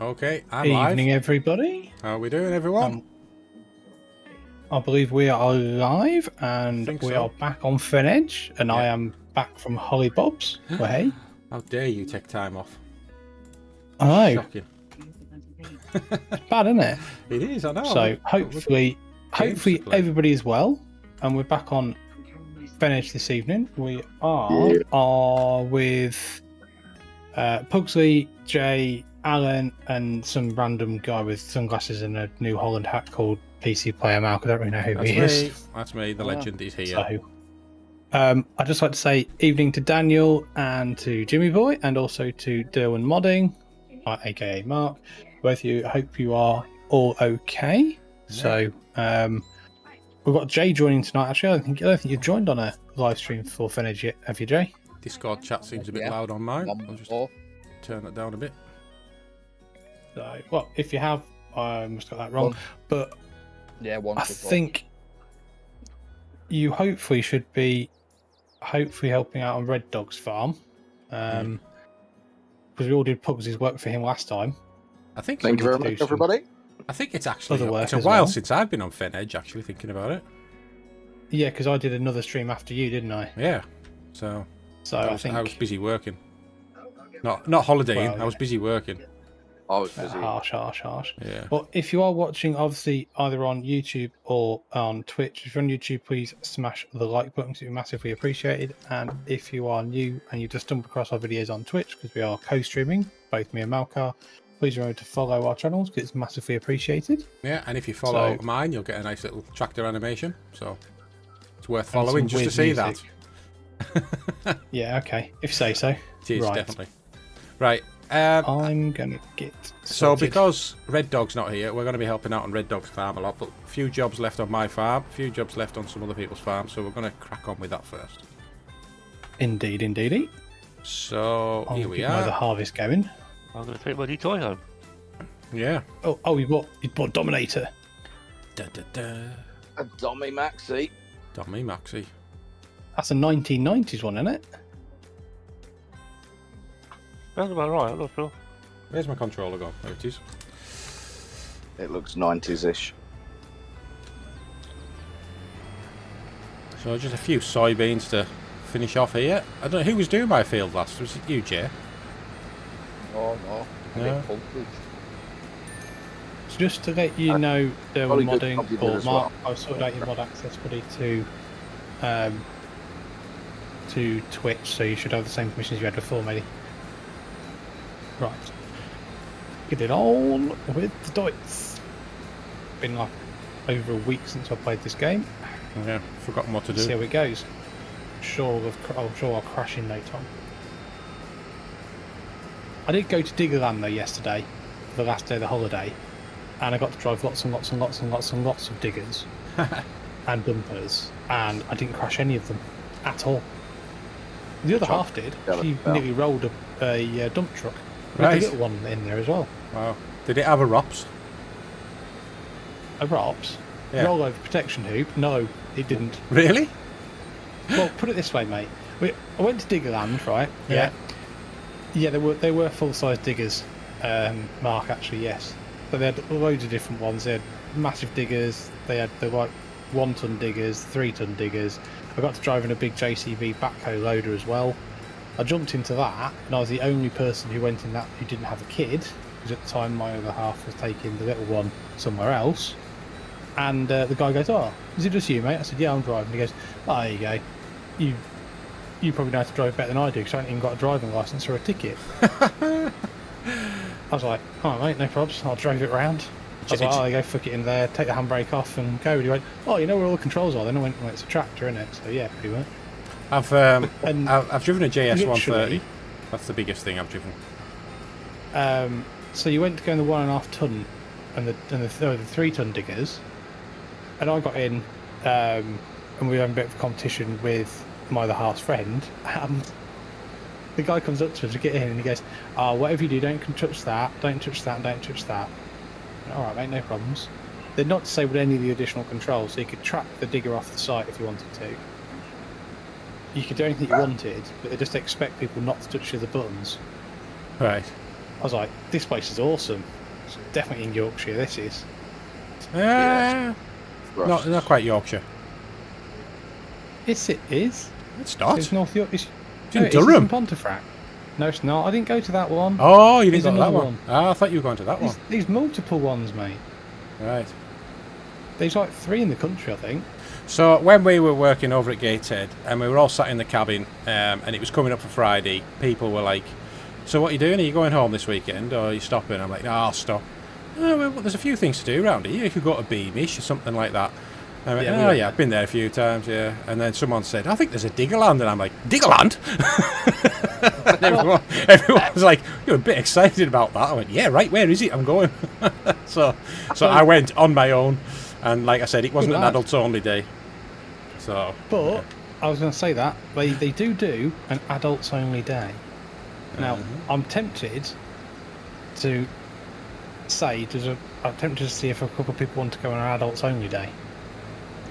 Okay, I'm live. Evening, everybody. How are we doing, everyone? I believe we are live, and we are back on FinEdge, and I am back from Holly Bob's. Well, hey. How dare you take time off? I know. Shocking. It's bad, isn't it? It is, I know. So hopefully everybody is well, and we're back on FinEdge this evening. We are with Pugsley, Jay, Alan, and some random guy with sunglasses and a New Holland hat called PC Player Malk. I don't really know who he is. That's me, the legend is here. So, I'd just like to say evening to Daniel and to Jimmy Boy, and also to Derwin Modding, aka Mark. Both of you, I hope you are all okay. Yeah. So, we've got Jay joining tonight. Actually, I don't think you've joined on a live stream for FinEdge yet, have you, Jay? Discord chat seems a bit loud on mine. I'll just turn it down a bit. So, well, if you have, I must have got that wrong. But yeah, I think you hopefully should be helping out on Red Dog's farm, because we all did Pugsy's work for him last time. Thank you very much, everybody. I think it's actually it's a while since I've been on FinEdge, actually, thinking about it. Yeah, because I did another stream after you, didn't I? Yeah. So I think I was busy working. Not holidaying. Well, I was busy working. I was busy. Harsh. Yeah. But if you are watching, obviously, either on YouTube or on Twitch, if you're on YouTube, please smash the like button, because it would be massively appreciated. And if you are new and you just stumbled across our videos on Twitch, because we are co-streaming, both me and Malkar, please remember to follow our channels, because it's massively appreciated. Yeah, and if you follow mine, you'll get a nice little tractor animation. So it's worth following just to see that. Yeah, okay. If you say so. It is, definitely. Right. I'm going to get started. So because Red Dog's not here, we're going to be helping out on Red Dog's farm a lot, but a few jobs left on my farm, a few jobs left on some other people's farms, so we're going to crack on with that first. Indeed. So here we are. The harvest going. I'm going to take my new toy home. Yeah. Oh, you bought Dominator. A Dommy Maxi. Dommy Maxi. That's a 1990s one, isn't it? Sounds about right, I'm not sure. Where's my controller gone? There it is. It looks 90s-ish. So just a few soybeans to finish off here. I don't know who was doing my field last. Was it you, Jay? Oh no. No. So just to let you know, there were modding, or Mark, well. I sorted out your mod access buddy to Twitch, so you should have the same permissions you had before, maybe. Right. Get it on with the dice. Been like over a week since I played this game. Yeah, forgotten what to do. See how it goes. I'm sure I'll crash in no time. I did go to Diggerland though yesterday, for the last day of the holiday, and I got to drive lots and lots of diggers and dumpers, and I didn't crash any of them at all. The other half did. She nearly rolled a dump truck. Right. A little one in there as well. Wow. Did it have a ROPS? A ROPS? Yeah. Roll over protection hoop? No, it didn't. Really? Well, put it this way, mate. I went to Diggerland, right? Yeah. Yeah, they were full-size diggers, Mark, actually, yes. But they had loads of different ones. They had massive diggers. They had the 1-ton diggers, 3-ton diggers. I got to drive in a big JCB backhoe loader as well. I jumped into that, and I was the only person who went in that who didn't have a kid, because at the time my other half was taking the little one somewhere else. And the guy goes, "Oh, is it just you, mate?" I said, "Yeah, I'm driving." He goes, "Oh, there you go. You probably know how to drive better than I do, because I haven't even got a driving licence or a ticket." I was like, "All right, mate, no probs. I'll drive it round." I was like, "Oh, there you go, fuck it in there, take the handbrake off and go." And he went, "Oh, you know where all the controls are?" Then I went, "Well, it's a tractor, isn't it?" So yeah, pretty much. I've driven a JS130. That's the biggest thing I've driven. So you went to go in the 1.5 ton and the 3-ton diggers, and I got in, and we were having a bit of a competition with my other half's friend, and the guy comes up to us to get in, and he goes, "Oh, whatever you do, don't touch that, don't touch that, and don't touch that." All right, mate, no problems. They're not disabled any of the additional controls, so you could track the digger off the site if you wanted to. You could do anything you wanted, but they just expect people not to touch the other buttons. Right. I was like, this place is awesome. It's definitely in Yorkshire. This is. Not quite Yorkshire. Yes, it is. It's not. It's North York. It's No, in it is. It's Durham. in Pontefract. No, it's not. I didn't go to that one. Oh, you didn't There's go to that another one. one. Ah, I thought you were going to that one. There's multiple ones, mate. Right. There's like 3 in the country, I think. So when we were working over at Gateshead and we were all sat in the cabin and it was coming up for Friday, people were like, so what are you doing? Are you going home this weekend or are you stopping? I'm like, no, I'll stop. Oh, well, there's a few things to do around here. You could go to Beamish or something like that. I went, yeah, I've been there a few times, yeah. And then someone said, I think there's a Diggerland. And I'm like, Diggerland? And everyone was like, you're a bit excited about that. I went, yeah, right, where is it? I'm going. so I went on my own. And like I said, it wasn't an adults-only day. So, but I was going to say that they do an adults-only day. Now, I'm tempted to say, I'm tempted to see if a couple of people want to go on an adults-only day.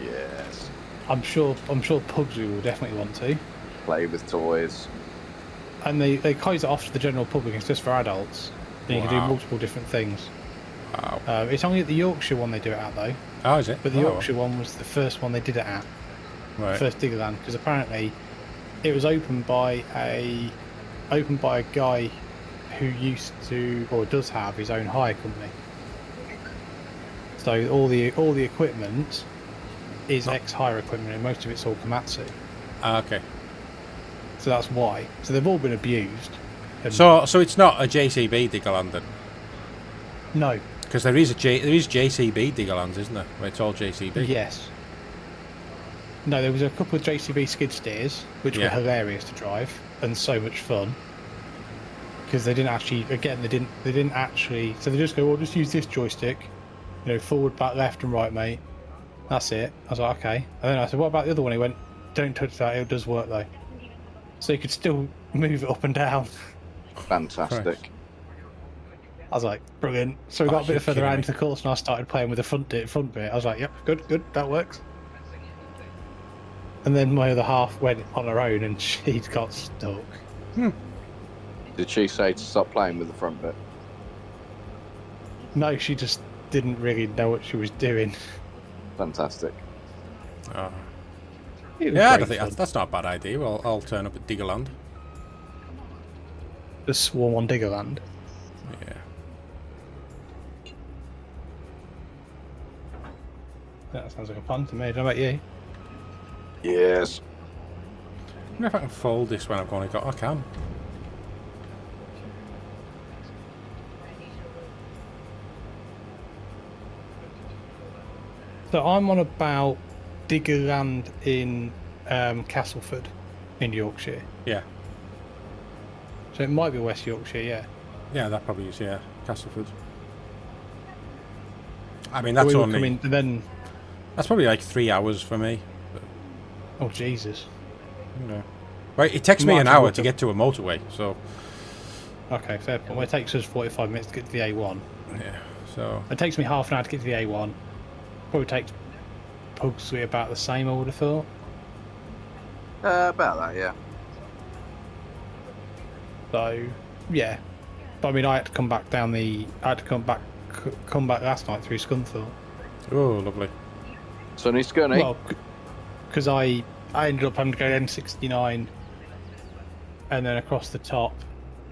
Yes. I'm sure Pugsy will definitely want to. Play with toys. And they close it off to the general public. It's just for adults. And you can do multiple different things. wow. It's only at the Yorkshire one they do it at though. Oh, is it? But the Yorkshire one was the first one they did it at. Right. First Diggerland, because apparently it was opened by a guy who used to or does have his own hire company. So all the equipment is ex-hire equipment, and most of it's all Komatsu. Okay. So that's why. So they've all been abused. So it's not a JCB Diggerland then? No. Because there is JCB Diggerlands, isn't there? Where it's all JCB. Yes. No, there was a couple of JCB skid steers, which were hilarious to drive and so much fun. Because they didn't actually, so they just go, well, just use this joystick, forward, back, left, and right, mate. That's it. I was like, okay. And then I said, what about the other one? He went, don't touch that. It does work though. So you could still move it up and down. Fantastic. Christ. I was like, brilliant. So we got a bit further out into the course and I started playing with the front bit. I was like, yep, good, that works. And then my other half went on her own and she'd got stuck. Did she say to stop playing with the front bit? No, she just didn't really know what she was doing. Fantastic. Oh. Yeah, I don't think that's not a bad idea. Well, I'll turn up at Diggerland. The swarm on Diggerland. Yeah. That sounds like a fun to me. How about you? Yes. I wonder if I can fold this when I've only got. I can. So I'm on about Diggerland in Castleford in Yorkshire. Yeah. So it might be West Yorkshire, yeah. Yeah, that probably is. Yeah, Castleford. I mean, that's we were only. coming, then. That's probably like 3 hours for me. Oh Jesus. Right, it takes me an hour to get to a motorway, so. Okay, fair point. Well, it takes us 45 minutes to get to the A1. Yeah. So. It takes me half an hour to get to the A1. Probably takes Pugsley about the same, I would have thought. About that, yeah. So, yeah. But I mean, I had to come back come back last night through Scunthorpe. Oh, lovely. So needs to go, Nate. Well, because I ended up having to go M69 and then across the top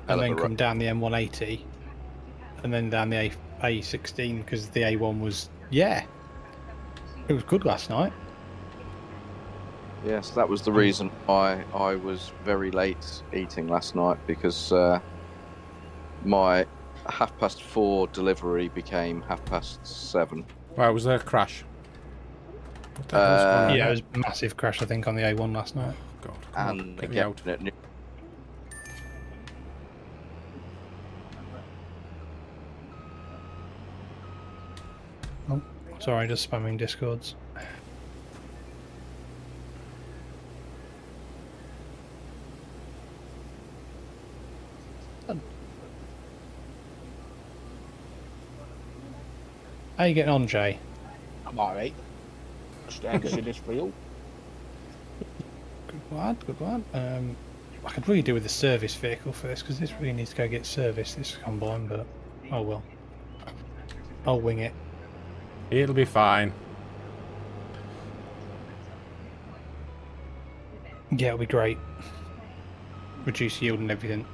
and then come down the M180 and then down the A16 because the A1 was, it was good last night. Yes, that was the reason why I was very late eating last night, because my 4:30 delivery became 7:30. Right, was there a crash? What the hell's going on? Yeah, it was a massive crash, I think, on the A1 last night. God, come on, And get me again, out. at Oh, sorry, just spamming Discords. How you getting on, Jay? I'm alright. Standing in this field. Good lad. I could really do with a service vehicle for this because this really needs to go get serviced, this combine, but oh well. I'll wing it. It'll be fine. Yeah, it'll be great. Reduce yield and everything.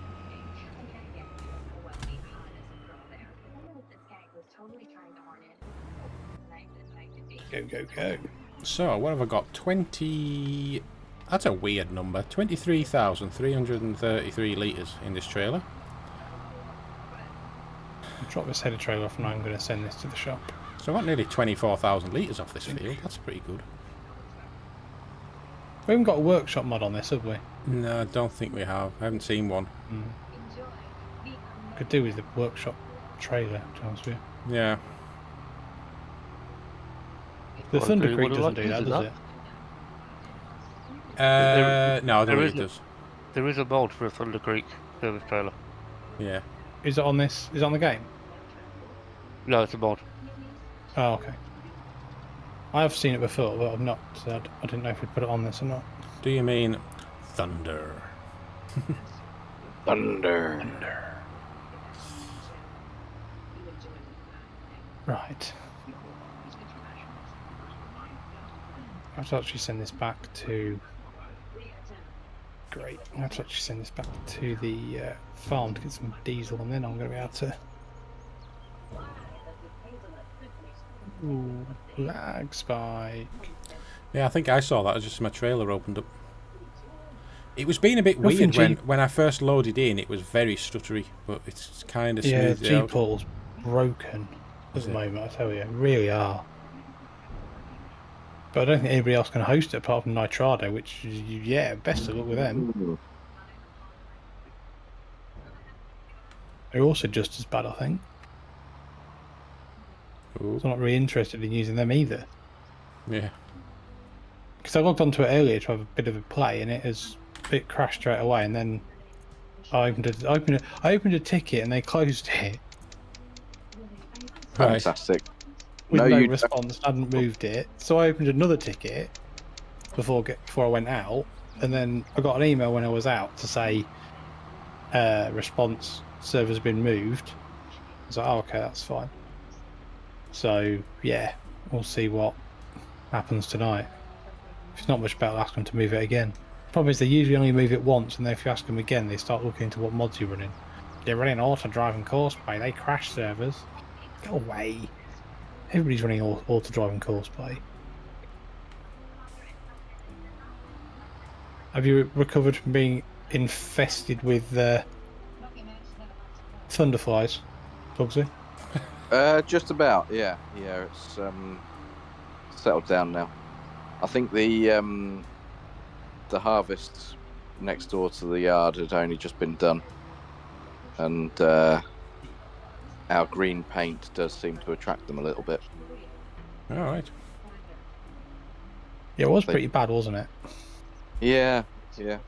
Go, go, go. So, what have I got? 20... That's a weird number. 23,333 litres in this trailer. I'll drop this header trailer off and I'm going to send this to the shop. So I've got nearly 24,000 litres off this field. That's pretty good. We haven't got a workshop mod on this, have we? No, I don't think we have. I haven't seen one. Could do with the workshop trailer, to be honest with you. Yeah. The Well, Thunder do Creek you doesn't want do to that, do does it? No, I don't think it isn't. does. There is a mod for a Thunder Creek service trailer. Yeah. Is it on this? Is it on the game? No, it's a mod. Oh, okay. I have seen it before, but I've not. I didn't know if we put it on this or not. Do you mean thunder? Thunder. Right. I have to actually send this back to. Great. I have to actually send this back to the farm to get some diesel, and then I'm going to be able to. Ooh, lag spike. Yeah, I think I saw that just as my trailer opened up. It was being a bit Nothing weird when I first loaded in. It was very stuttery, but it's kind of Yeah, smoothed out. G-Paul's broken at Is the it? moment, I tell you. Really are. But I don't think anybody else can host it apart from Nitrado, which, yeah, best of luck with them. They're also just as bad, I think. Ooh. So I'm not really interested in using them either. Yeah. Because I logged onto it earlier to have a bit of a play, and it crashed straight away, and then I opened a ticket, and they closed it Right. Fantastic. with No, no you don't. response. Hadn't moved it, so I opened another ticket before I went out, and then I got an email when I was out to say response server's been moved. I was like, oh, okay, that's fine. So yeah, we'll see what happens tonight. If it's not much better, I'll ask them to move it again. Problem is they usually only move it once, and then if you ask them again, they start looking into what mods you're running. They're running auto driving courseplay. They crash servers. Go away. Everybody's running auto driving courseplay. Have you recovered from being infested with thunderflies, Bugsy? Just about, yeah. Yeah, it's settled down now. I think the harvest next door to the yard had only just been done, and our green paint does seem to attract them a little bit. All right. Yeah, it was pretty bad, wasn't it? Yeah, yeah.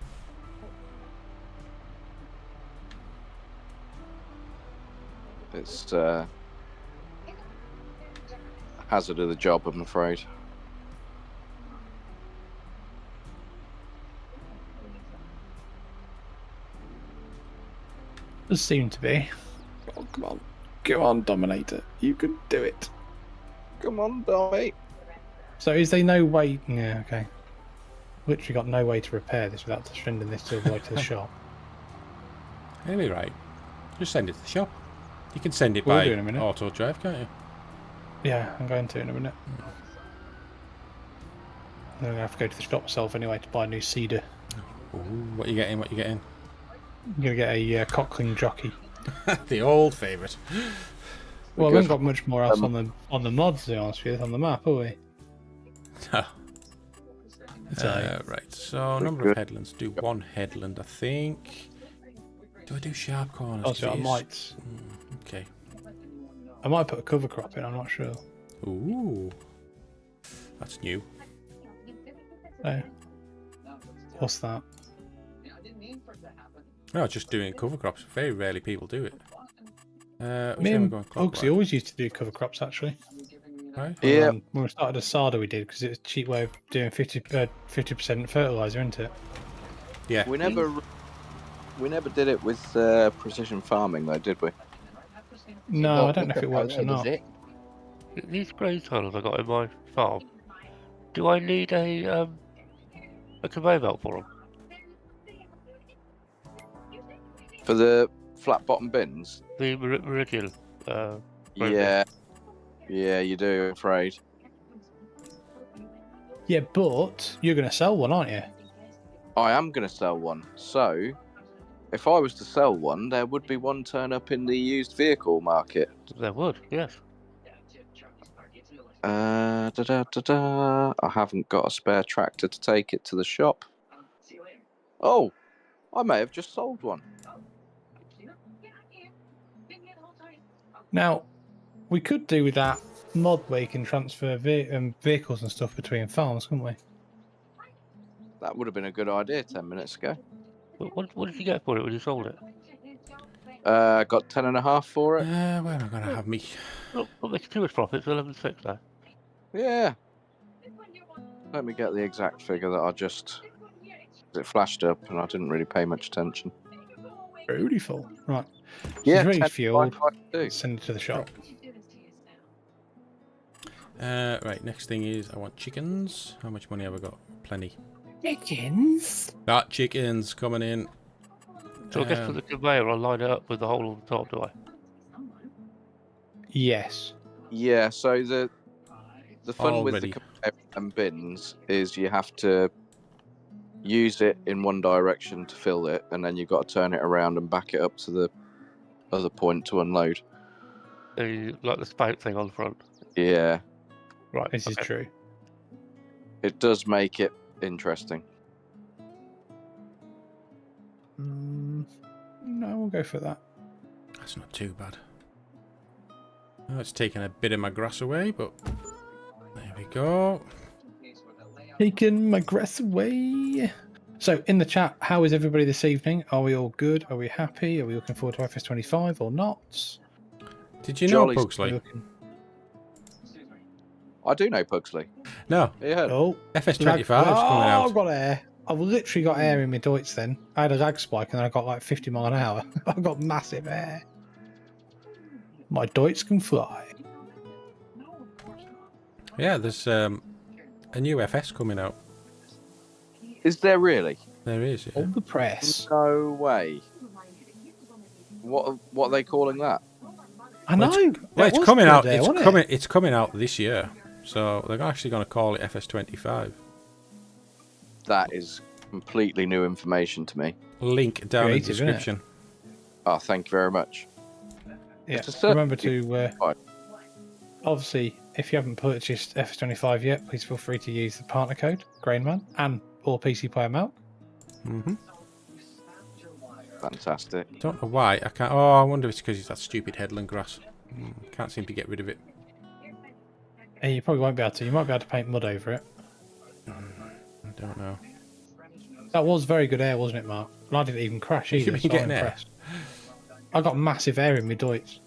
It's a hazard of the job, I'm afraid. Does seem to be. Oh, come on. Go on, Dominator. You can do it. Come on, Dommy. So is there no way... Yeah, okay. Literally got no way to repair this without sending this to the way to the shop. It'll be right. Just send it to the shop. You can send it We'll by do in a minute. auto drive, can't you? Yeah, I'm going to in a minute. I'm going to have to go to the shop myself anyway to buy a new cedar. Ooh, what you getting? What you getting? I'm going to get a cockling jockey. The old favourite. Well, we good. haven't got much more else on the mods, to be honest with you, on the map, have we? No. So, Right. So number of headlands. Do one headland, I think. Do I do sharp corners? also, I 'Cause it is- might Okay. put a cover crop in. I'm not sure. Ooh. That's new. Oh. What's that? No, just doing cover crops. Very rarely people do it. Me Which way am I and going? Bugsy Clockwise? always used to do cover crops, actually. Right. Yeah. When we started Asada, we did, because it's a cheap way of doing 50% fertilizer, isn't it? Yeah. We never did it with precision farming, though, did we? No, I don't know if it works or Does not. it? These grain tunnels I got in my farm. Do I need a conveyor belt for them? For the flat bottom bins? The Meridian. Grain Yeah. Yeah, you do, I'm afraid. Yeah, but you're going to sell one, aren't you? I am going to sell one. So, if I was to sell one, there would be one turn up in the used vehicle market. bin. There would, yes. I haven't got a spare tractor to take it to the shop. Oh, I may have just sold one. Now, we could do with that mod where you can transfer vehicles and stuff between farms, couldn't we? That would have been a good idea 10 minutes ago. What did you get for it when you sold it? Got 10.5 for it. Where am I going to have me? Not making too much profit, it's 11.6 now. Yeah. Let me get the exact figure that it flashed up and I didn't really pay much attention. Beautiful. Right. Yeah, Ready 10.5 fueled. I do. Send it to the shop. Right, next thing is I want chickens. How much money have I got? Plenty. Chickens? Got chickens coming in. So I guess for the conveyor, I'll line it up with the hole on the top, do I? Yes. Yeah, so the fun with the Already. conveyor and bins is you have to use it in one direction to fill it, and then you've got to turn it around and back it up to the other point to unload. Like the spout thing on the front. Yeah, Right, This is okay. true. it does make it interesting. No, we'll go for that. That's not too bad. Oh, it's taking a bit of my grass away, but there we go. Taking my grass away. So, in the chat, how is everybody this evening? Are we all good? Are we happy? Are we looking forward to FS25 or not? Did you Jolly know, Are we Pugsley? looking... I do know Pugsley. No, Yeah. Oh, FS25 is coming I've out. got air. I've literally got air in my Deutz then. I had a lag spike and then I got like 50 mile an hour. I've got massive air. My Deutz can fly. Yeah, there's a new FS coming out. Is there really? There is. Yeah. All the press. No way. What are they calling that? I know. Well, that it's was coming good out. there, It's wasn't coming. it? It's coming out this year. So they're actually going to call it FS25. That is completely new information to me. Link down in the Creative, isn't it? description. Oh, thank you very much. Yeah. It's a certain- Remember to Fine. obviously, if you haven't purchased FS25 yet, please feel free to use the partner code GrainMan and or PC Player Milk. Fantastic. Don't know why I can't. Oh, I wonder if it's because it's that stupid headland grass. Can't seem to get rid of it. And you probably won't be able to. You might be able to paint mud over it. I don't know. That was very good air, wasn't it, Mark? And I didn't even crash either. been So I'm getting air? impressed. I got massive air in my Deutz.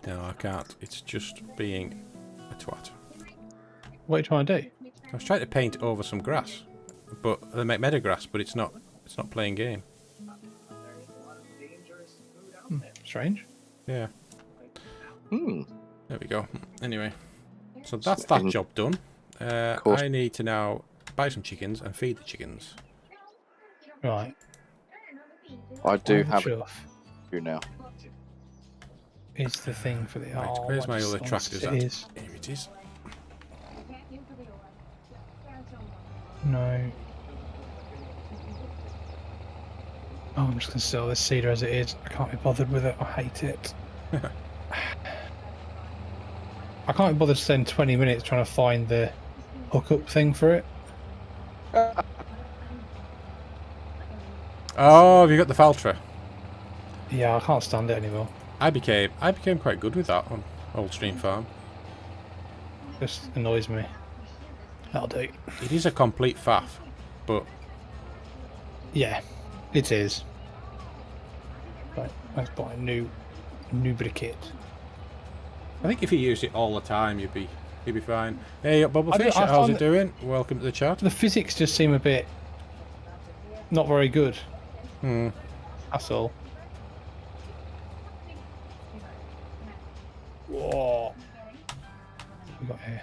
No, I can't. It's just being a twat. What are you trying to do? I was trying to paint over some grass, but they make meadow grass, but it's not. It's not playing game. Strange. Yeah. Hmm. There we go. Anyway, so that's that job done. course. I need to now buy some chickens and feed the chickens. Right. I do Where have the it chuff now. is the thing for the. Right, Oh, where's my what other songs tractors it at? is. Here it is. No. Oh, I'm just going to sell this cedar as it is. I can't be bothered with it. I hate it. I can't be bothered to spend 20 minutes trying to find the hookup thing for it. Oh, have you got the Faltra? Yeah, I can't stand it anymore. I became quite good with that on Old Stream Farm. Just annoys me. That'll do. It is a complete faff, but Yeah, it is. Right, let's buy a new bit of kit. I think if you use it all the time, you'd be fine. Hey, I Bubblefish, find how's it that- doing? Welcome to the chat. The physics just seem a bit not very good. Hmm. That's all. Whoa. we got here?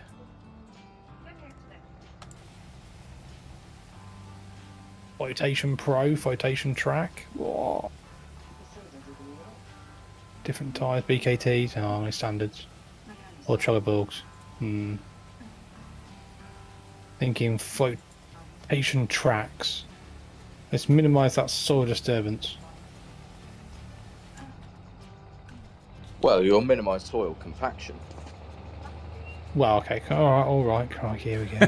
Flotation Pro, Flotation Track. Whoa. Different tyres, BKTs, and only standards. Or Trelleborgs. Thinking flotation tracks. Let's minimise that soil disturbance. Well, you'll minimise soil compaction. Well, okay, all right, crikey, here we go.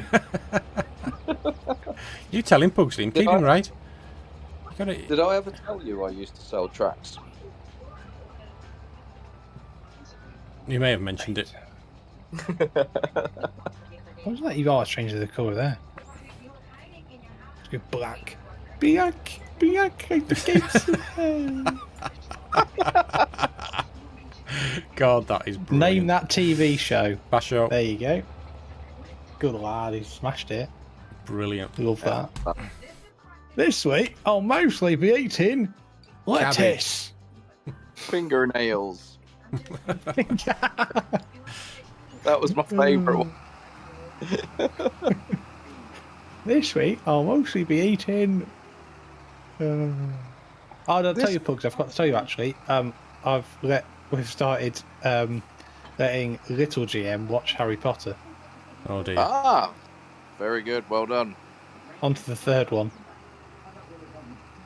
You tell him, Pugsley, keep him right. You gotta... Did I ever tell you I used to sell tracks? You may have mentioned it. What was that? You are changing the colour there. Let's go black. Black, like the gates of hell. God, that is brilliant. Name that TV show. Basho. There you go. Good lad, he smashed it. Brilliant. Love that. This week, I'll mostly be eating lettuce. Fingernails. That was my favourite one. This week, I'll mostly be eating. I'll tell you, Pugs. I've got to tell you actually. We've started letting Little GM watch Harry Potter. Oh dear. Ah, very good. Well done. On to the third one.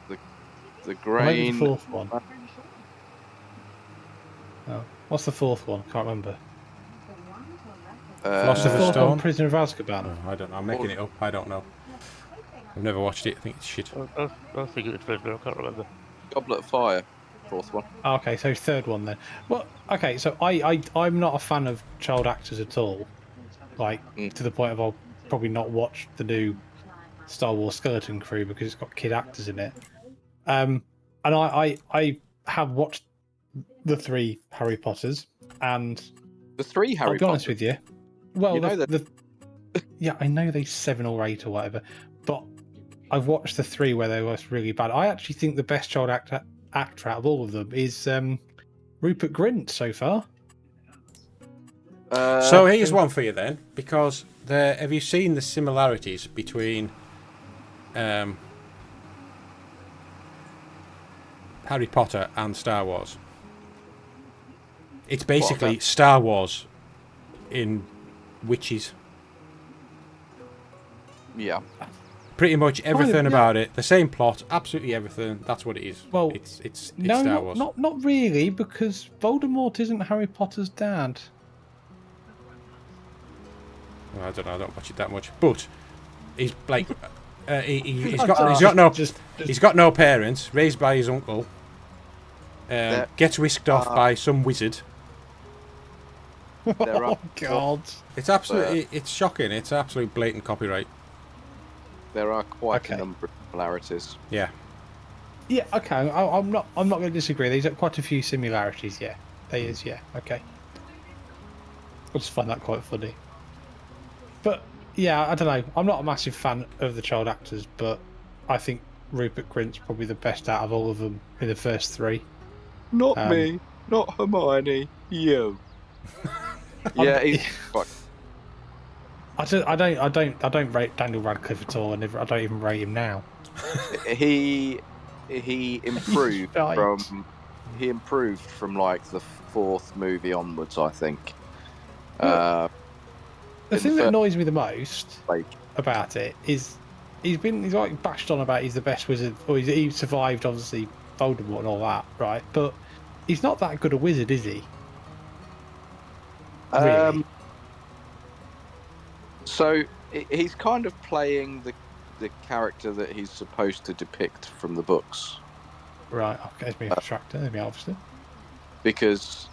The Or maybe grain. the fourth one. Oh, what's the fourth one? Can't remember. Philosopher's The fourth Stone? one, Prisoner of Azkaban. Oh, I don't know. I'm making it up. I don't know. I've never watched it. I think it's shit. I think it's better. I can't remember. Goblet of Fire. Fourth one. Okay, so third one then. Well, okay, so I'm not a fan of child actors at all. Like, to the point of I'll probably not watch the new Star Wars Skeleton Crew because it's got kid actors in it. And I have watched the 3 Harry Potters, and The 3 Harry I'll be honest Potter. with you. Well, You know yeah, I know they're 7 or 8 or whatever, but I've watched the 3 where they were really bad. I actually think the best child actor out of all of them is Rupert Grint so far. So here's one for you then, because have you seen the similarities between Harry Potter and Star Wars? It's basically Star Wars in witches. Yeah. Pretty much everything yeah. about it, the same plot, absolutely everything. That's what it is. Well, it's No, Star Wars. not really, because Voldemort isn't Harry Potter's dad. Well, I don't know. I don't watch it that much, but he's like he's got no parents, raised by his uncle. Gets whisked off by some wizard. Oh God! It's absolutely it's shocking. It's absolute blatant copyright. There are quite a number of similarities. Yeah. Yeah. Okay. I'm not going to disagree. There's quite a few similarities. Yeah. There is. Yeah. Okay. I just find that quite funny. But yeah, I don't know. I'm not a massive fan of the child actors, but I think Rupert Grint's probably the best out of all of them in the first 3. Not me, not Hermione, you. Yeah, he's quite. I don't rate Daniel Radcliffe at all, and I don't even rate him now. He improved Right. from like the 4th movie onwards, I think. The thing that annoys me the most Like, about it is he's like bashed on about he's the best wizard, or he survived obviously Voldemort and all that, right? But he's not that good a wizard, is he? Really? So he's kind of playing the character that he's supposed to depict from the books, Right. Okay, it's been a distractor. There we are, obviously. because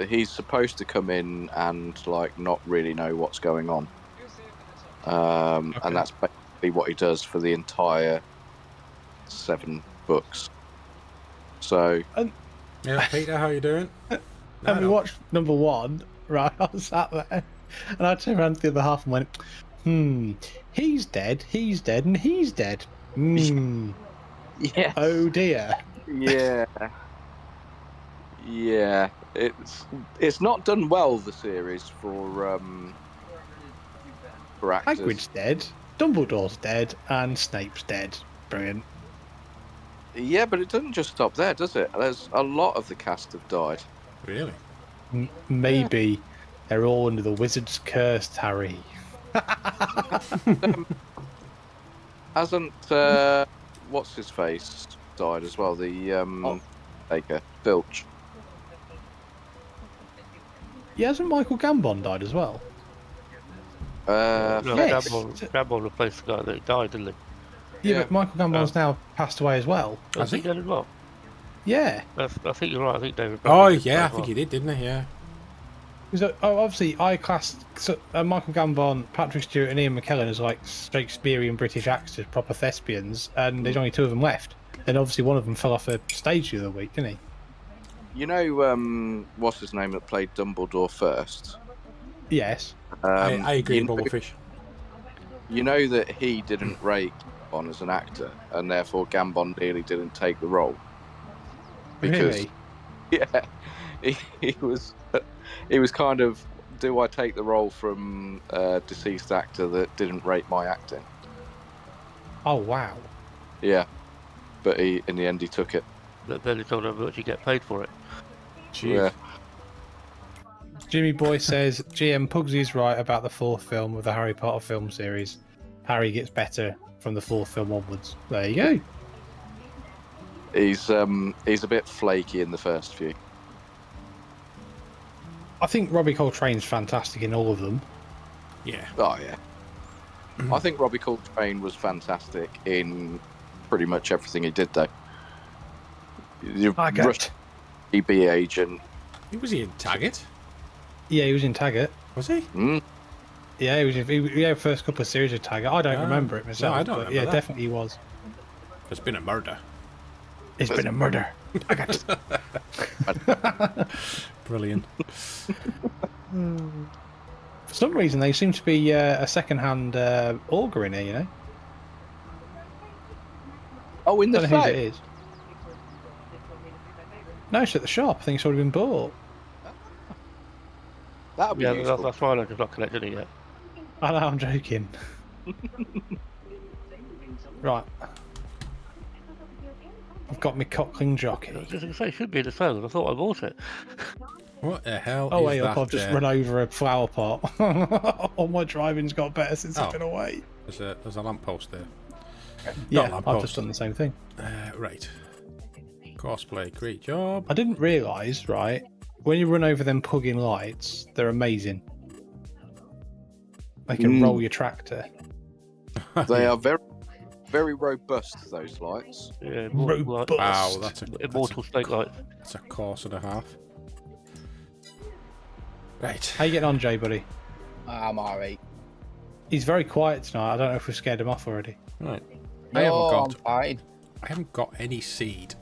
he's supposed to come in and like not really know what's going on, and that's basically what he does for the entire 7 books. So Yeah, Peter, how you doing? And we watched number 1, right? I was sat there, and I turned around to the other half and went, he's dead, and he's dead. yeah, Oh dear. yeah, yeah. It's not done well, the series, for for actors. Hagrid's dead, Dumbledore's dead, and Snape's dead. Brilliant. Yeah, but it doesn't just stop there, does it? There's a lot of the cast have died. Really? Maybe they're all under the wizard's curse, Harry. Hasn't what's his face died as well? The Taker, Filch. Yeah, hasn't Michael Gambon died as well? No, Yes. Gambon replaced the guy that died, didn't he? Yeah, Yeah. but Michael Gambon's now passed away as well. I think that as well. Yeah. I think you're right. I think David. Oh, Bradley did yeah, I as think well. he did, didn't he? Yeah. Because obviously I classed Michael Gambon, Patrick Stewart, and Ian McKellen as like Shakespearean British actors, proper thespians, and there's only two of them left. And obviously one of them fell off a stage the other week, didn't he? You know, what's his name that played Dumbledore first? Yes. I agree you with know, Bubblefish. you know that he didn't rate Gambon as an actor, and therefore Gambon nearly didn't take the role. Because, Really? yeah, he was kind of, do I take the role from a deceased actor that didn't rate my acting? Oh wow. Yeah, but in the end he took it. But then he told him how much you get paid for it. Jeez. Yeah. Jimmy Boy says GM Pugsy's right about the fourth film of the Harry Potter film series. Harry gets better from the fourth film onwards. There you go. He's a bit flaky in the first few. I think Robbie Coltrane's fantastic in all of them. Yeah. Oh yeah. I think Robbie Coltrane was fantastic in pretty much everything he did, though. The I got Russian EB agent. Was he in Taggart? Yeah, he was in Taggart. Was he? Yeah, he was. Yeah, first couple of series of Taggart. I don't Ah. remember it myself. No, I don't but remember yeah, that. definitely he was. There's been a murder. It's been a murder. Taggart. Brilliant. For some reason, they seem to be a second-hand auger in here. You know. Oh, in I the don't know whose it Fae. is. No, it's at the shop. I think it's already been bought. That would be Yeah, useful. that's why I've not connected it yet. I know, I'm joking. Right. I've got my cockling jockey. I was just going to say, it should be in the sale. I thought I bought it. What the hell Oh, is wait that? up, I've just run over a flower pot. All my driving's got better since I've been away. There's a lamppost there. Yeah, Not a I've lamppost. just done the same thing. Right. Cosplay, great job. I didn't realise, right, when you run over them pugging lights, they're amazing. They can roll your tractor. They are very, very robust, those lights. Yeah, Robust. Wow, that's Immortal Snake Lights. That's a course and a half. Right. How you getting on, Jay, buddy? I'm alright. He's very quiet tonight. I don't know if we've scared him off already. Right. I'm fine. I haven't got any seed.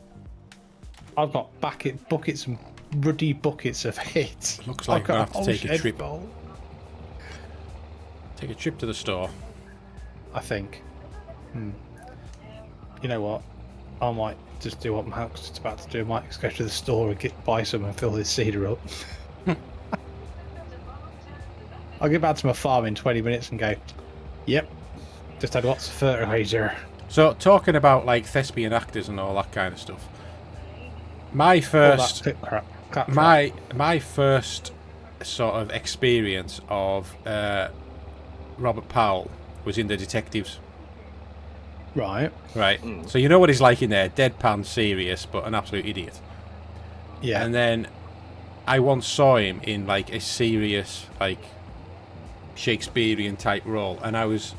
I've got buckets and ruddy buckets of it. Looks like I've got I have to whole take a shed trip. full, Take a trip to the store. I think. You know what? I might just do what Max is about to do. I might just go to the store and buy some and fill this cedar up. I'll get back to my farm in 20 minutes and go, yep, just had lots of fertilizer. So, talking about like thespian actors and all that kind of stuff. My first, my first sort of experience of Robert Powell was in The Detectives. Right. Right. So you know what he's like in there, deadpan, serious, but an absolute idiot. Yeah. And then I once saw him in like a serious, like Shakespearean type role, and I was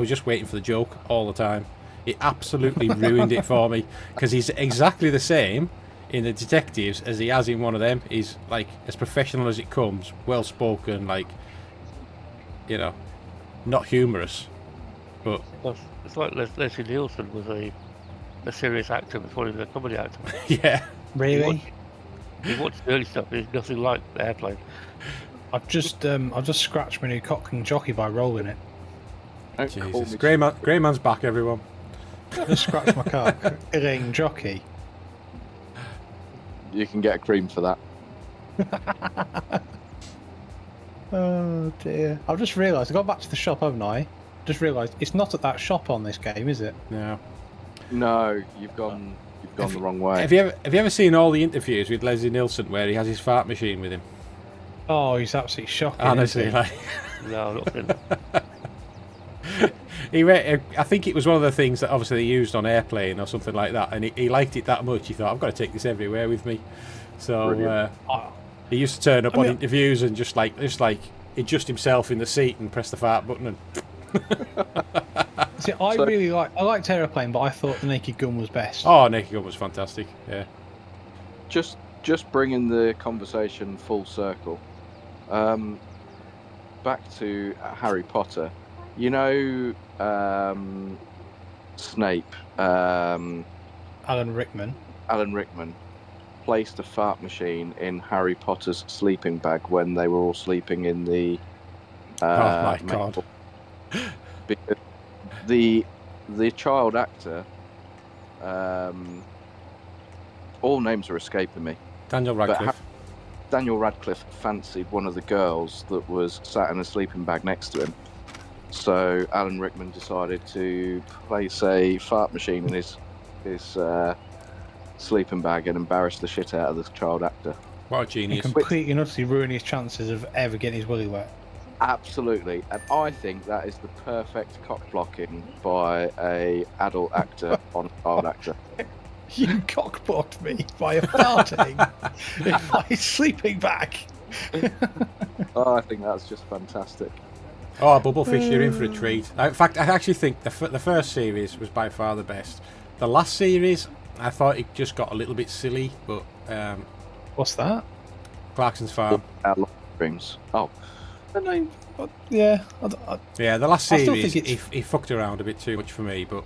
just waiting for the joke all the time. It absolutely ruined it for me because he's exactly the same in The Detectives as he has in one of them. He's like as professional as it comes, well spoken, like, you know, not humorous, but It's like Leslie Nielsen was a serious actor before he was a comedy actor. yeah. Really? He watched the early stuff. He's nothing like the Airplane. I've just scratched my new cockling jockey by rolling it. Don't call Jesus. me- Greyman's back, everyone. Just scratched my cockling jockey. You can get a cream for that. Oh dear. I've just realised, I got back to the shop, haven't I? Just realised it's not at that shop on this game, is it? No. No, you've gone the wrong way. Have you ever seen all the interviews with Leslie Nielsen where he has his fart machine with him? Oh, he's absolutely shocking. Honestly, isn't like. No, not been. I think it was one of the things that obviously they used on Airplane or something like that, and he liked it that much. He thought, I've got to take this everywhere with me. So he used to turn up on interviews and just adjust himself in the seat and press the fart button. And See, I liked Aeroplane, but I thought the Naked Gun was best. oh, Naked Gun was fantastic. Yeah. Just bringing the conversation full circle. Back to Harry Potter. You know, Snape. Alan Rickman. Alan Rickman placed a fart machine in Harry Potter's sleeping bag when they were all sleeping in the. Oh my god! Because the child actor, all names are escaping me. Daniel Radcliffe. Daniel Radcliffe fancied one of the girls that was sat in a sleeping bag next to him. So Alan Rickman decided to place a fart machine in his sleeping bag and embarrass the shit out of the child actor. What a genius! And completely and utterly ruin his chances of ever getting his willy wet. Absolutely, and I think that is the perfect cock blocking by a adult actor on a child actor. You cock blocked me by farting in my sleeping bag. Oh, I think that's just fantastic. Oh, Bubblefish, you're in for a treat. In fact, I actually think the first series was by far the best. The last series, I thought it just got a little bit silly, but What's that? Clarkson's Farm. Dreams. Oh, Yeah. Yeah, the last I still series, think it's- he fucked around a bit too much for me, but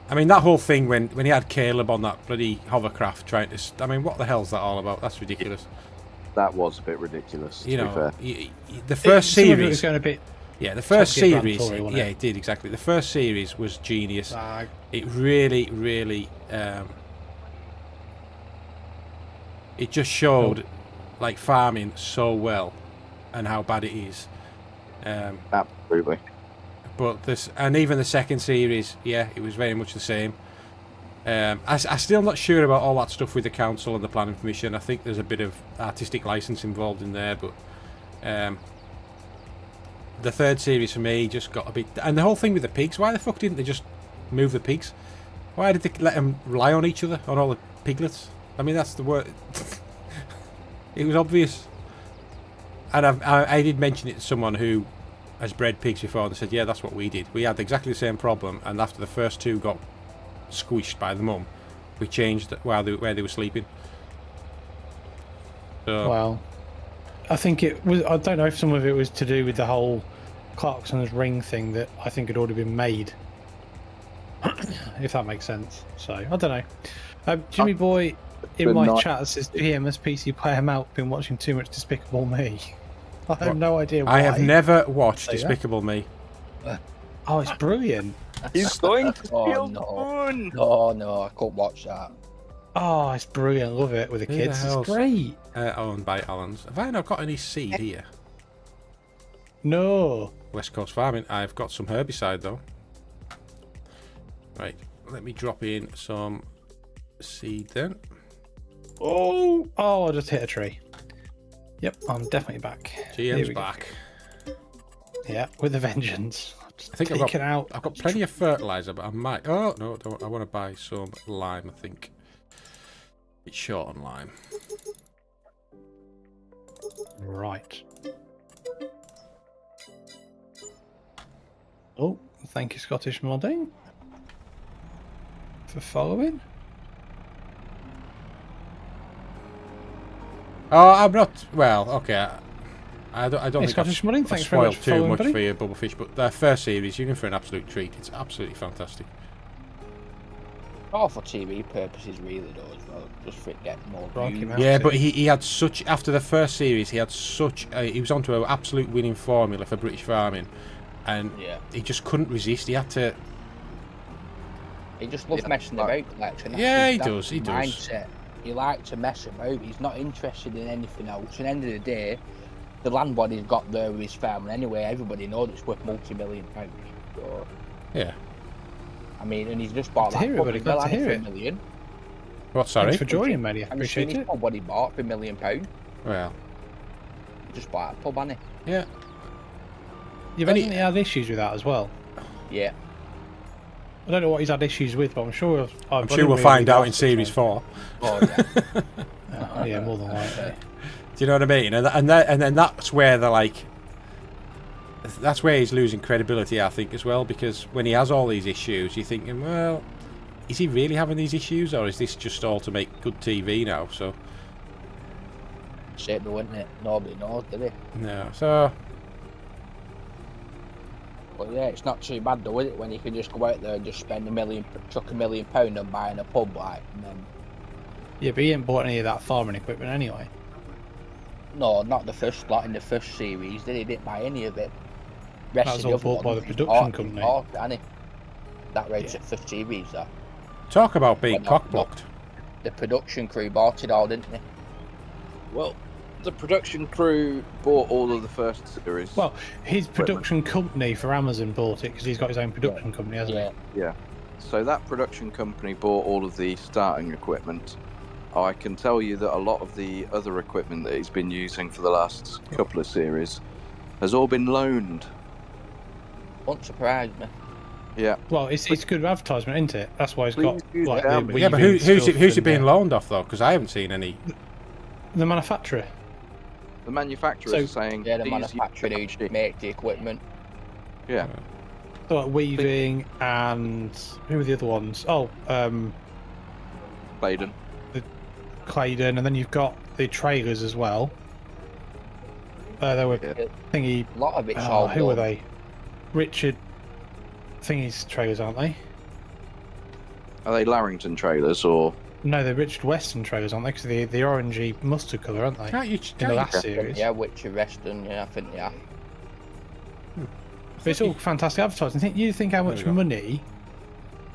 I mean, that whole thing when he had Caleb on that bloody hovercraft trying to... I mean, what the hell's that all about? That's ridiculous. that was a bit ridiculous, to be fair. The first Some of it series... was going a bit. Yeah, the first Top Gear Grand series... Touring, wasn't yeah, it? it did, exactly. The first series was genius. It really, really... it just showed, like, farming so well and how bad it is. Absolutely. But this, and even the second series, yeah, it was very much the same. I'm still not sure about all that stuff with the council and the planning permission. I think there's a bit of artistic license involved in there, but the third series for me just got a bit. And the whole thing with the pigs, why the fuck didn't they just move the pigs? Why did they let them rely on each other, on all the piglets? I mean, that's the word. It was obvious. And I did mention it to someone who has bred pigs before, and they said, yeah, that's what we did. We had exactly the same problem, and after the first two got squished by the mum, we changed where they were sleeping. So, Well, I think it was. I don't know if some of it was to do with the whole Clarkson's ring thing that I think had already been made. If that makes sense. So I don't know. Jimmy Boy in my chat says GMS PC Player Mount been watching too much Despicable Me. I have no idea why. I have never watched Say that. Despicable Me. Oh, it's brilliant. He's going to Oh, steal no. the moon! No, I couldn't watch that. Oh, it's brilliant. Love it with the Who the kids. hell's- It's great. Owned by Allens. Have I not got any seed here? No. West Coast Farming. I've got some herbicide though. Right, let me drop in some seed then. Oh, I just hit a tree. Yep, I'm definitely back. Here GM's we go. back. Yeah, with a vengeance. I think I've Taken out. got plenty of fertilizer, but I might. Oh no, don't, I want to buy some lime. I think it's short on lime. Right. Oh, thank you, Scottish Modding, for following. Oh, I'm not. Well, okay. I don't Hey, think Scottish I've, Modding, I've thanks very spoiled much for too following, much buddy. for your Bubblefish, but the first series, you're in for an absolute treat. It's absolutely fantastic. Oh, for TV purposes, really, though, as well. Just for it getting more Rocky views. Mountain. Yeah, but he had such, after the first series, he had such, he was onto an absolute winning formula for British farming, and Yeah. he just couldn't resist. He had to. He just loves messing about, like, and Yeah, that's he does, he does. mindset. he likes to mess about. He's not interested in anything else. At the end of the day, the land what he's got there with his family anyway, everybody knows it's worth multi-million pounds. So, Yeah. I mean, and he's just bought Glad to that hear it, pub buddy, as well, glad to hasn't he, hear for it. $1 million. What? Sorry. Thanks for joining, matey. I Have you seen appreciate his it. pub what he bought for £1 million? Well. He just bought a pub, hasn't Yeah. You've And he- hasn't he had issues with that as well? he? Yeah. I don't know what he's had issues with, but I'm sure. I'm sure we'll find out in Series 4. Oh, yeah. Oh, yeah, more than likely. Do you know what I mean? And then that's where they're like, that's where he's losing credibility, I think, as well, because when he has all these issues, you're thinking, well, is he really having these issues, or is this just all to make good TV now? So Shit, wouldn't it? Nobody knows, do they? no, so But yeah, it's not too bad though, is it? When you can just go out there and just spend chuck £1 million on buying a pub, like, and then Yeah, but he ain't bought any of that farming equipment anyway. no, not the first lot in the first series. He didn't buy any of it. That was all bought by the production company. That rates at first series. That talk about being Well, cockblocked. the production crew bought it all, didn't they? Well, the production crew bought all of the first series. Well, his production company for Amazon bought it because he's got his own production company, hasn't Yeah. yeah. So that production company bought all of the starting equipment. I can tell you that a lot of the other equipment that he's been using for the last couple of series has all been loaned. Won't surprise me. Yeah. he? Well, it's good advertisement, isn't it? That's why he's got Please use like it, the Albert. Yeah, but weaving who's stuff it and, being loaned off though? Because I haven't seen any. The manufacturer. The manufacturers So- are saying Yeah, the "These manufacturer use who make the equipment. Yeah. So like weaving and who were the other ones? Oh, Clayton. Claydon, and then you've got the trailers as well. They were Yeah. thingy. A lot of it's all Who were done. they? Richard Thingy's trailers, aren't they? Are they Larrington trailers or? No, they're Richard Weston trailers, aren't they? Because the orangey mustard colour, aren't they? Can't you? In the Can't you last series. Yeah, Witcher Reston, yeah, I think they are. But it's all fantastic advertising. You think how much There we go. money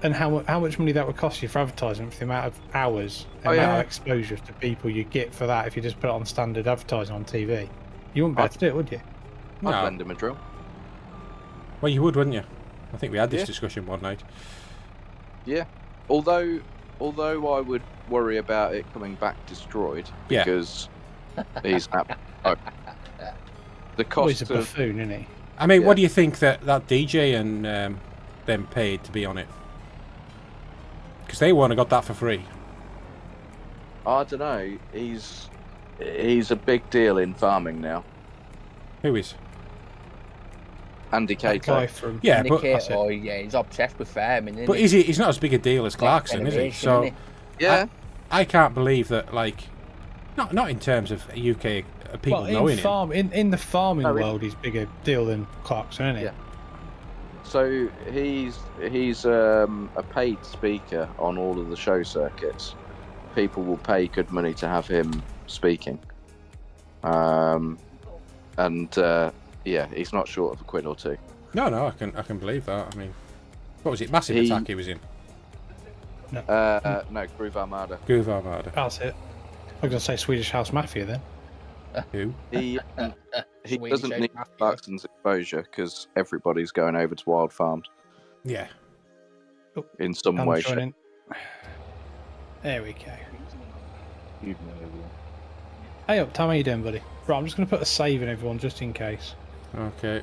and how much money that would cost you for advertising for the amount of hours, the Oh, amount yeah. of exposure to people you get for that if you just put it on standard advertising on TV? You wouldn't be able to do it, would you? I'd No. lend him a drill. Well, you would, wouldn't you? I think we had this Yeah. discussion one night. Yeah. Although I would worry about it coming back destroyed Yeah. because he's the Well, he's cost a of buffoon, isn't he? I mean, Yeah. what do you think that DJ and them paid to be on it? Because they wouldn't have got that for free. I don't know. He's a big deal in farming now. Who is? Andy That guy Cato. from Yeah, but that's it. Oh, yeah, he's obsessed with farming, isn't but he? is he? He's not as big a deal as Next Clarkson, is he? generation, So isn't Yeah. I can't believe that. Like, not in terms of UK people well, knowing him. in the farming No, world, he's bigger deal than Clarkson, isn't he? Yeah. So he's a paid speaker on all of the show circuits. People will pay good money to have him speaking. Yeah, he's not short of a quid or two. No, I can believe that. I mean, what was it? Massive He- Attack he was in. No, Groove Armada. Groove Armada. That's it. I was going to say Swedish House Mafia then. Who? He Swedish doesn't House need Mafia. Clarkson's exposure because everybody's going over to Wild Farmed Yeah. in some I'm way, shape. joining. There we go. Hey up, Tom, how you doing, buddy? Right, I'm just going to put a save in everyone just in case. Okay.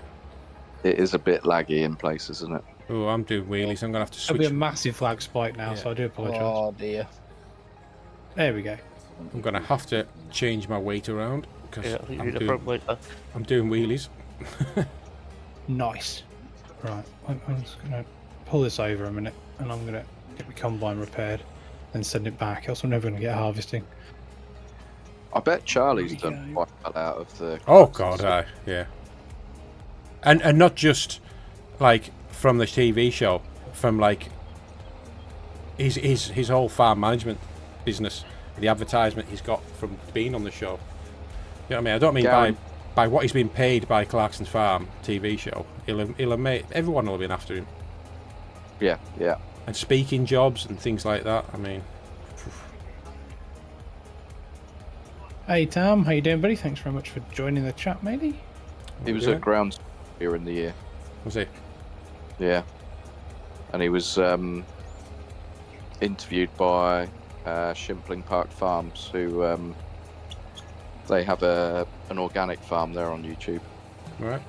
It is a bit laggy in places, isn't it? Oh, I'm doing wheelies. I'm gonna have to There'll be a switch. massive lag spike now, Yeah. so I do apologise. Oh, dear. There we go. I'm gonna have to change my weight around because Yeah, I think you I'm, need a doing, front weight. I'm doing wheelies. Nice. Right, I'm just going to pull this over a minute, and I'm going to get the combine repaired and send it back, else I'm never going to get harvesting. I bet Charlie's There we done go. quite well out of the. Oh God, yeah. And not just like from the TV show, from like his whole farm management business, the advertisement he's got from being on the show. You know what I mean? I don't mean Garen. by what he's been paid by Clarkson's Farm TV show. He'll have made everyone will have been after him, Yeah. and speaking jobs and things like that. I mean, Hey Tam, how you doing, buddy? Thanks very much for joining the chat, matey. He was at grounds earlier in the year. Was he? Yeah. And he was interviewed by Shimpling Park Farms, who they have an organic farm there on YouTube. Right.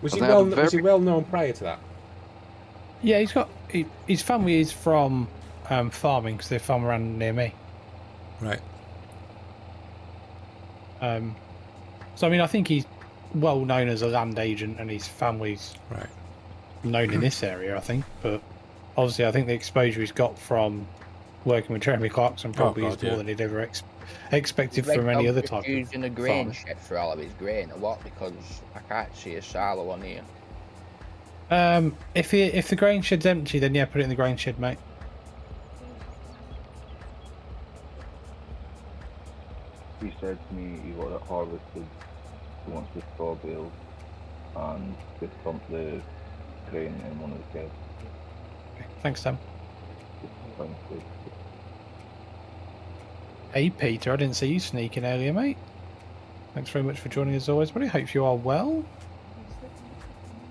Was And he they had a was he very- well known prior to that? Yeah, his family is from farming because they farm around near me. Right. So I mean, I think he's well known as a land agent, and his family's Right. known in this area, I think. But obviously, I think the exposure he's got from working with Jeremy Clarkson probably God, is more yeah. than he'd ever expected Red from any Dog's other type using a of grain farmer. shed for all of his grain, or what? Because I can't see a silo on here. If the grain shed's empty, then yeah, put it in the grain shed, mate. He said to me he got it harvested, he wants the straw bales and just dump the grain in one of the sheds. Thanks, Sam. Sounds good. Hey, Peter, I didn't see you sneaking earlier, mate. Thanks very much for joining us as always, buddy. Hope you are well.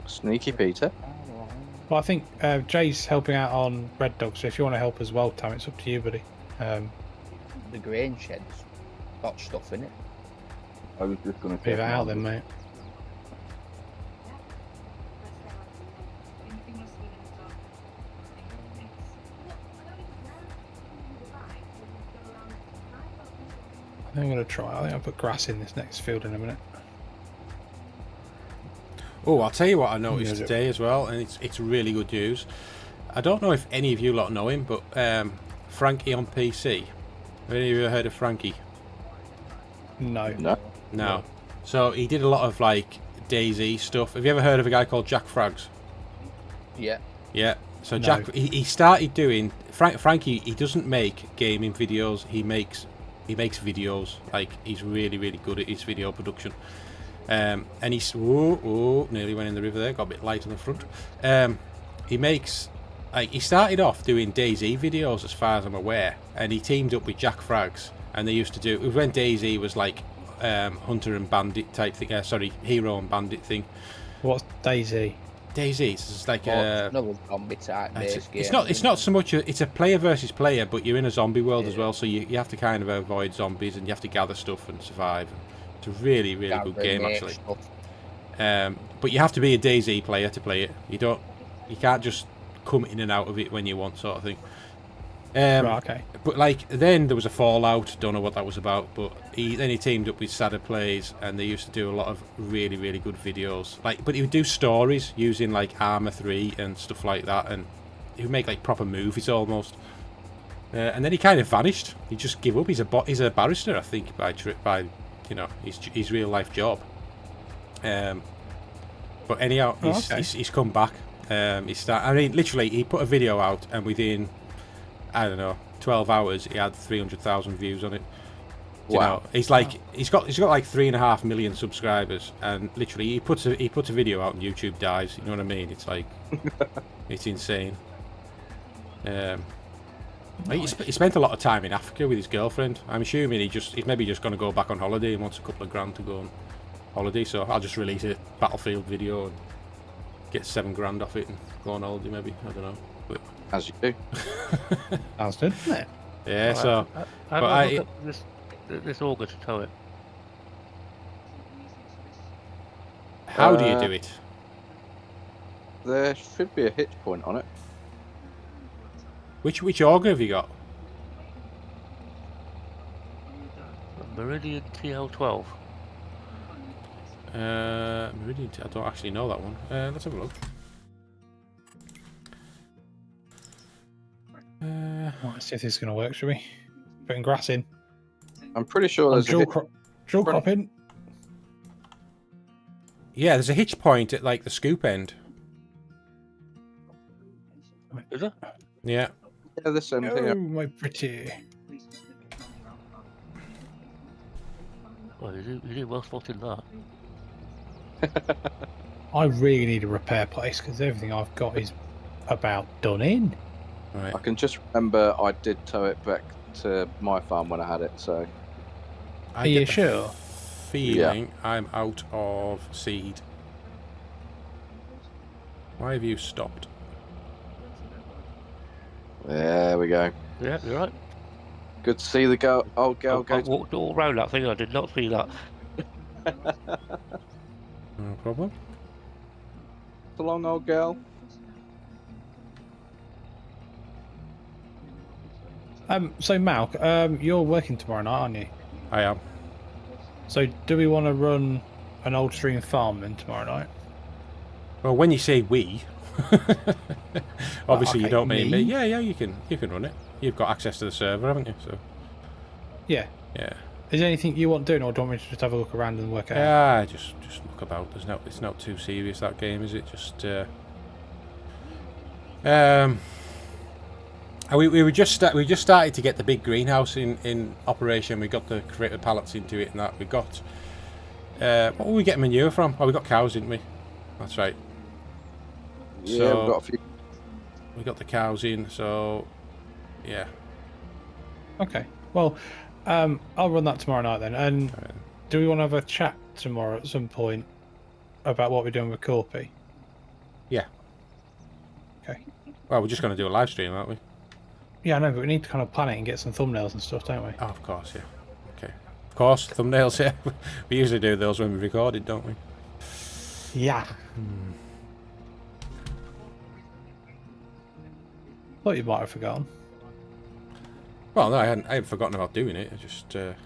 Sneaky Peter. Well, I think Jay's helping out on Red Dog, so if you want to help as well, Tam, it's up to you, buddy. The grain shed's got stuff in it. I was just going to Leave it out then, mate. I think I'm going to try. I think I'll put grass in this next field in a minute. Oh, I'll tell you what I noticed Yeah, today as well, and it's really good news. I don't know if any of you lot know him, but Frankie on PC. Have any of you heard of Frankie? No. No. No. So he did a lot of like DayZ stuff. Have you ever heard of a guy called Jack Frags? Yeah. Yeah. So No. Jack, he started doing Frankie. He doesn't make gaming videos. He makes videos. Like he's really good at his video production. And he's nearly went in the river there. Got a bit light on the front. He makes like he started off doing DayZ videos as far as I'm aware, and he teamed up with Jack Frags, and they used to do. It was when DayZ was like hunter and bandit type thing. Sorry, hero and bandit thing. What's Daisy? DayZ. It's like Another zombie type based game. it's not so much it's a player versus player, but you're in a zombie world as well, so you have to kind of avoid zombies and you have to gather stuff and survive. It's a really good game actually. But you have to be a DayZ player to play it. You can't just come in and out of it when you want, sort of thing. Right, okay. But like then there was a Fallout, don't know what that was about, but he teamed up with Sadder Plays, and they used to do a lot of really good videos. Like, but he would do stories using like Arma 3 and stuff like that, and he would make like proper movies almost. And then he kind of vanished. He just gave up. He's a barrister, I think, by his real life job. But anyhow, he's come back. Literally, he put a video out, and within, I don't know, 12 hours, he had 300,000 views on it. You know, he's got like 3.5 million subscribers, and literally, he puts a video out, and YouTube dies. You know what I mean? It's like, it's insane. He spent a lot of time in Africa with his girlfriend. I'm assuming he's maybe just going to go back on holiday and wants a couple of grand to go on holiday. So I'll just release a Battlefield video and get 7 grand off it and go on holiday maybe. I don't know. But As you do. Sounds good, doesn't it? yeah, so this auger to tow it. how do you do it? There should be a hitch point on it. Which auger have you got? Meridian TL12. Meridian. I don't actually know that one. Let's have a look. Let's see if this is going to work, shall we? Putting grass in. I'm pretty sure there's a Dual hitch. crop in. Yeah, there's a hitch point at like the scoop end. Is it? Yeah. Yeah, this end Oh, here. my pretty. Well, you did well spotting that. I really need a repair place because everything I've got is about done in. Right. I can just remember I did tow it back to my farm when I had it, so Are you sure? Feeling I'm out of seed. Why have you stopped? There we go. Yeah, you're right. Good to see the old girl I go. walked all round that thing. I did not see that. No problem. So long, old girl. So Malk, you're working tomorrow night, aren't you? I am. So do we want to run an old stream farm then tomorrow night? Well, when you say we, obviously you okay, don't mean me. me? Yeah, you can run it. You've got access to the server, haven't you? So Yeah. yeah. Is there anything you want doing, or do you want me to just have a look around and work it out? Yeah, just look about. It's not too serious, that game, is it? Just we just started to get the big greenhouse in operation. We got the creative pallets into it and that. We got what were we getting manure from? Oh, we got cows, didn't we? That's right. Yeah, So we've got a few. we got the cows in, so yeah. Okay. Well, I'll run that tomorrow night then. And do we want to have a chat tomorrow at some point about what we're doing with Corpy? Yeah. Okay. Well, we're just going to do a live stream, aren't we? Yeah, I know, but we need to kind of plan it and get some thumbnails and stuff, don't we? Oh, of course, yeah. Okay. Of course, thumbnails, yeah. We usually do those when we record it, don't we? Yeah. Thought you might have forgotten. Well, no, I hadn't forgotten about doing it. I just Hadn't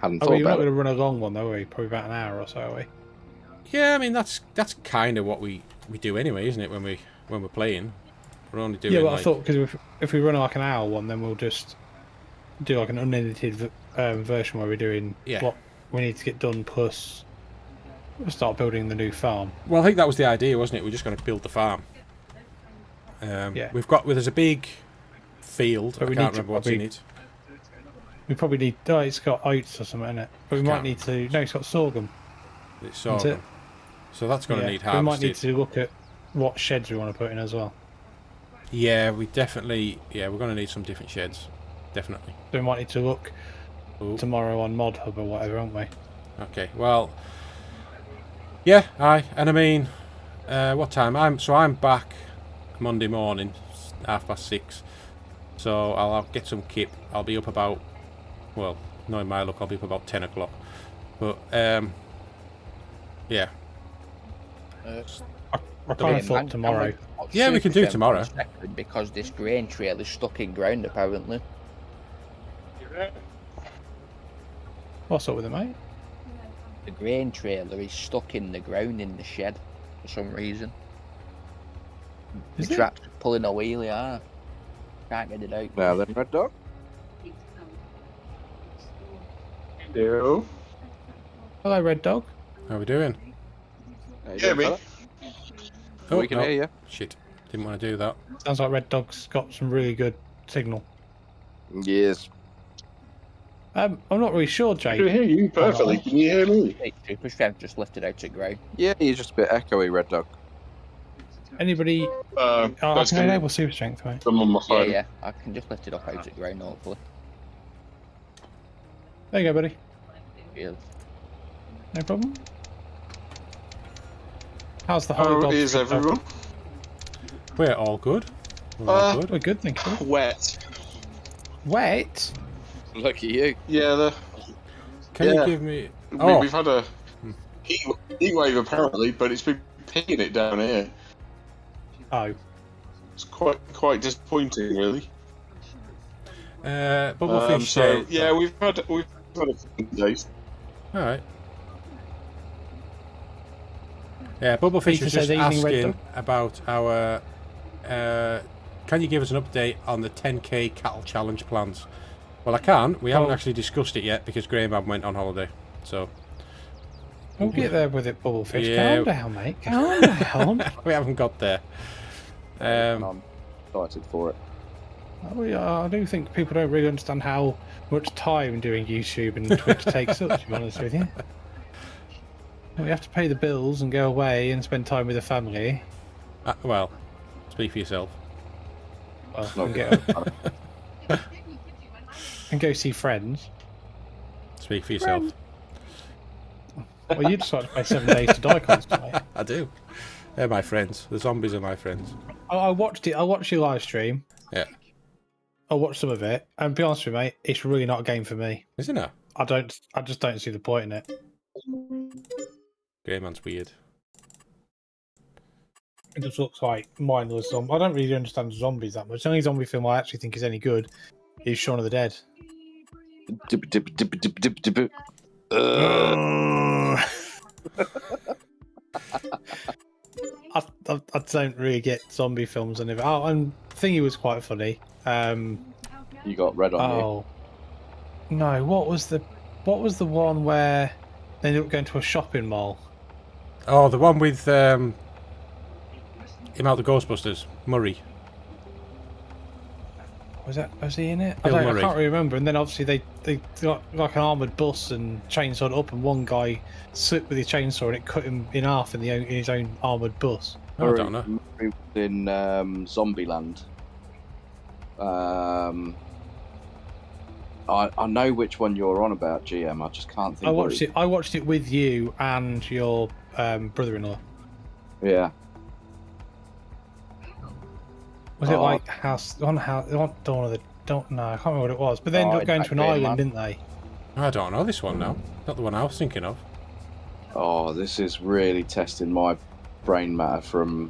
Oh, thought well, you're not about going it. to run a long one, though, are we? Probably about an hour or so, are we? yeah. I mean, that's kind of what we do anyway, isn't it? When we're playing, we're only doing. Yeah, well, like, I thought because if we run like an hour one, then we'll just do like an unedited version where we're doing Yeah. what we need to get done, plus we'll start building the new farm. Well, I think that was the idea, wasn't it? We're just going to build the farm. Yeah. There's a big field. But I we can't need to remember what's in probably- it. We probably need. Oh, it's got oats or something in it. But we might Can't- need to. No, it's got sorghum. It's That's sorghum. it. So that's going to Yeah, need we might harvested. need to look at what sheds we want to put in as well. Yeah, we definitely. Yeah, we're going to need some different sheds. Definitely. So we might need to look Ooh. tomorrow on Mod Hub or whatever, aren't we? Okay. Well. Yeah. Aye. And I mean, what time? I'm back Monday morning, 6:30. So I'll get some kip. I'll be up about. Well, knowing my luck, I'll be up about 10 o'clock. But yeah. I kind of thought tomorrow. Yeah, we can do tomorrow. Because this grain trail is stuck in ground, apparently. What's up with it, mate? The grain trailer is stuck in the ground in the shed for some reason. Is The it? trac's pulling a wheelie, can't get it out. Now then, Red Dog. Hello. Hello, Red Dog. How are we doing? How you Yeah, doing, me. fella? Oh, We can no. hear you. Shit. Didn't want to do that. Sounds like Red Dog's got some really good signal. Yes. I'm not really sure, I can Jay. hear you perfectly. Can you hear me? Hey, super strength just lifted out to ground. Yeah, you're just a bit echoey, Red Dog. Anybody? I That's can good. enable super strength, mate. I'm on my Yeah, phone. yeah, I can just lift it up out to ground, hopefully. There you go, buddy. Yeah. No problem. How's the whole How dog? is everyone? We're all good. We're all good. We're good, thank you. Wet. Wet? Look at you. Yeah, Can you yeah. give me? Oh, we've had a heat wave apparently, but it's been pinging it down here. Oh, It's quite disappointing, really. Bubblefish So said. yeah, we've had a few days. All right. Yeah, Bubblefish Peter was said just evening, Red asking Dog. about our. Can you give us an update on the 10k cattle challenge plans? Well, I can't. We haven't Oh. actually discussed it yet because GrainMan went on holiday. So we'll get there with it, Bubblefish. Yeah. Calm down, mate. Calm down. we haven't got there. I'm excited for it. Oh, yeah, I do think people don't really understand how much time doing YouTube and Twitch takes up, to be honest with you. We have to pay the bills and go away and spend time with the family. Well, speak for yourself. Well, Not and, and go see friends. Speak for yourself. Well, you decided to play 7 Days to Die constantly. I do. They're my friends. The zombies are my friends. I watched it. I watched your live stream. Yeah. I watched some of it, and to be honest with you, mate, it's really not a game for me. Isn't it? I just don't see the point in it. GrainMan's weird. It just looks like mindless zombie. I don't really understand zombies that much. The only zombie film I actually think is any good is Shaun of the Dead. Dip, dip, dip, dip, dip, dip. I don't really get zombie films and everything. Oh, and Thingy was quite funny. You got red on you. Oh no! What was the one where they ended up going to a shopping mall? Oh, the one with him out the Ghostbusters, Murray. Was he in it? I Bill can't Murray. really remember. And then obviously they got like an armoured bus and chainsawed it up, and one guy slipped with his chainsaw and it cut him in half in his own armoured bus. Oh, I don't know. Murray was in Zombieland. I know which one you're on about, GM. I just can't think. I watched it with you and your brother-in-law. Yeah. Was it like House? Dawn of the? Don't know. I can't remember what it was. But they ended up going to an island, didn't they? I don't know this one now. Not the one I was thinking of. Oh, this is really testing my brain matter from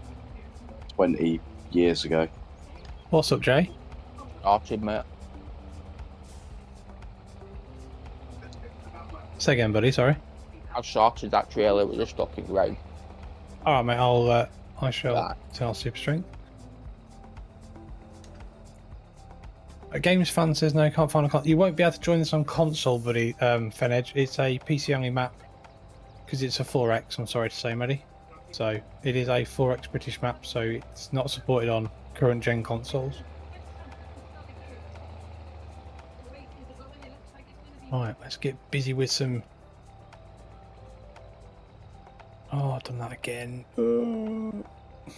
20 years ago. What's up, Jay? Archie, mate. Say again, buddy. Sorry. I've sorted that trailer with the stocking ground. All right, mate. I shall tell Super Strength. Games fan says no, can't find a console. You won't be able to join this on console, buddy. Fenedge. It's a PC only map because it's a 4X. I'm sorry to say, Maddie. So it is a 4X British map, so it's not supported on current gen consoles. Right, let's get busy with some. Oh, I've done that again.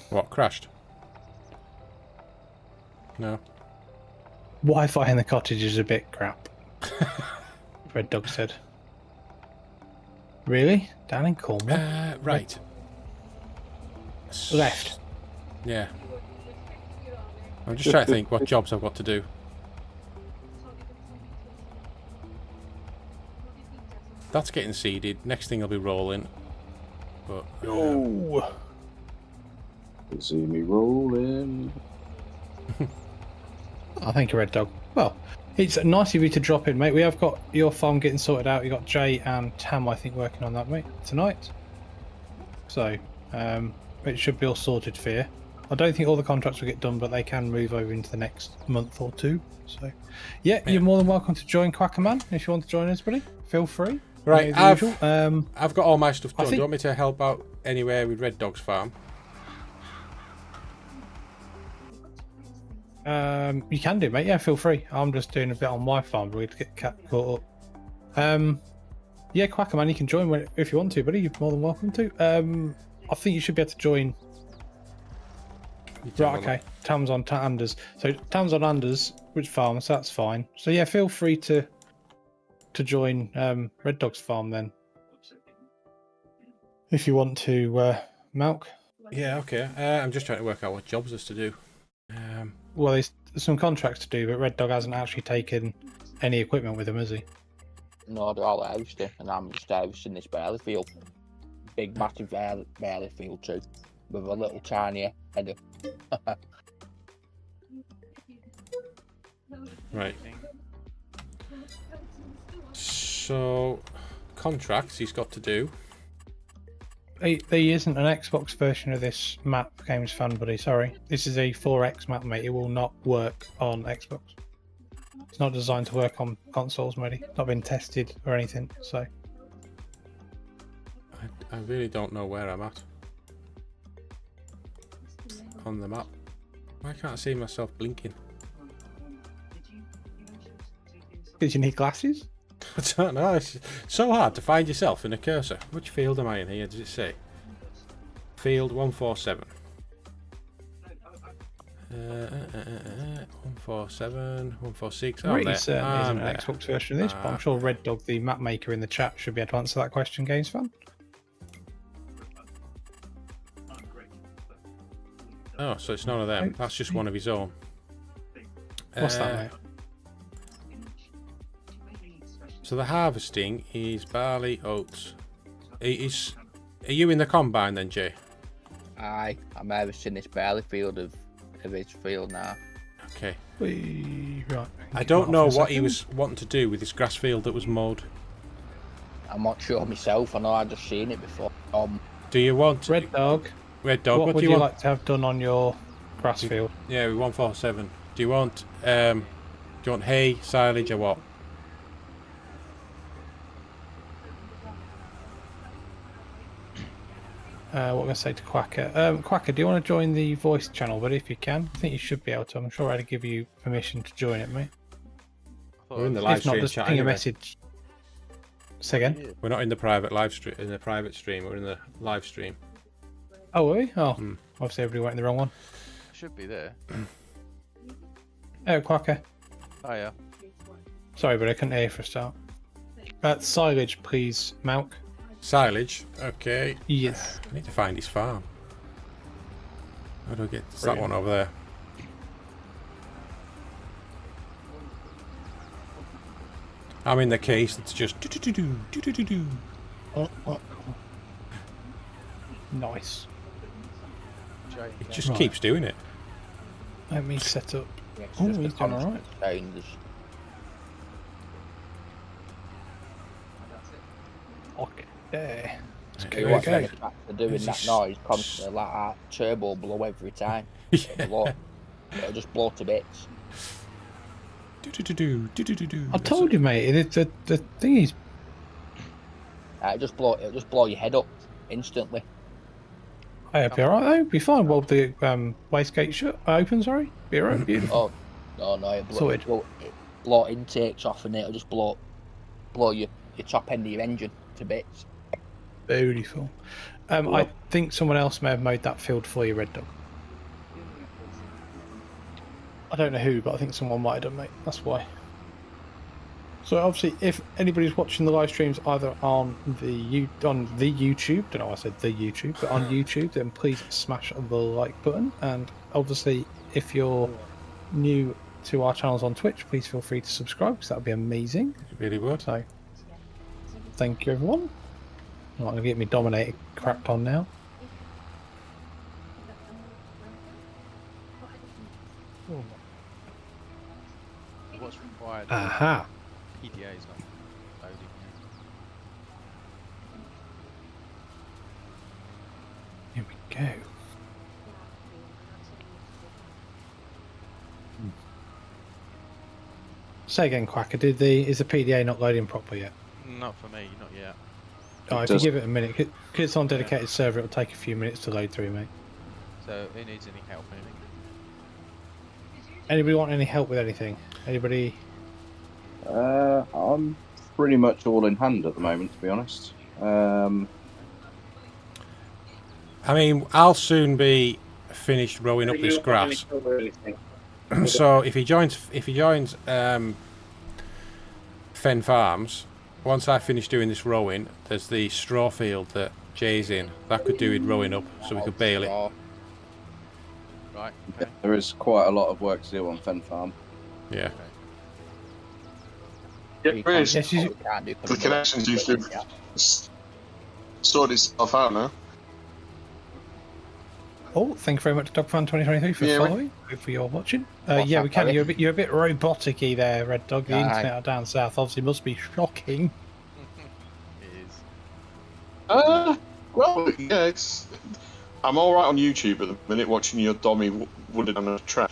What, crashed? No. Wi-Fi in the cottage is a bit crap. Red Dog said. Really? Down in Cornwall? Right. Left. Yeah. I'm just trying to think what jobs I've got to do. That's getting seeded. Next thing I'll be rolling. But Oh. You see me rolling. I thank you, Red Dog. Well, it's nice of you to drop in, mate. We have got your farm getting sorted out. You got Jay and Tam, I think, working on that, mate, tonight. So, it should be all sorted for you. I don't think all the contracts will get done, but they can move over into the next month or two. So, yeah, you're more than welcome to join Quackerman if you want to join us, buddy. Feel free. right, as usual. I've got all my stuff done. think- Do you want me to help out anywhere with Red Dog's farm? You can do, mate. Yeah, feel free. I'm just doing a bit on my farm, really, to get caught up. Yeah, Quackerman, you can join if you want to, buddy. You're more than welcome to. I think you should be able to join. You tell Right, me. okay. Tam's on Anders. So Tam's on Anders, which farm? So that's fine. So yeah, feel free to join Red Dog's farm then, if you want to, Malk. Yeah, okay. I'm just trying to work out what jobs there's to do. Well, there's some contracts to do, but Red Dog hasn't actually taken any equipment with him, has he? No, they're all harvesting, and I'm just harvesting this barley field. Big, massive barley field too, with a little tiny header. Right. So, contracts he's got to do. There isn't an Xbox version of this map, Games Fan Buddy. Sorry, this is a 4X map, mate. It will not work on Xbox. It's not designed to work on consoles, mate. It's not been tested or anything. So I really don't know where I'm at on the map. Why can't I see myself blinking? because you need glasses. I don't know. It's so hard to find yourself in a cursor. Which field am I in here? Does it say? Field 147. 147, 146. Really there. certainly isn't an there. Xbox version of this, but I'm sure Red Dog, the map maker in the chat, should be able to answer that question, Games Fan. Oh, so it's none of them. That's just one of his own. What's that, mate? So the harvesting is barley, oats. Are you in the combine then, Jay? Aye, I'm harvesting this barley field of his field now. Okay. Right. I don't know what he was wanting to do with this grass field that was mowed. I'm not sure myself. I know I've just seen it before. Do you want Red Dog? Red Dog? What would do you want? like to have done on your grass field? Yeah, 147. Do you want hay, silage, or what? What am I going to say to Quacker? Quacker, do you want to join the voice channel? But if you can, I think you should be able to. I'm sure I'd give you permission to join it, mate. We're in the live If not, stream just chat ping a anyway. message. Say again? We're not in the private live stream. In the private stream, we're in the live stream. Oh, are we? Oh, obviously everybody went in the wrong one. Should be there. Oh, Quacker. Oh yeah. Sorry, but I couldn't hear you for a start. Silage, please, Malk. Silage. Okay. Yes. I need to find his farm. How do I get that one over there? I'm in the case that's just do. Nice. It just keeps doing it. Let me set up. Yeah, it's Oh, just a he's done constant alright. sound. Okay. There. You watch any tractor doing that noise constantly like that, turbo blow every time. It'll blow. It'll just blow to bits. I told you, mate. The thing is, It'll just blow your head up instantly. hey, it'll be alright though. Be fine. Well, the wastegate open. Sorry, be alright. Beautiful. Oh no, it'll Sorted. blow intakes off and it'll just blow your top end of your engine to bits. Beautiful. I think someone else may have mowed that field for you, Red Dog. I don't know who, but I think someone might have done, mate. That's why. So obviously, if anybody's watching the live streams either on the YouTube, don't know why I said the YouTube, but on YouTube, then please smash the like button. And obviously, if you're new to our channels on Twitch, please feel free to subscribe because that would be amazing. It really would. So, thank you, everyone. I'm not going to get me dominated crapped on now. What's required? Aha. PDA is not loading yet. Here we go. Say again, Quacker. Is the PDA not loading properly yet? Not for me, not yet. Oh, if you give it a minute, because it's on dedicated server, it'll take a few minutes to load through, mate. So who needs any help? Anything? Anybody want any help with anything? Anybody? I'm pretty much all in hand at the moment, to be honest. I mean, I'll soon be finished rowing up this grass. So if he joins Fen Farms, once I finish doing this rowing, there's the straw field that Jay's in. That could do with rowing up, so we could bale it. Right. Okay. There is quite a lot of work to do on Fen Farm. Yeah. Yeah, there is. Yes, you- The connections used to sort itself out now. Oh, thank you very much, DogFan2023, for Yeah, following. Hopefully you're watching. What's Yeah, up, we can. Harry? You're a bit robotic-y there, Red Dog. The Aye. internet down south obviously must be shocking. It is. Well, yeah, I'm all right on YouTube at the minute, watching your dummy wooded on a track.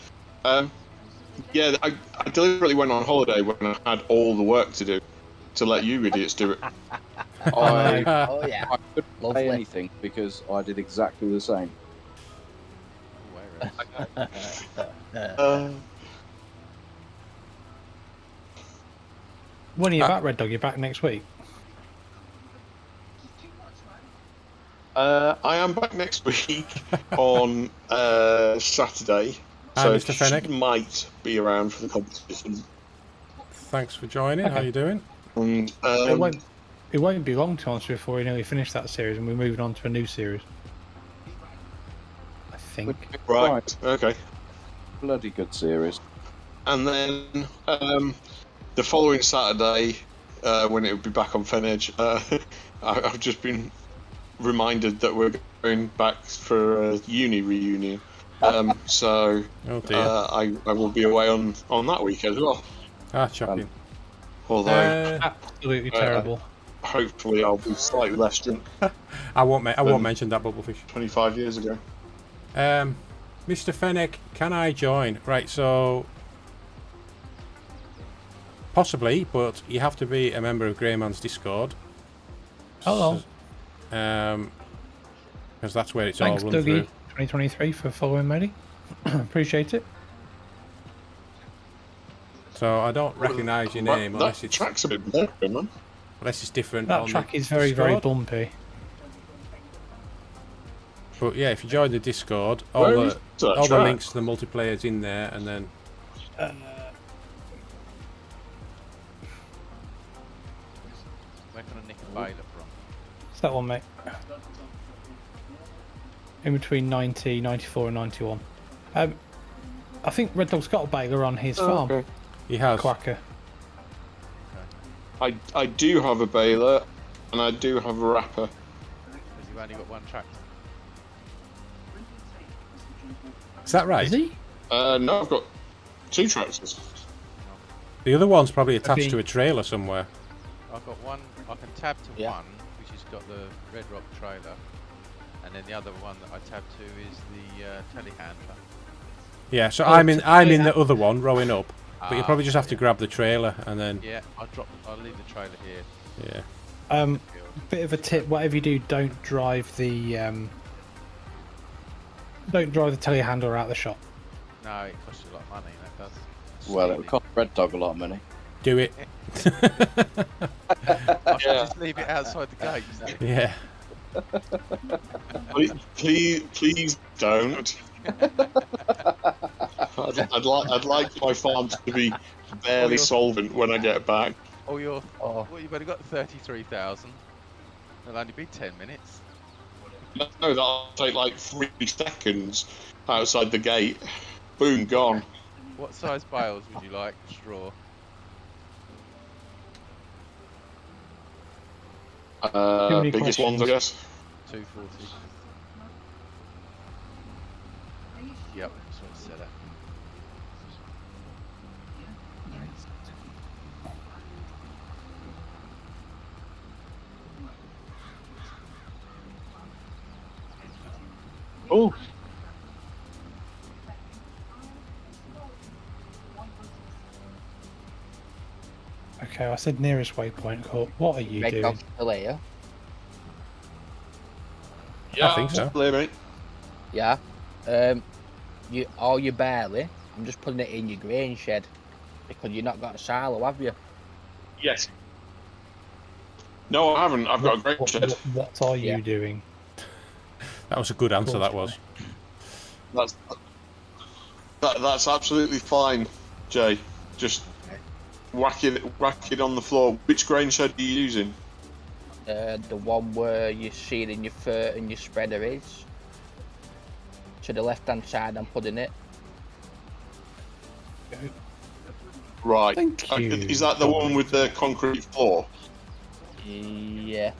Yeah, I deliberately went on holiday when I had all the work to do to let you idiots do it. I Oh yeah, couldn't say Lovely. anything because I did exactly the same. Where When are you back, Red Dog? You're back next week? I am back next week on Saturday. Hi, So Mr. Fennick. she might be around for the competition. Thanks for joining. How Okay. you doing? And, It won't be long, to be honest, before we nearly finish that series and we're moving on to a new series. I think. right, okay. Bloody good series. And then the following Saturday, when it would be back on Fenedge, I've just been reminded that we're going back for a uni reunion. So Oh dear. I will be away on that week as well. Shocking. Although Absolutely terrible. hopefully I'll be slightly less drunk. I won't mention that bubblefish. 25 years ago. Mr. Fennick, can I join? Right, so possibly, but you have to be a member of GrainMan's Discord. Hello. Because that's where it's Thanks, all run Dougie. through. 2023 for following me. Appreciate it. So I don't recognise your name That unless it's track's a bit broken, man. different. That on track the is very, very Discord. bumpy. But yeah, if you join the Discord, all Where the is that all the track? links to the multiplayer's in there, and then Where can I nick a baler from? It's that one, mate. In between 90, 94 and 91. I think Red Dog's got a baler on his farm. Okay. he has. Quacker. I do have a baler, and I do have a wrapper. Because you've only got one tractor. Is that right? Is he? No, I've got 2 tractors. The other one's probably attached Okay. to a trailer somewhere. I've got one, I can tab to Yeah. one, which has got the Red Rock trailer. And then the other one that I tab to is the telehandler. Yeah, so Oh, I'm in yeah. the other one rowing up, but you Ah, probably just have to grab the trailer and then Yeah, I'll leave the trailer here. yeah. Bit of a tip: whatever you do, don't drive the telehandler out the shop. No, it costs you a lot of money, that does. Well, it Steely. would cost Red Dog a lot of money. Do it. I should just leave it outside the gates. Yeah. Please don't. I'd like my farm to be barely solvent when I get back. Oh, Oh. well, you've only got 33,000. It'll only be 10 minutes. No, that'll take like 3 seconds outside the gate. Boom, gone. What size bales would you like? Straw. many Biggest ones, I questions? guess. 240. Yep, that's what it said. Oh, Okay, I said nearest waypoint. Cool. What are you Red doing? Dog's still here. I think so. Play, mate. Yeah. You barley. I'm just putting it in your grain shed because you've not got a silo, have you? Yes. No, I haven't. I've got a great shed. What are you Yeah. doing? That was a good answer, that was. That's absolutely fine, Jay. Just whack it on the floor. Which grain shed are you using? The one where your seeding your fur and your spreader is. To the left hand side, I'm putting it. Right. Thank you. Is that the one with the concrete floor? Yeah,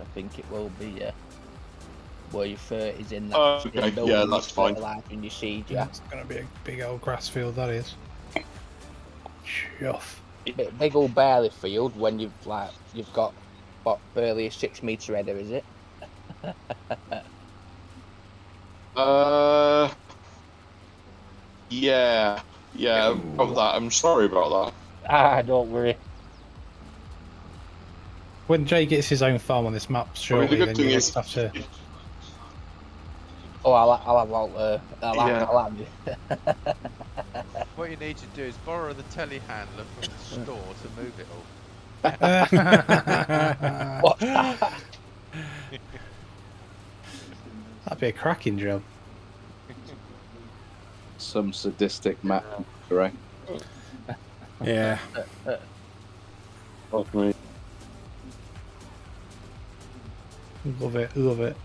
I think it will be. Yeah. Where your fur is in that. Okay, in the yeah, building, that's your fine. fertiliser and your seed. Yeah, Yeah. it's gonna be a big old grass field. That is. Chuff. Big old barley field when you've got what barely a 6 metre header, is it? Yeah, about that. I'm sorry about Ah, don't worry. When Jay gets his own farm on this map, I mean, surely the good then thing you'll is- have to. Oh, I'll have all. Yeah. I'll have you. What you need to do is borrow the telehandler from the store to move it all. What's that? That'd be a cracking job. Some sadistic map, right? Yeah. Fuck me. Love it, love it.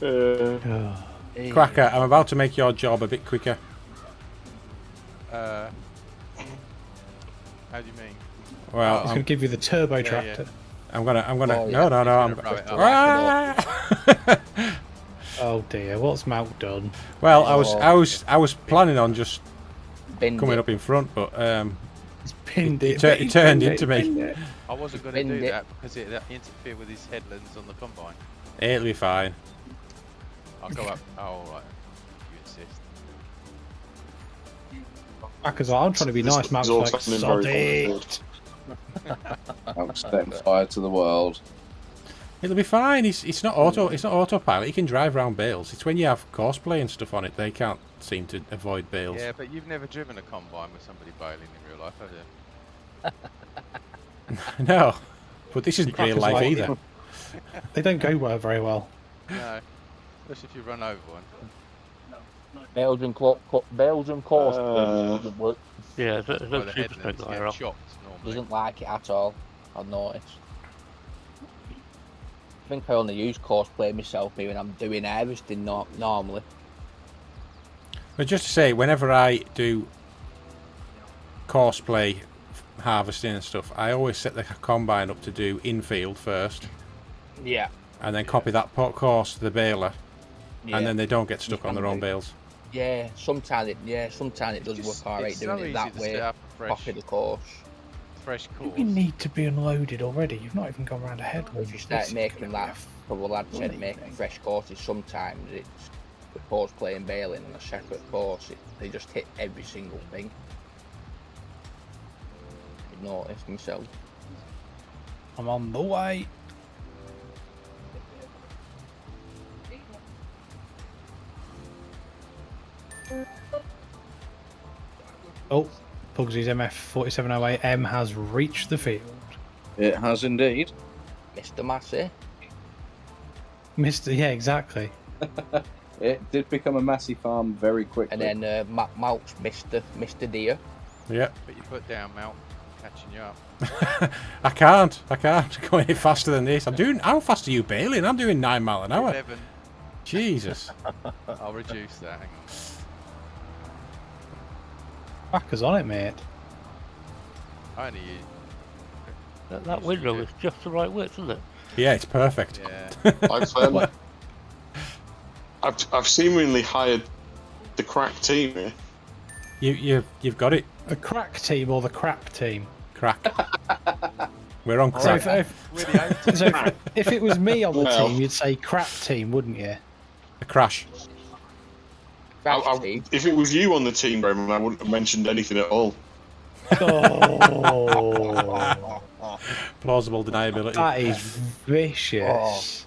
Oh. Cracker, I'm about to make your job a bit quicker. How do you mean? Well, It's going to give you the turbo yeah. tractor. I'm gonna. Oh, No, yeah. no, no. I'm. Rub it up. Ah! Oh dear, what's Mount done? Well, I was planning on just Binned coming it. up in front, but He's pinned it it. turned into me. I wasn't going to Binned do it. that because it interfered with his headlands on the combine. It'll be fine. I'll go up. Oh, all right. You insist. Because I'm trying to be This nice, is Mount's all like, sounding sod very it. I'm setting fire to the world. It'll be fine. It's not autopilot. You can drive around bales. It's when you have courseplay and stuff on it, they can't seem to avoid bales. Yeah, but you've never driven a combine with somebody bailing in real life, have you? No, but this isn't real Cracker's life like- either. They don't go very well. No. Especially if you run over one. Belgium course doesn't work. Yeah, there's By no the super headlands strength get chopped normally. Doesn't like it at all. I've noticed. I think I only use courseplay myself here when I'm doing harvesting normally. But just to say, whenever I do courseplay harvesting and stuff, I always set the combine up to do infield first, Yeah. and then copy that course to the baler, Yeah. and then they don't get stuck on their own do. bales. Yeah, sometimes it does Just- work alright it's doing so it easy that to way. set up a fresh, Copy the course. fresh course. You need to be unloaded already. You've not even gone round a head. If you start making that, for the lad said, making fresh courses, sometimes it's the course playing bailing on a separate course. They just hit every single thing. I've noticed myself. I'm on the way. Oh, Pugsy's MF4708M has reached the field. It has indeed. Mr. Massey. Mr. Yeah, exactly. It did become a Massey farm very quickly. And then Malt's Mr. Deer. Yeah. Put your foot down, Mount. Catching you up. I can't go any faster than this. How fast are you bailing? I'm doing 9 miles an hour. 11. Jesus. I'll reduce that. Hang on. Cracker's on it, mate. I only use. That window is just the right width, isn't it? Yeah, it's perfect. Yeah. I've seemingly hired the crack team here. You've got it. The crack team or the crap team? Crack. We're on So crack. if it was me on the Well. team, you'd say crap team, wouldn't you? A crash. Crash team. If it was you on the team, Roman, I wouldn't have mentioned anything at all. Oh, Plausible deniability. that is vicious.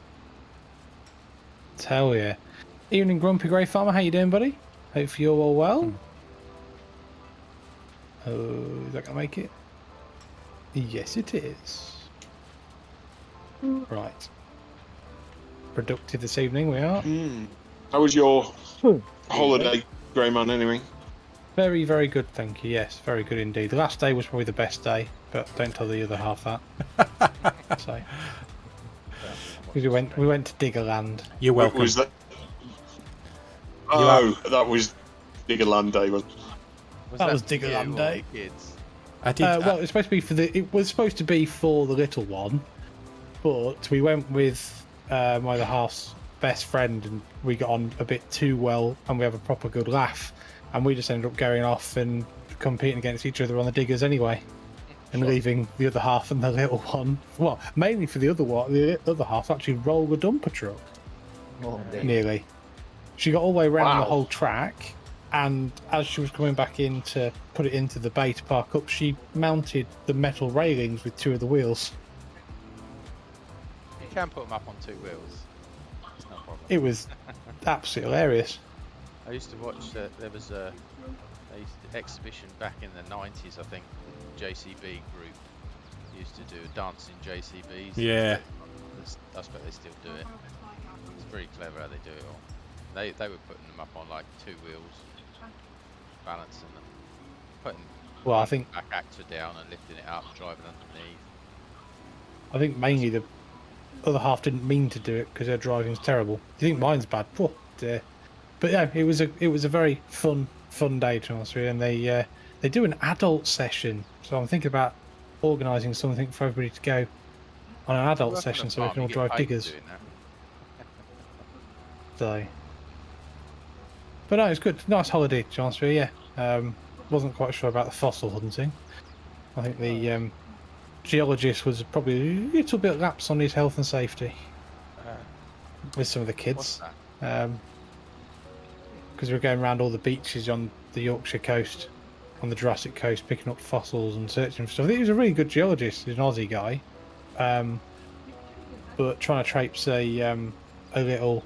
Tell you. Evening, Grumpy Grey Farmer. How you doing, buddy? Hope you're all well. Oh, is that gonna make it? Yes, it is. Right. Productive this evening, we are. How was your holiday, GrainMan, anyway? Very, very good, thank you. Yes, very good indeed. The last day was probably the best day, but don't tell the other half that. So, we went to Diggerland. You're welcome. Was that? Oh, that was Diggerland Day. That was for Diggerland you or Day. the Kids. I did. Well, it's supposed to be it was supposed to be for the little one, but we went with my other half's best friend, and we got on a bit too well, and we have a proper good laugh, and we just ended up going off and competing against each other on the diggers anyway, and leaving the other half and the little one. Well, mainly for the other one, the other half actually roll the dumper truck. Oh, dear. Nearly. She got all the way around Wow. the whole track, and as she was coming back in to put it into the bay to park up, she mounted the metal railings with 2 of the wheels. You can put them up on 2 wheels. It's no problem. It was absolutely hilarious. I used to watch. There was a exhibition back in the 90s, I think. JCB group used to do dancing JCBs. Yeah. I suppose they still do it. It's very clever how they do it all. They were putting them up on like 2 wheels. balancing them, putting Well, I think back actor down and lifting it up, driving underneath. mainly the other half didn't mean to do it because their driving's terrible. Do you think mine's bad? Oh dear. But yeah, it was a very fun day, to be honest with you. And they do an adult session, so I'm thinking about organising something for everybody to go on an adult Work on a session, so we farm, can all you get drive paid for diggers. doing that. But no, it's good. Nice holiday, to be honest with you. Yeah. Wasn't quite sure about the fossil hunting. I think the geologist was probably a little bit lapse on his health and safety with some of the kids. What's that? Because we were going around all the beaches on the Yorkshire coast, on the Jurassic coast, picking up fossils and searching for stuff. I think he was a really good geologist. He's an Aussie guy, but trying to traipse a little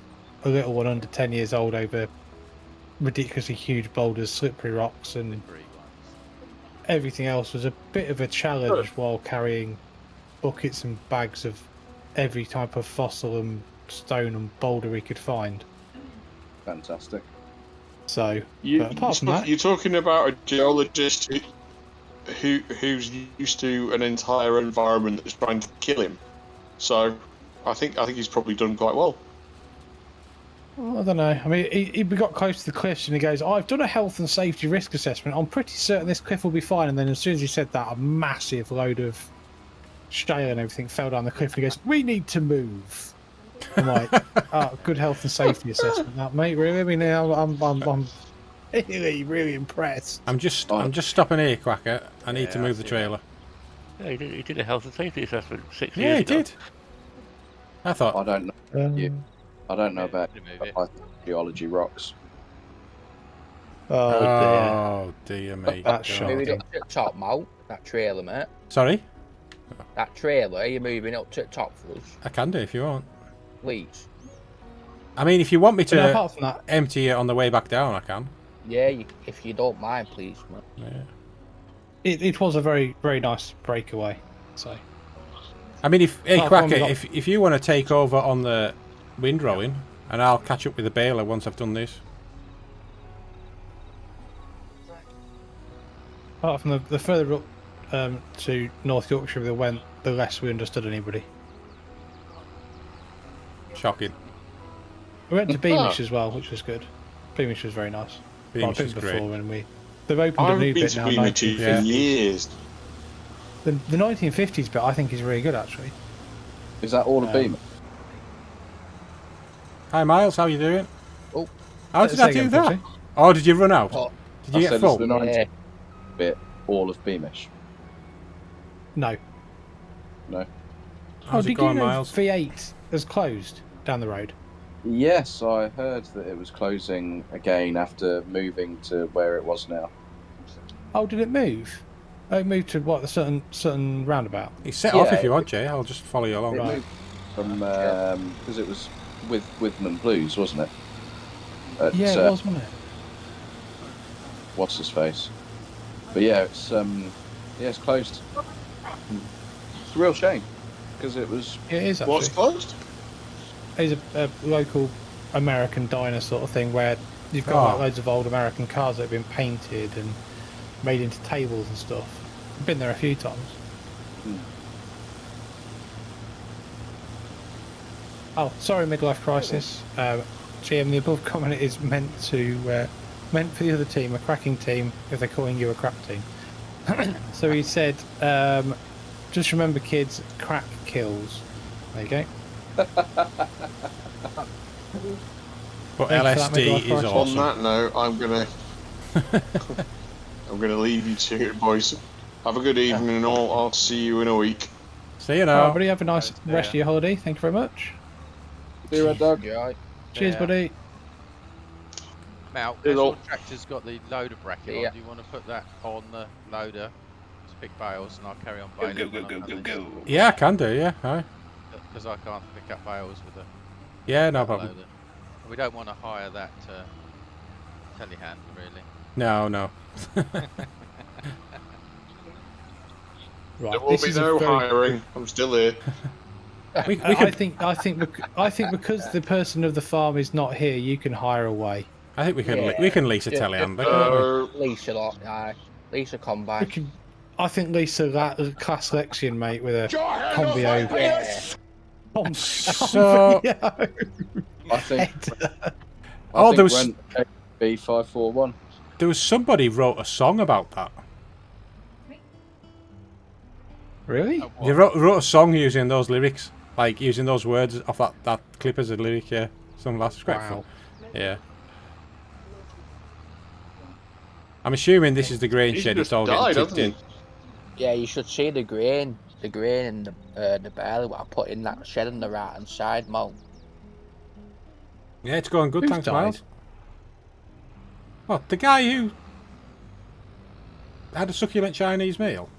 one under 10 years old over ridiculously huge boulders, slippery rocks, and Free ones. everything else was a bit of a challenge while carrying buckets and bags of every type of fossil and stone and boulder he could find. Fantastic. So, but apart from that, You're talking about a geologist who's used to an entire environment that's trying to kill him. So, I think he's probably done quite well. I don't know. I mean, we got close to the cliffs and he goes, I've done a health and safety risk assessment. I'm pretty certain this cliff will be fine. And then as soon as he said that, a massive load of shale and everything fell down the cliff. And he goes, we need to move. I'm like, oh, good health and safety assessment, that mate. Really, I mean, I'm really impressed. I'm just stopping here, Quacker. I need to Yeah, move the I see trailer. Yeah, he did a health and safety assessment 6 Yeah, years he ago. did. I thought. I don't know. I don't know about Remove it. geology rocks. Oh Dear me. That's God. shocking. Moving up to the top, Mo. That trailer, mate. Sorry, That trailer, you're moving up to the top for us, I can do if you want. please. I mean, if you want me But no, to apart from that, empty it on the way back down, I can. Yeah, if you don't mind, please, mate. Yeah. it was a very, very nice breakaway. So, I mean, hey Apart from Quacker, that- if you want to take over on the windrowing, and I'll catch up with the baler once I've done this. apart from the further up to North Yorkshire we went, the less we understood anybody. Shocking. We went to Beamish as well, which was good. Beamish was very nice. Beamish I've is been great. before when they've opened I a haven't new been bit to now. Beamish 1950s. for years. The 1950s bit I think is really good actually. Is that all of Beamer? Hi Miles, how you doing? Oh. How did Say I do again, that? Foxy. Oh, did you run out? Oh, Did you I get said, full? is the 90 yeah. bit all of Beamish? No. No. How's it did going, you know Miles? V8 has closed down the road? Yes, I heard that it was closing again after moving to where it was now. Oh, did it move? Oh, it moved to what, the certain roundabout? You set off Yeah, if you want, Jay. I'll just follow you along. It moved from because it was with Whitman Blues, wasn't it? At, Yeah, it was, wasn't it? What's his face? But yeah, it's closed. It's a real shame because it was. Yeah, it is actually. What's closed? It's a local American diner sort of thing where you've got like, Oh. loads of old American cars that have been painted and made into tables and stuff. I've been there a few times. Oh, sorry, midlife crisis. GM, the above comment is meant for the other team, a cracking team, if they're calling you a crap team. So he said, just remember, kids, crack kills. There you go. But Thank you for that, LSD midlife is crisis. On awesome. that note, I'm gonna leave you to it, boys. Have a good evening, and I'll see you in a week. See you All now. right, buddy, have a nice Yeah. rest of your holiday. Thank you very much. See you, Red Dog. Yeah, right. Cheers, Yeah. buddy. Mal, Good as your old- tractor's got the loader bracket Yeah. on, do you want to put that on the loader to pick bales and I'll carry on baling? Yeah, I can do. Yeah, aye. Because I can't pick up bales with a Yeah, no problem. loader. We don't want to hire that telehand, really. No, no. Right, There will this be is a no very- hiring. I'm still here. We I could. think because the person of the farm is not here, you can hire away. I think we can Yeah. we can lease a Yeah, telehandler, can't we? Lisa lot, aye. Lisa We combine. can, I think Lisa class selection, mate, with a Convio. Yeah. So- I think Oh, there was rent B541. there was somebody wrote a song about that. Really? Oh, They what? wrote a song using those lyrics, like using those words off that clip as a lyric. Yeah, some last quite fun. Wow. Yeah. I'm assuming this is the grain He's shed. It's just all died, getting tipped in. hasn't Yeah, you should see the grain and the barley what I put in that shed on the right hand side, Mo. Yeah, it's going good. Who's Thanks, died? Miles. What, the guy who had a succulent Chinese meal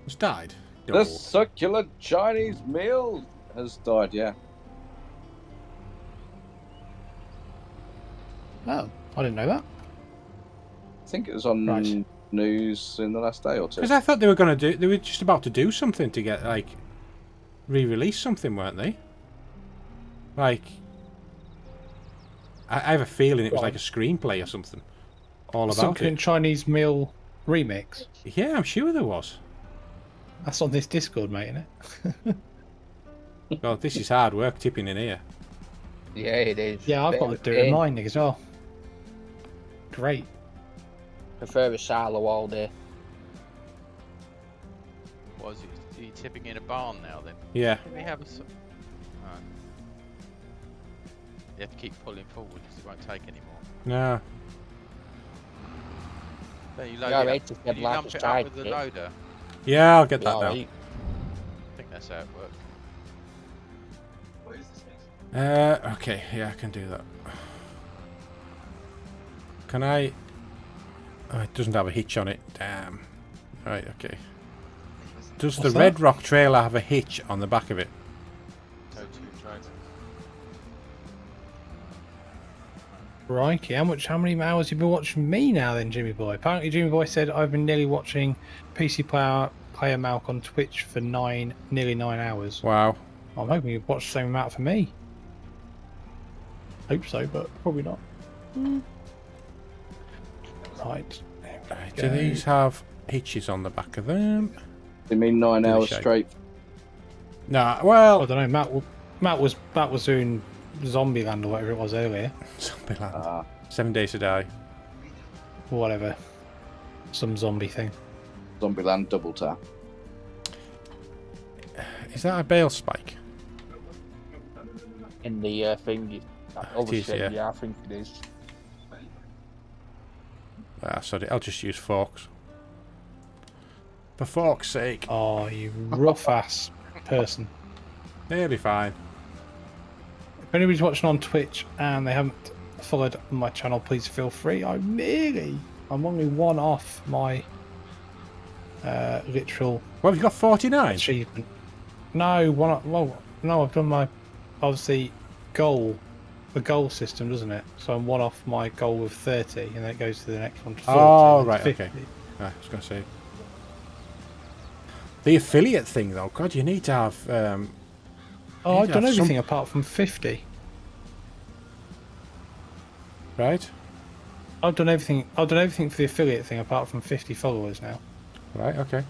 has died? No. The succulent Chinese meal has died, yeah. Oh, I didn't know that. I think it was on Right. news in the last day or two. Because I thought they were just about to do something to get, like, re-release something, weren't they? Like, I have a feeling it was like a screenplay or something. All about Something it. Chinese meal remix. Yeah, I'm sure there was. That's on this Discord, mate, isn't it? God, this is hard work tipping in here. Yeah, it is. Yeah, I've got to do it in mine as well. Great. Prefer a silo all day. What is it? Are you tipping in a barn now then? Yeah. Can we have a... Alright. You have to keep pulling forward because it won't take anymore. No. So you load Yeah, it right, up. just Can get you like dump it's it up tied, with the yeah. loader? Yeah, I'll get Yeah, that now. right. I think that's how it works. Okay, yeah, I can do that. Can I... Oh, it doesn't have a hitch on it. Damn. Right, okay. Does What's the that? Red Rock trailer have a hitch on the back of it? Go to trailer. Crikey, how many hours have you been watching me now then, Jimmy Boy? Apparently Jimmy Boy said I've been nearly watching PC Player Malk on Twitch for nearly 9 hours. Wow. I'm hoping you've watched the same amount for me. Hope so, but probably not. Right. Right, do these have hitches on the back of them? You mean 9 Really hours shape. straight? Nah, I well... don't know, Matt was doing Zombieland or whatever it was earlier. Zombieland. 7 Days to Die. Or whatever. Some zombie thing. Zombieland double tap. Is that a bale spike? In the thing, that other is, shed, yeah. yeah, I think it is. Ah, sorry, I'll just use forks. For fork's sake. Oh, you rough ass person. They'll be fine. If anybody's watching on Twitch and they haven't followed my channel, please feel free. I'm only one off my literal Well, you've got 49. achievement. No, I've done my obviously goal. The goal system, doesn't it? So I'm one off my goal of 30, and then it goes to the next one to 40. Oh, and then right, 50. okay. Ah, I was going to say. The affiliate thing, though, God, you need to have... Oh, I've Yeah, done some- everything apart from 50. Right? I've done everything for the affiliate thing apart from 50 followers now. Right, okay.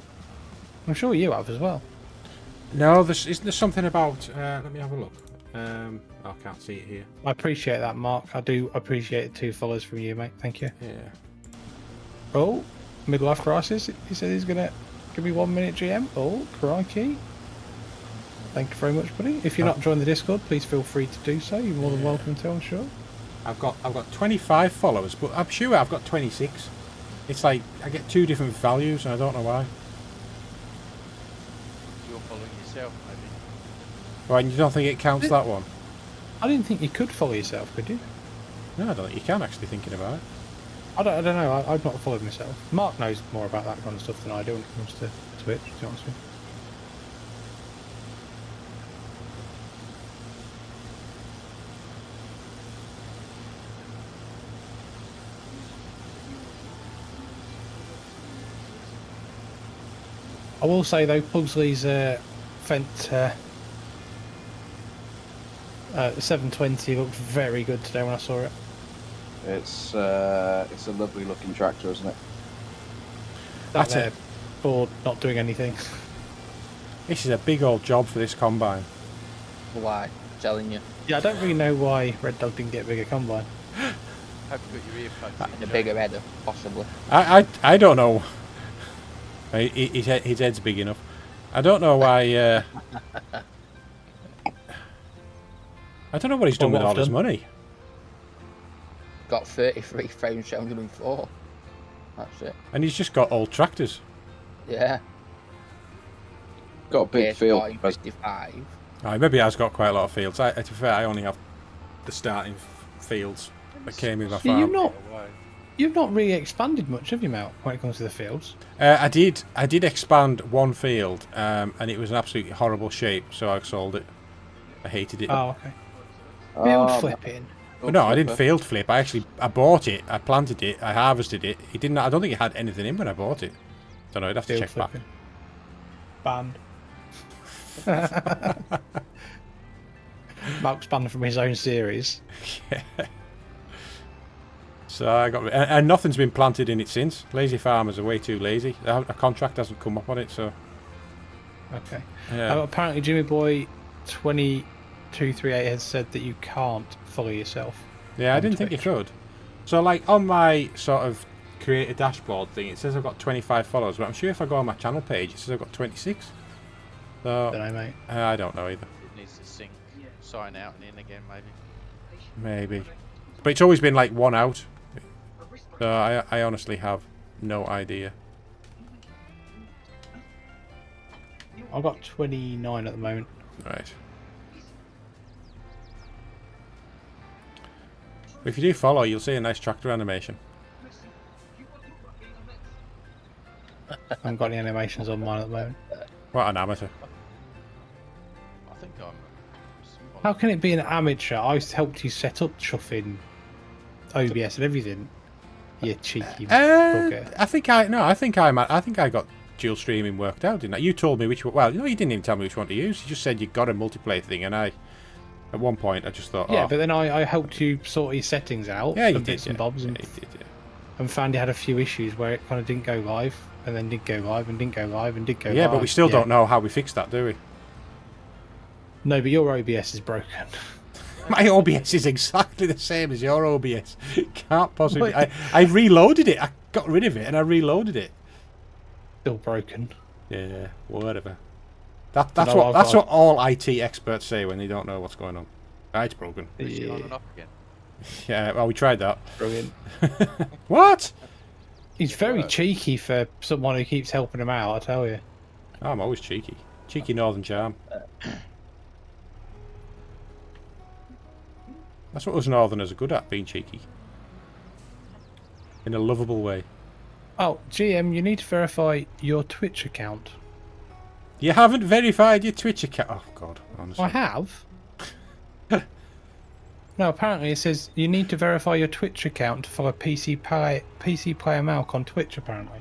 I'm sure you have as well. No, isn't there something about... let me have a look. I can't see it here. I appreciate that, Mark. I do appreciate 2 followers from you, mate. Thank you. Yeah. Oh, midlife crisis. He said he's gonna give me 1 minute GM. Oh, crikey. Thank you very much, buddy. If you're not joined the Discord, please feel free to do so. You're more than welcome to, I'm sure. I've got 25 followers, but I'm sure I've got 26. It's like I get 2 different values, and I don't know why. You're following yourself, maybe. Right, and you don't think it counts that one? I didn't think you could follow yourself, could you? No, I don't think you can, actually, thinking about it. I don't know. I've not followed myself. Mark knows more about that kind of stuff than I do when it comes to Twitch, to be honest with you. I will say though, Pugsley's Fent 720 looked very good today when I saw it. It's a lovely looking tractor, isn't it? That's That's there for not doing anything. This is a big old job for this combine. Why? I'm telling you. Yeah, I don't really know why Red Dog didn't get a bigger combine. Have you got your earplugs in? The Joe? bigger header, possibly. I don't know. His head's big enough. I don't know why. I don't know what he's done Well, with what all I've his done. money. Got 33,704. That's it. And he's just got old tractors. Yeah. Got a big field. 55. Maybe he has got quite a lot of fields. To be fair, I only have the starting fields that came with my Yeah, farm. you've not really expanded much, have you, Mel, when it comes to the fields? I did expand one field, and it was in absolutely horrible shape, so I sold it. I hated it. Oh, okay. Field Oh, flipping. But no, I didn't field flip. I planted it, I harvested it. It didn't. I don't think it had anything in when I bought it. Don't know. I'd have to Field check flipping. Banned. Mark's banned from his own series. back. So I got, and nothing's been planted in it since. Lazy farmers are way too lazy. A contract hasn't come up on it, so Okay. yeah. Apparently, Jimmy Boy 2238 has said that you can't follow yourself. Yeah, I on didn't think you Twitch. could. So, like, on my sort of create a dashboard thing, it says I've got 25 followers, but I'm sure if I go on my channel page, it says I've got 26. So, Don't know, mate. I don't know either. It needs to sync, sign out and in again, maybe. Maybe. But it's always been, like, one out. So, I honestly have no idea. I've got 29 at the moment. Right. If you do follow, you'll see a nice tractor animation. I haven't got any animations on mine at the moment. What an amateur. I think I'm. How can it be an amateur? I helped you set up chuffing OBS and everything. You cheeky bugger. I think I got dual streaming worked out, didn't I? You told me which one. Well, you didn't even tell me which one to use. You just said you got a multiplayer thing, and at one point, I just thought, Yeah, oh, but then I helped you sort your settings out. yeah, you and did, bits and yeah. bobs, Yeah, and, you did, yeah. and found you had a few issues where it kind of didn't go live, and then did go live, and didn't go live, and did go live. Yeah, but we still don't know how we fixed that, do we? No, but your OBS is broken. My OBS is exactly the same as your OBS. Can't possibly. I reloaded it. I got rid of it and I reloaded it. Still broken. Yeah, whatever. That's No, what all IT experts say when they don't know what's going on. It's broken. Is it on Yeah, and off again? Yeah, well, we tried that. brilliant. What? He's very cheeky for someone who keeps helping him out, I tell you. I'm always cheeky. Cheeky northern charm. That's what us northerners are good at, being cheeky. In a lovable way. Oh, GM, you need to verify your Twitch account. You haven't verified your Twitch account. Oh, God, honestly. I have. No, apparently it says you need to verify your Twitch account to follow PC Player Malk on Twitch, apparently.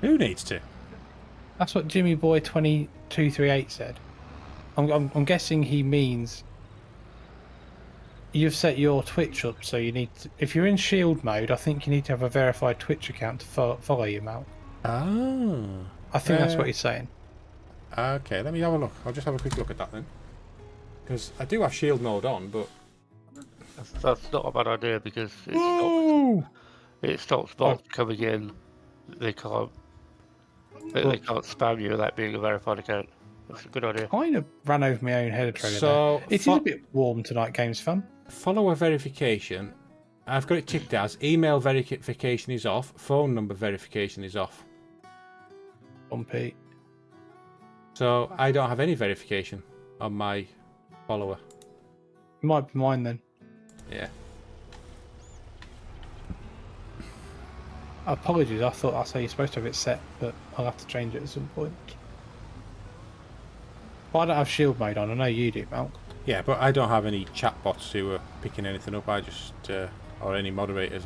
Who needs to? That's what Jimmy Boy 2238 said. I'm guessing he means you've set your Twitch up, so you need to, if you're in shield mode, I think you need to have a verified Twitch account to follow you, Malk. Ah. I think that's what he's saying. Okay, let me have a look. I'll just have a quick look at that then. Because I do have shield mode on, but... That's not a bad idea because Ooh! it stops bots coming in. They can't spam you without being a verified account. That's a good idea. Kind of ran over my own head a trailer So, there. It is a bit warm tonight, Games Fun. follower verification. I've got it ticked as email verification is off, phone number verification is off. On Pete. So I don't have any verification on my follower. It might be mine then. Yeah. Apologies, I thought that's how you're supposed to have it set, but I'll have to change it at some point. But I don't have shield mode on, I know you do, Malk. Yeah, but I don't have any chatbots who are picking anything up. I just, or any moderators.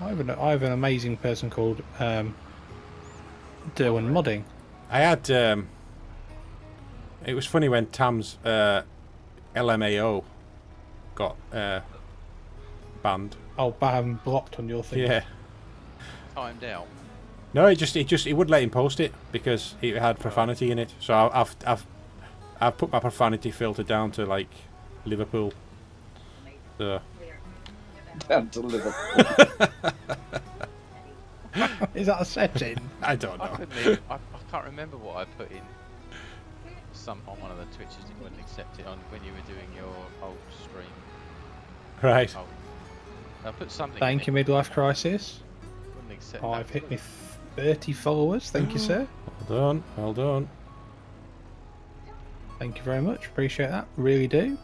I have an amazing person called Derwin Modding. I had. It was funny when Tam's LMAO got banned. Oh, bam, blocked on your thing. Yeah. Timed out. No, it wouldn't let him post it because it had profanity in it. So I've put my profanity filter down to like Liverpool. So. Down to Liverpool. Is that a setting? I don't I know. couldn't even, I can't remember what I put in. Some on one of the Twitches that wouldn't accept it on when you were doing your old stream. Right. Oh, I put something. Thank you, Midlife Crisis. Wouldn't accept Oh, that. I've hit me 30 followers. Thank you, sir. Well done. Well done. Thank you very much. Appreciate that. Really do.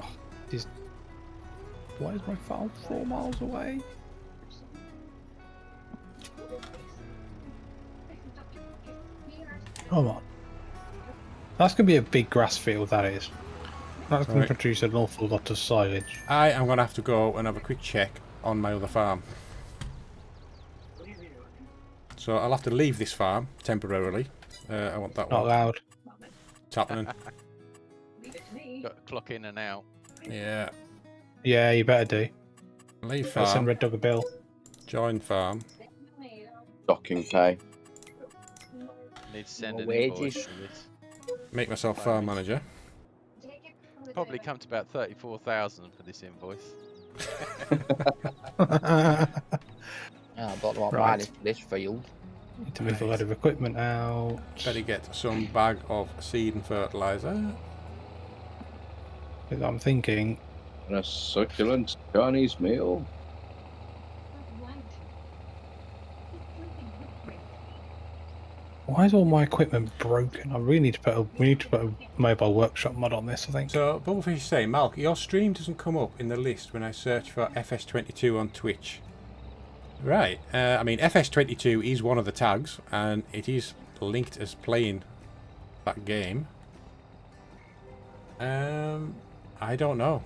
Oh, why is my phone 4 miles away? Come on. That's going to be a big grass field, that is. That's going to produce an awful lot of silage. I am going to have to go and have a quick check on my other farm. So I'll have to leave this farm temporarily. I want that Not one. allowed. It's happening. Got to clock in and out. Yeah. Yeah, you better do. Leave I'll send farm. Red Dog a bill. Join farm. Docking pay. Need to send an More invoice wages. for this. Make myself farm manager. Probably come to about 34,000 for this invoice. Yeah, I don't know what Right. mine is for this field. Need to move a load of equipment out. Better get some bag of seed and fertilizer. Because I'm thinking, And a succulent Chinese meal. why is all my equipment broken? I really need to put we need to put a mobile workshop mod on this, I think. So, Bubblefish is saying, Malk, your stream doesn't come up in the list when I search for FS22 on Twitch. Right. I mean, FS22 is one of the tags, and it is linked as playing that game. I don't know.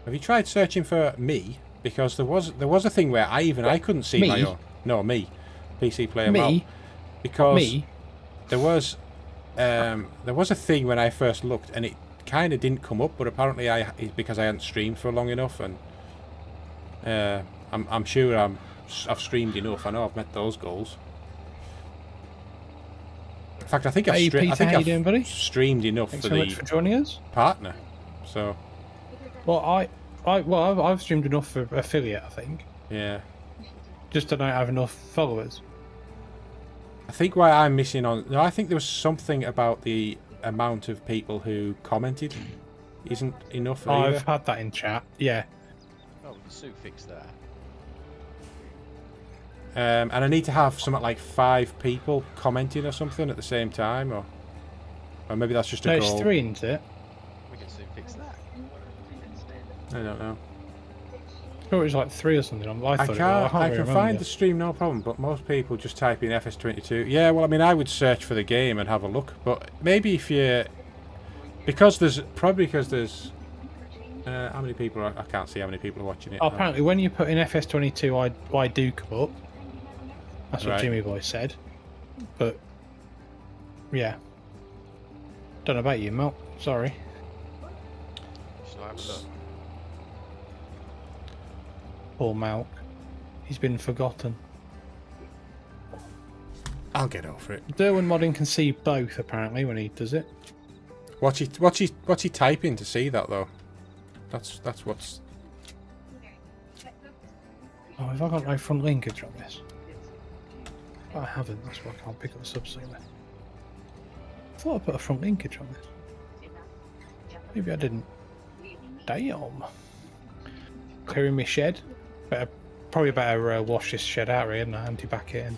Have you tried searching for me? Because there was a thing where I couldn't see Me? my own. No, me. PC player Me? Malk. Because Me? there was a thing when I first looked, and it kind of didn't come up. But apparently, it's because I hadn't streamed for long enough, and I'm sure I've streamed enough. I know I've met those goals. In fact, I think Hey, Peter, how you doing, buddy? streamed enough Thanks for so the much for joining us. partner. So Well, I've streamed enough for affiliate, I think. yeah, Just don't have enough followers. I think why I'm missing on. No, I think there was something about the amount of people who commented isn't enough. I've Either. had that in chat. Yeah. Oh, we can soon fix that. And I need to have something like 5 people commenting or something at the same time, or maybe that's just a No, goal. it's 3, isn't it? We can soon fix that. I don't know. Sure, it's like 3 or something. I thought it was. I can't can really find remember. the stream no problem, but most people just type in FS22. Yeah, well, I mean, I would search for the game and have a look, but maybe if you, because there's how many people I can't see how many people are watching it. Oh, apparently, when you put in FS22, I do come up. That's what Right. Jimmy Boy said. But yeah, don't know about you, Mel. Sorry. Shall I have a look? Poor Malk. He's been forgotten. I'll get over it. Derwin Modding can see both apparently when he does it. What's he typing to see that though? That's what's. Oh, have I got no front linkage on this? I haven't, that's why I can't pick up the subs there. I thought I put a front linkage on this. Maybe I didn't. Damn. Clearing my shed. Probably better wash this shed out here and empty back in.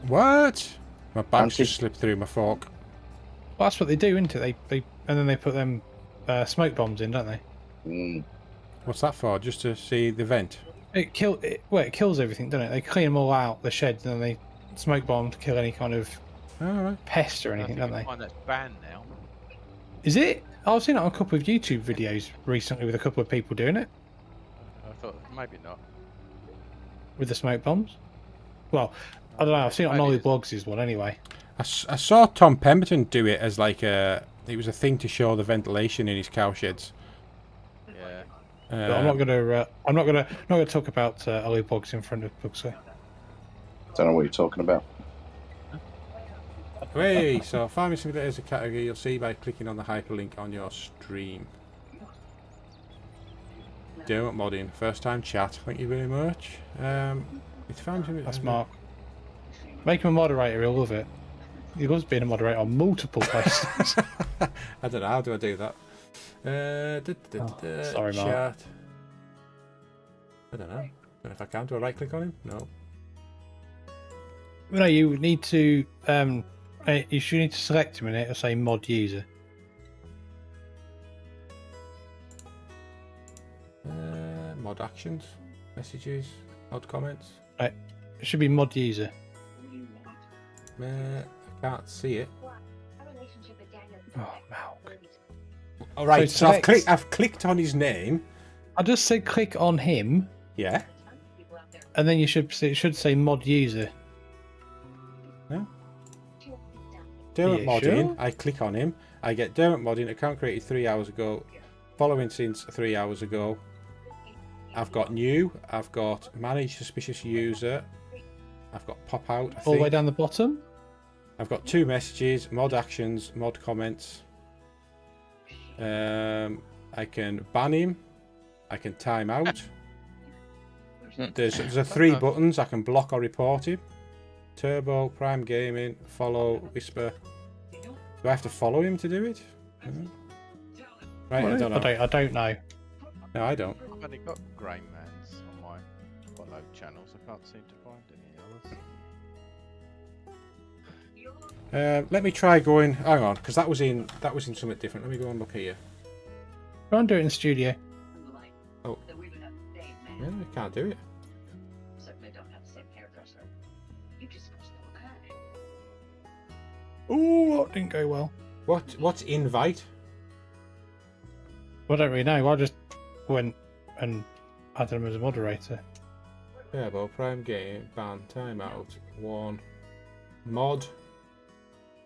What? My bags Anti- just slipped through my fork. Well, that's what they do, isn't it? They and then they put them smoke bombs in, don't they? Mm. What's that for? Just to see the vent? It kills everything, doesn't it? They clean them all out, the sheds, and then they smoke bomb to kill any kind of Alright. pest or I anything, think don't you'll they? find that's banned now. Is it? I've seen it on a couple of YouTube videos recently with a couple of people doing it I thought maybe not. with the smoke bombs. Well, I don't know. I've seen it on Maybe Ollie it's- Blogs' one anyway. I saw Tom Pemberton do it as like it was a thing to show the ventilation in his cow sheds. But I'm not gonna. I'm not gonna talk about Ollie Boggs in front of Bugsy. Don't know what you're talking about. Hey, so Farming Simulator is a category you'll see by clicking on the hyperlink on your stream. Donut modding, first time chat. Thank you very much. It's Farming Simulator. That's Mark. Make him a moderator. He'll love it. He loves being a moderator on multiple places. I don't know. How do I do that? Sorry, chat. Mark. I don't know. Don't know if I can. Do I right click on him? No. No, you need to. You should need to select him and it'll say mod user. Mod actions, messages, mod comments. Right, it should be mod user. I can't see it. Oh, Malk. All right, So I've clicked on his name. I just said click on him, Yeah. and then it should say mod user. No. Dermot Yeah, Modding. sure. I click on him. I get Dermot Modding. Account created 3 hours ago. Following since 3 hours ago. I've got new. I've got manage suspicious user. I've got pop out. All the way down the bottom. I've got 2 messages, mod actions, mod comments. I can ban him. I can time out. There's 3 buttons. I can block or report him. Turbo, Prime Gaming, follow, whisper. Do I have to follow him to do it? Right, I don't know. I don't know. No, I don't. I've only got GrainMans on my follow channels. I can't seem to find any others. Let me try going. Hang on, because that was in something different. Let me go and look here. Go and do it in the studio. Oh, yeah, I can't do it. Oh, that didn't go well. What's invite? Well, I don't really know. I just went and added him as a moderator. Turbo, Prime Game, ban, timeout, 1, mod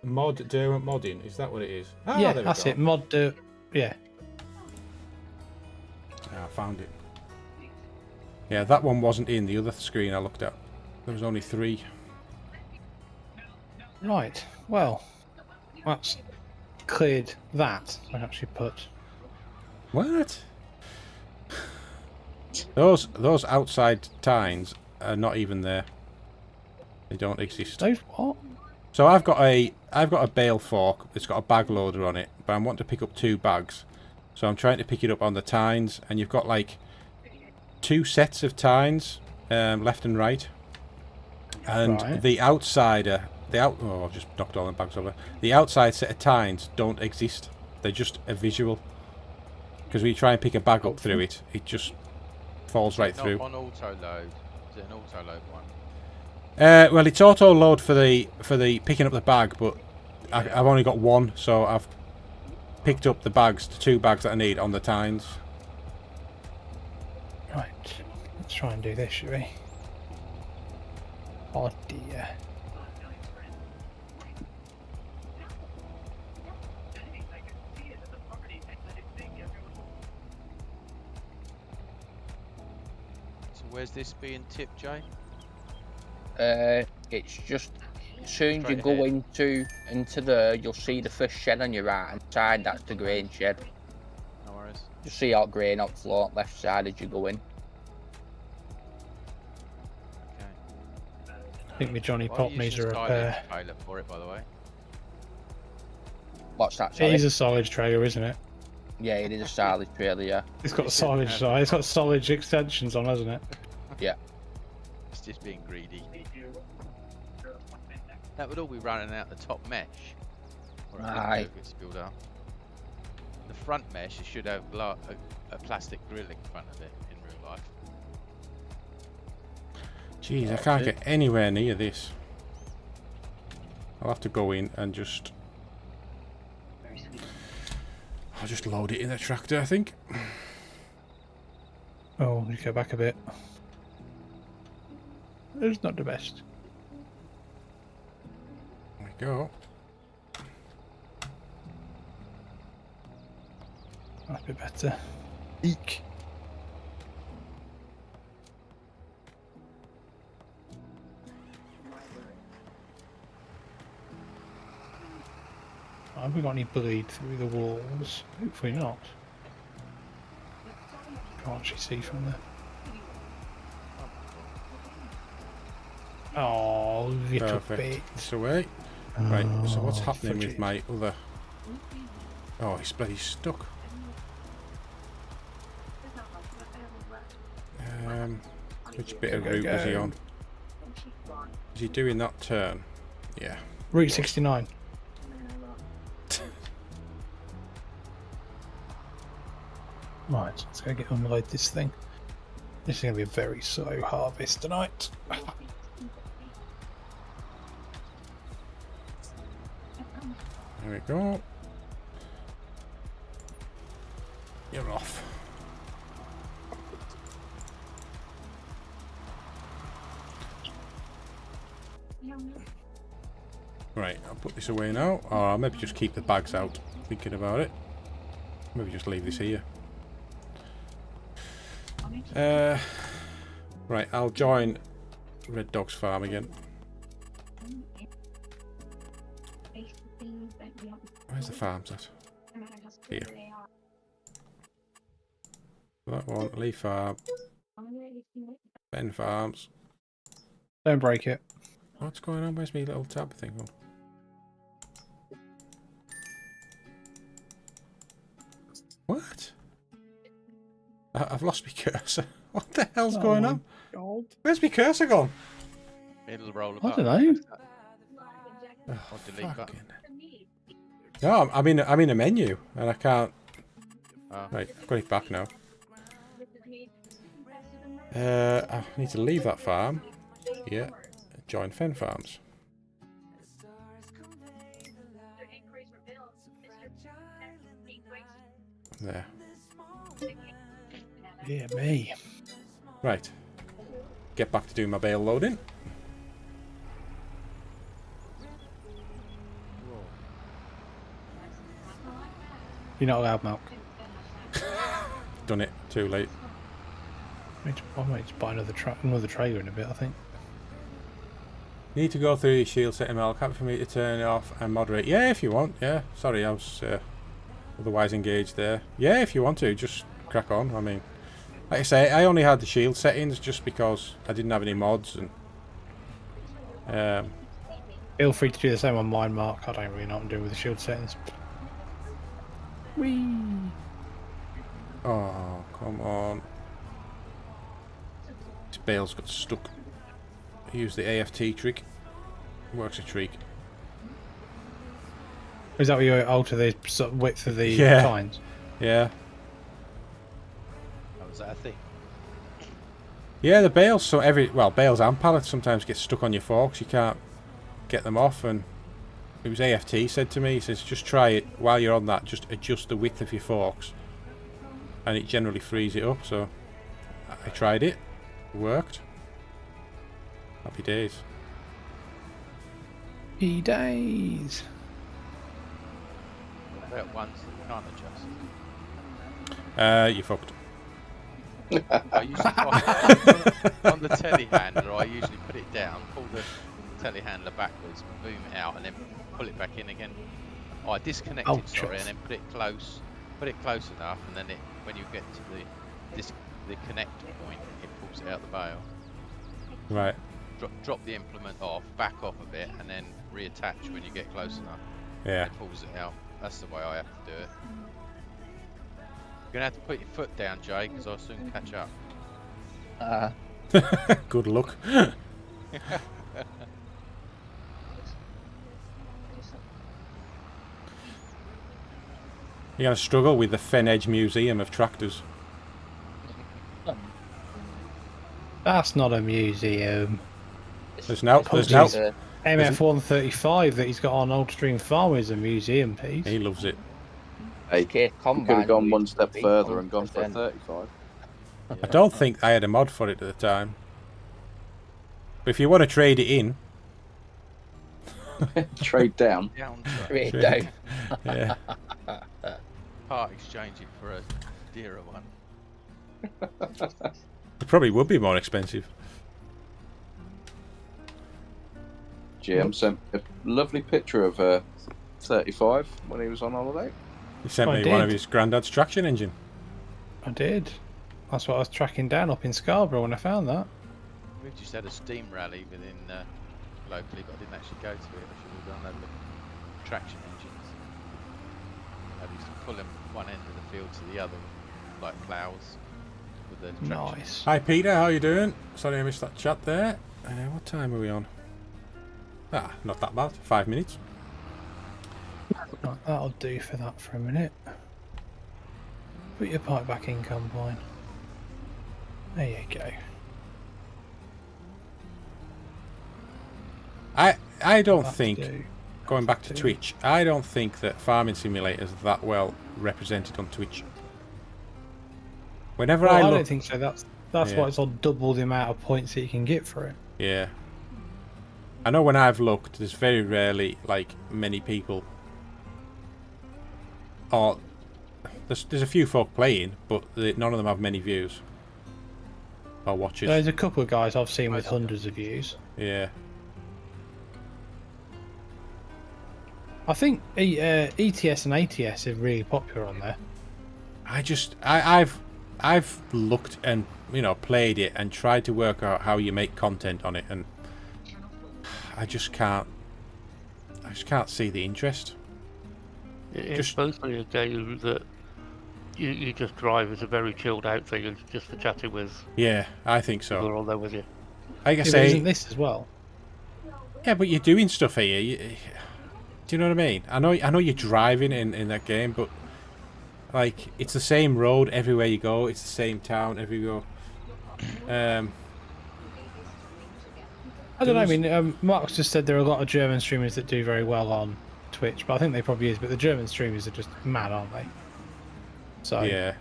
Dermot Modding. Is that what it is? Ah, Yeah, there we that's go. it. Mod. Yeah. Ah, I found it. Yeah, that one wasn't in the other screen I looked at. There was only 3. Right. Well, that's cleared that. I can actually put. What? Those outside tines are not even there. They don't exist. Those what? So I've got a bale fork. It's got a bag loader on it, but I want to pick up 2 bags. So I'm trying to pick it up on the tines, and you've got like 2 sets of tines, left and right. And Right. the outsider, oh, I've just knocked all the bags over. The outside set of tines don't exist. They're just a visual. Because when you try and pick a bag up through it, it just falls right Not through. on auto load. Is it an auto load one? Well, it's auto load for the picking up the bag, but I've only got 1, so I've picked up the 2 bags that I need on the tines. Right. Let's try and do this, shall we? Oh dear. So where's this being tipped, Jay? It's just as soon as you Straight go ahead. into there, you'll see the first shed on your right hand side. That's the grain shed. No worries. You see all grain on the floor left side as you go in. Okay. I think my Johnny Why are Pop you needs a using repair. silage trailer for it, by the way? What's that? It Sorry? is a silage trailer, isn't it? Yeah, it is a silage trailer. Yeah. It's got silage. It's got silage extensions on, hasn't it? Yeah. It's just being greedy. That would all be running out the top mesh. Or it wouldn't Aye. do if it's spilled out. The front mesh, it should have a plastic grill in front of it in real life. Jeez, I can't get anywhere near this. I'll have to go in and just... I'll just load it in the tractor, I think. Oh, you go back a bit. It's not the best. There we go. That's a bit better. Eek. Have we got any bleed through the walls? Hopefully not. Can't actually see from there. Oh, little Perfect. bit. It's away. Right, so what's Oh, happening with fudge it. my other... Oh, he's bloody stuck. Which bit of route was he on? Is he doing that turn? Yeah. Route 69. Right, let's go get unload this thing. This is going to be a very slow harvest tonight. There we go. You're off. Right, I'll put this away now. Or I'll maybe just keep the bags out, thinking about it. Maybe just leave this here. Right, I'll join Red Dog's farm again. Where's the farms at? Here. That one, Lee Farm. Ben Farms. Don't break it. What's going on? Where's my little tab thing on? What? I've lost my cursor. What the hell's going on? God. Where's my cursor gone? It'll roll I button. don't know. Oh, Or delete button. fucking- No, I'm in a menu and I can't. Oh. Right, I've got it back now. I need to leave that farm. Yeah. Join Fen Farms. There. Yeah, me. Right. Get back to doing my bale loading. You're not allowed milk. Done it. Too late. I might just buy another trailer in a bit, I think. Need to go through your shield setting milk. Happy for me to turn it off and moderate. Yeah, if you want. Yeah. Sorry, I was otherwise engaged there. Yeah, if you want to, just crack on. I mean, like I say, I only had the shield settings just because I didn't have any mods and Feel free to do the same on mine, Mark. I don't really know what I'm doing with the shield settings. Whee! oh, come on. This bale's got stuck. Use the AFT trick. Works a treat. Is that where you alter the sort of width of the Yeah. tines? Yeah. Oh, was that a thing? Yeah, the bales, so bales and pallets sometimes get stuck on your forks. You can't get them off, and it was AFT said to me, he says, just try it while you're on that, just adjust the width of your forks. And it generally frees it up, so I tried it. It worked. Happy days. Happy days. About ones that you can't adjust. You fucked. I usually on the telehandler, I usually put it down, pull the telehandler backwards, boom it out, and then pull it back in again. Oh, I disconnected, Oh, sorry, chuff. and then put it close enough, and then when you get to the connect point, it pulls it out the bale. Right. Drop the implement off, back off a bit, and then reattach when you get close enough. Yeah. It pulls it out. That's the way I have to do it. You're gonna have to put your foot down, Jay, because I'll soon catch up. Good luck. You're going to struggle with the Fen Edge Museum of Tractors. That's not a museum. There's now MF135 that he's got on Oldstream Farm is a museum piece. He loves it. Hey, Okay, you could have gone one step further and gone for a 100%. 35. I don't think I had a mod for it at the time. But if you want to trade it in, Trade down. Down Straight down. yeah. part exchange it for a dearer one. It probably would be more expensive. GM sent a lovely picture of 35 when he was on holiday. He sent I me one did. of his granddad's traction engine. I did. That's what I was tracking down up in Scarborough when I found that. We've just had a steam rally within locally, but I didn't actually go to it. I should have gone and looked at traction engines. I used to pull them one end of the field to the other, like ploughs, with the traction. Nice. Hi Peter, how you doing? Sorry I missed that chat there. What time are we on? Ah, not that bad. 5 minutes. Right, that'll do for that for a minute. Put your pipe back in, Combine. There you go. I don't That'll think, do. going back to That'll do. Twitch, I don't think that Farming Simulator is that well represented on Twitch. Whenever Well, I I look, don't think so. That's Yeah. why it's on double the amount of points that you can get for it. yeah. I know when I've looked, there's very rarely like many people. Or there's a few folk playing, but none of them have many views or watches. There's a couple of guys I've seen with hundreds of views. Yeah. I think ETS and ATS are really popular on there. I've looked and played it and tried to work out how you make content on it, and I just can't see the interest. It's Just- mostly a game that you just drive as a very chilled out thing, and just for chatting with Yeah, I think people so. who are on there with you. Like I Yeah, but say, isn't this as well? yeah, but you're doing stuff here. Do you know what I mean? I know you're driving in that game, but like it's the same road everywhere you go. It's the same town everywhere. I don't know. I mean, Mark's just said there are a lot of German streamers that do very well on Twitch, but I think they probably is. But the German streamers are just mad, aren't they? So Yeah.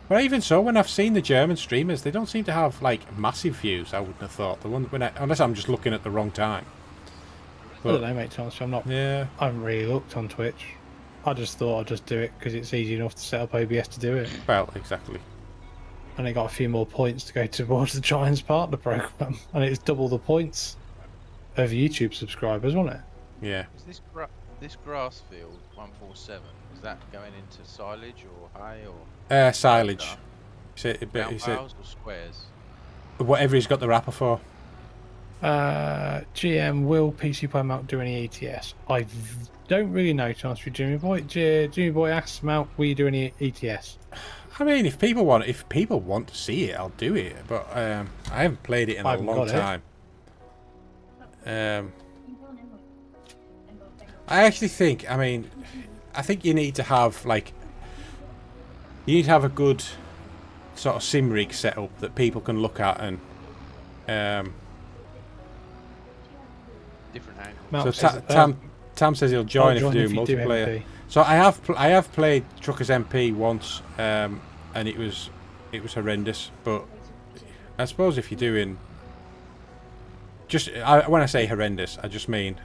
But even so, when I've seen the German streamers, they don't seem to have like massive views. I wouldn't have thought unless I'm just looking at the wrong time. I don't know, mate. To be honest, I'm not. Yeah. I haven't really looked on Twitch. I just thought I'd just do it because it's easy enough to set up OBS to do it, Well, exactly. and it got a few more points to go towards the Giants partner program, and it's double the points of YouTube subscribers, wasn't it? Is Yeah. this grass field 147? Is that going into silage or hay or Silage. round He said bales or squares? whatever he's got the wrapper for. GM, will PC Play Mount do any ETS? I don't really know, to answer you, Jimmy Boy. Jimmy Boy asks Mount, will you do any ETS? I mean, if people want to see it, I'll do it. But I haven't played it in I a haven't long got it. time. I actually think. I mean, I think you need to have a good sort of sim rig set up that people can look at and. Different angles. Mount So says, Tam says he'll join if I'll you if do you do multiplayer. MP. So I have played Truckers MP once, and it was horrendous. But I suppose if you're doing when I say horrendous, I just mean,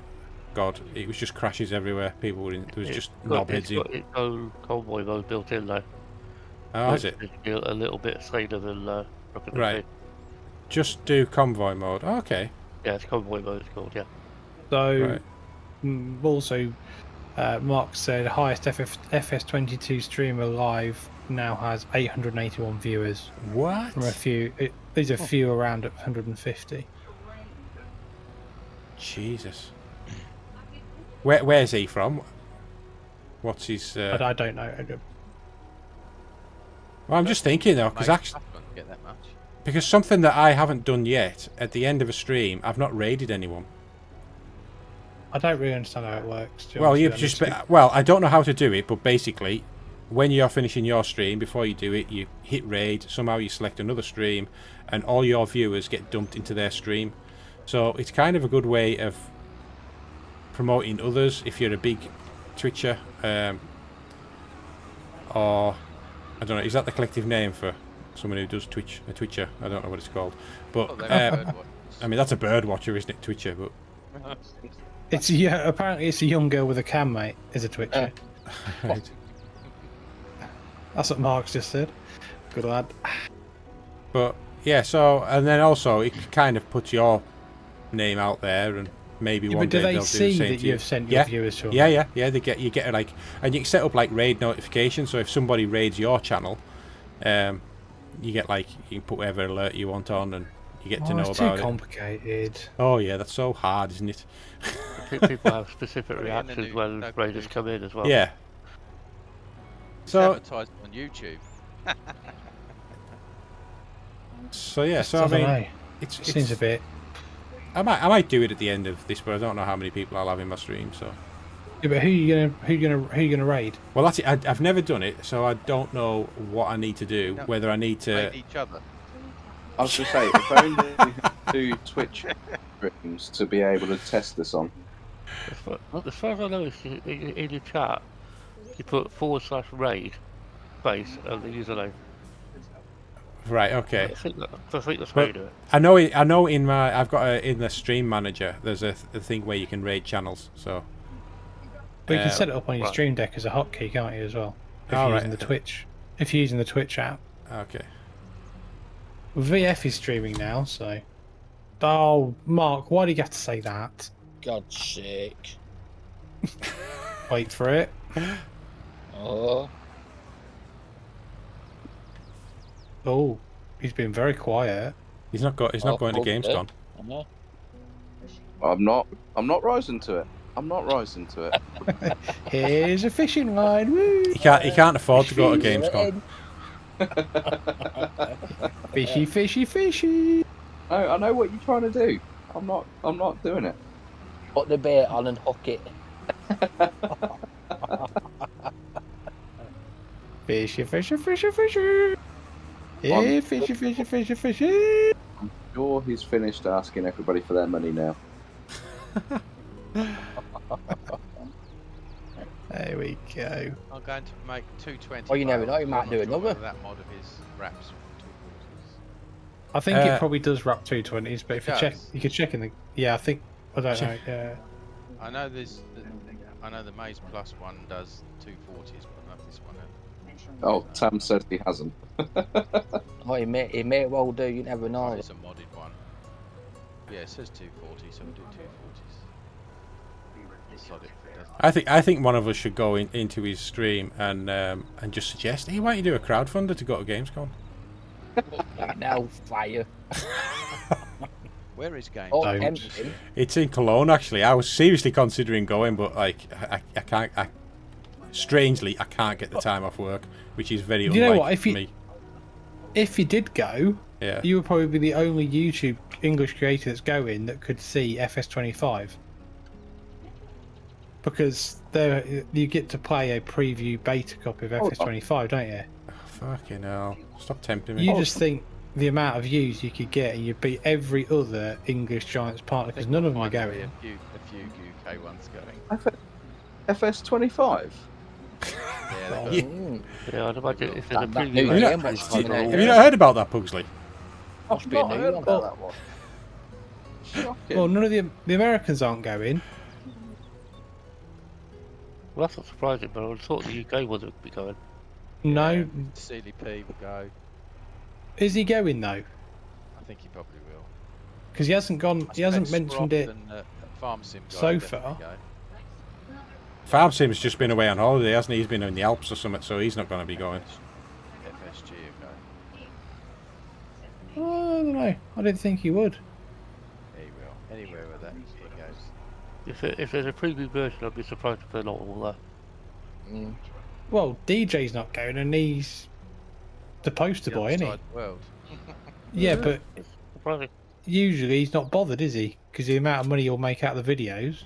God, it was just crashes everywhere. People were in. There was just knobheads in. Its own convoy mode built in though. Oh, is it? A little bit saner than Rocket Right. League. Just do convoy mode. Oh, okay. Yeah, it's convoy mode. It's called. Yeah. So, Right. Also, Mark said highest FS22 streamer live now has 881 viewers. What? From a few, there's a few around at 150. Jesus. Where's he from? What's his? But I don't know. Well, I'm just thinking though, because actually. Get that much. Because something that I haven't done yet, at the end of a stream, I've not raided anyone. I don't really understand how it works. to be Well, honest you with just It's- well, I don't know how to do it, but basically, when you're finishing your stream, before you do it, you hit raid. Somehow you select another stream, and all your viewers get dumped into their stream. So it's kind of a good way of promoting others if you're a big Twitcher, or I don't know. Is that the collective name for someone who does Twitch? A Twitcher? I don't know what it's called, but Oh, they're bird watchers. I mean that's a bird watcher, isn't it? Twitcher, but. apparently it's a young girl with a cam, mate, is a Twitcher. Right. That's what Mark's just said. Good lad. But yeah, so and then also it kind of puts your name out there, and maybe Yeah, one but do day they they'll do the see same that to you. you've sent your Yeah. viewers to them? Yeah. You get like, and you can set up like raid notifications. So if somebody raids your channel, you get like, you can put whatever alert you want on, and you get to Oh, know it's too about it. complicated. Oh yeah, that's so hard, isn't it? People have specific Put it in the reactions new when local raiders news. come in as well. Yeah. It's So advertised on YouTube. yeah. Just, So I don't mean, know. it's Seems a bit. I might do it at the end of this, but I don't know how many people I'll have in my stream. So Yeah, but who you gonna raid? well, that's it. I've never done it, so I don't know what I need to do. No. Whether I need to. Raid each other. I was going to say, if only we had 2 Twitch streams to be able to test this on. As far as I know, in your chat, you put /raid space and the username. Right. Okay. I think that's how you do it. I know. I've got in the stream manager. There's a thing where you can raid channels. So. But you can set it up on your right. Stream Deck as a hotkey, can't you, as well? If Oh, you're right. using the Twitch. If you're using the Twitch app. Okay. VF is streaming now, so. Oh, Mark, why do you have to say that? God's sake. Wait for it. Oh. Oh, he's been very quiet. He's not going to Gamescom. I know. I'm not rising to it. I'm not rising to it. Here's a fishing line. Woo! He can't afford to go to Gamescom. Fishy, fishy, fishy. No, I know what you're trying to do. I'm not doing it. Put the bait on and hook it. Fishy, fishy, fishy, fishy. Yeah, fishy, fishy, fishy, fishy. I'm sure he's finished asking everybody for their money now. There we go. I'm going to make 220. Well, you never know, you I'm might not do sure another. whether that mod of his wraps 240s. I think it probably does wrap 220s, but if you It check, does. you could check in the. Yeah, I think. I don't know. Yeah. I know I know the Maze Plus one does 240s, but I know this one. Oh, Tam says he hasn't. Oh, it may well do, you never Oh, know. it's a modded one. Yeah, it says 240, so we'll do 240s. Sod it if it doesn't. I think one of us should go into his stream and just suggest, hey, why don't you do a crowdfunder to go to Gamescom? Now fire. Where is game? Oh, Don't. tempting. It's in Cologne, actually. I was seriously considering going, but like I can't. Strangely, I can't get the time off work, which is very You know unlike what, if you- me. If you did go, Yeah. you would probably be the only YouTube English creator that's going that could see FS25. Because there, you get to play a preview beta copy of FS25, don't you? Fucking hell! Stop tempting me. You just think the amount of views you could get, and you'd beat every other English Giants partner because none of them are Might be going. a few UK ones going. FS25. Yeah, Oh, they've got Mm. Yeah, I'd imagine if there's a That preview new match, game it's that's probably coming out. Have you not heard about that, Pugsley? I've be a not new heard one. about that one. Shocking. Well, none of the Americans aren't going. well, that's not surprising, but I would have thought the UK ones would be going. No, Sealy P will go. is he going though? I think he probably will. Because he hasn't gone. He hasn't Ben mentioned Sproth it. and, Farm Sim guy so will definitely far. go. Farm Sim's just been away on holiday, hasn't he? He's been in the Alps or something, so he's not going to be going. FSG will go. Oh, I don't know. I didn't think he would. He will. Anywhere where that he goes. If there's a preview version, I'd be surprised if they're not all there. Mm. Well, DJ's not going, and he's the poster The boy, other isn't he? side of the world. Yeah, but Surprising. usually he's not bothered, is he? Because the amount of money he'll make out of the videos.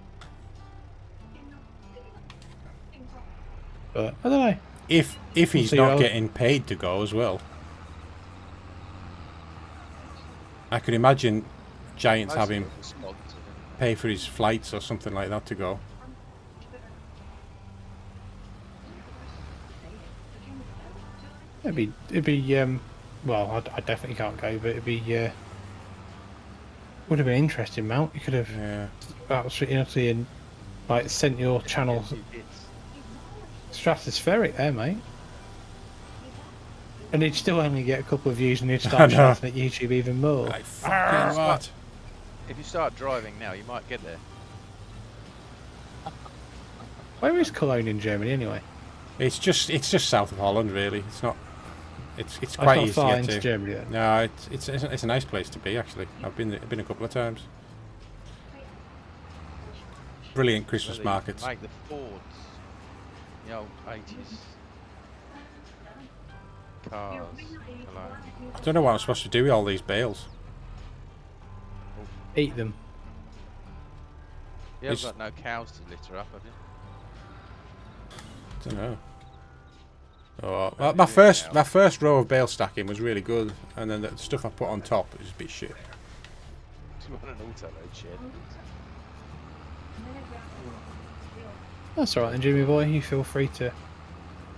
But I don't know. If he's see not how- getting paid to go as well, I could imagine Giants Most have of him it was sponsored, isn't pay for his flights or something like that to go. It'd be well, I definitely can't go, but it'd be would have been interesting, Mount. You could have Yeah. absolutely and like sent your channel it? A few bits. stratospheric there, mate. And he'd still only get a couple of views, and he'd I start know. shouting at YouTube even more. Like fucking what? If you start driving now, you might get there. Where is Cologne in Germany anyway? It's just south of Holland, really. It's not. It's Oh, quite it's easy to not far get into to. Germany then. No, it's a nice place to be actually. I've been a couple of times. Brilliant Christmas Where they markets. Make the Fords, the old 80s cars. Hello. I don't know what I'm supposed to do with all these bales. Eat them. You It's- haven't got no cows to litter up, have you? I don't know. Oh, my first row of bale stacking was really good, and then the stuff I put on top is a bit shit. You want an auto load shed? That's alright then, Jimmy boy. You feel free to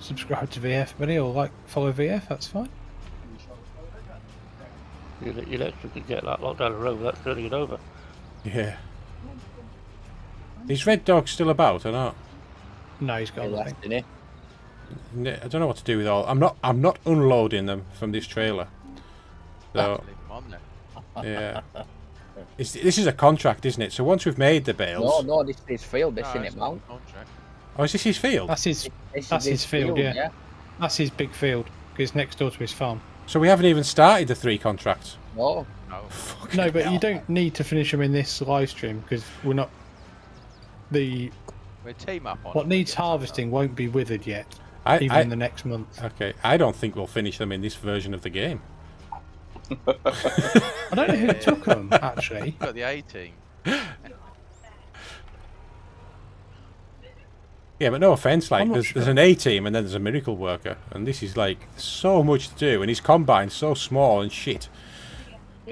subscribe to VF, buddy, or follow VF. That's fine. You electric could get that lot down the road without turning it over. Yeah. Is Red Dog still about or not? No, he's He got nothing. left, didn't I don't know what to do with all. I'm not unloading them from this trailer. So Leave them on there. yeah. This is a contract, isn't it? So once we've made the he? bales. No, this is his field, this No, isn't it's it, not Mount? a contract. Oh, is this his field? That's his. This That's is his field, yeah. That's his big field. It's next door to his farm. So we haven't even started the 3 contracts. No, No. No, but you don't need to finish them in this live stream because we're not. The We'll team up on what them. needs harvesting won't be withered yet, even I in the next month. okay. I don't think we'll finish them in this version of the game. I don't know who took them actually. Got the A team. Yeah, but no offense. Like, I'm not there's sure. an A team and then there's a miracle worker, and this is like so much to do, and his combine's so small and shit.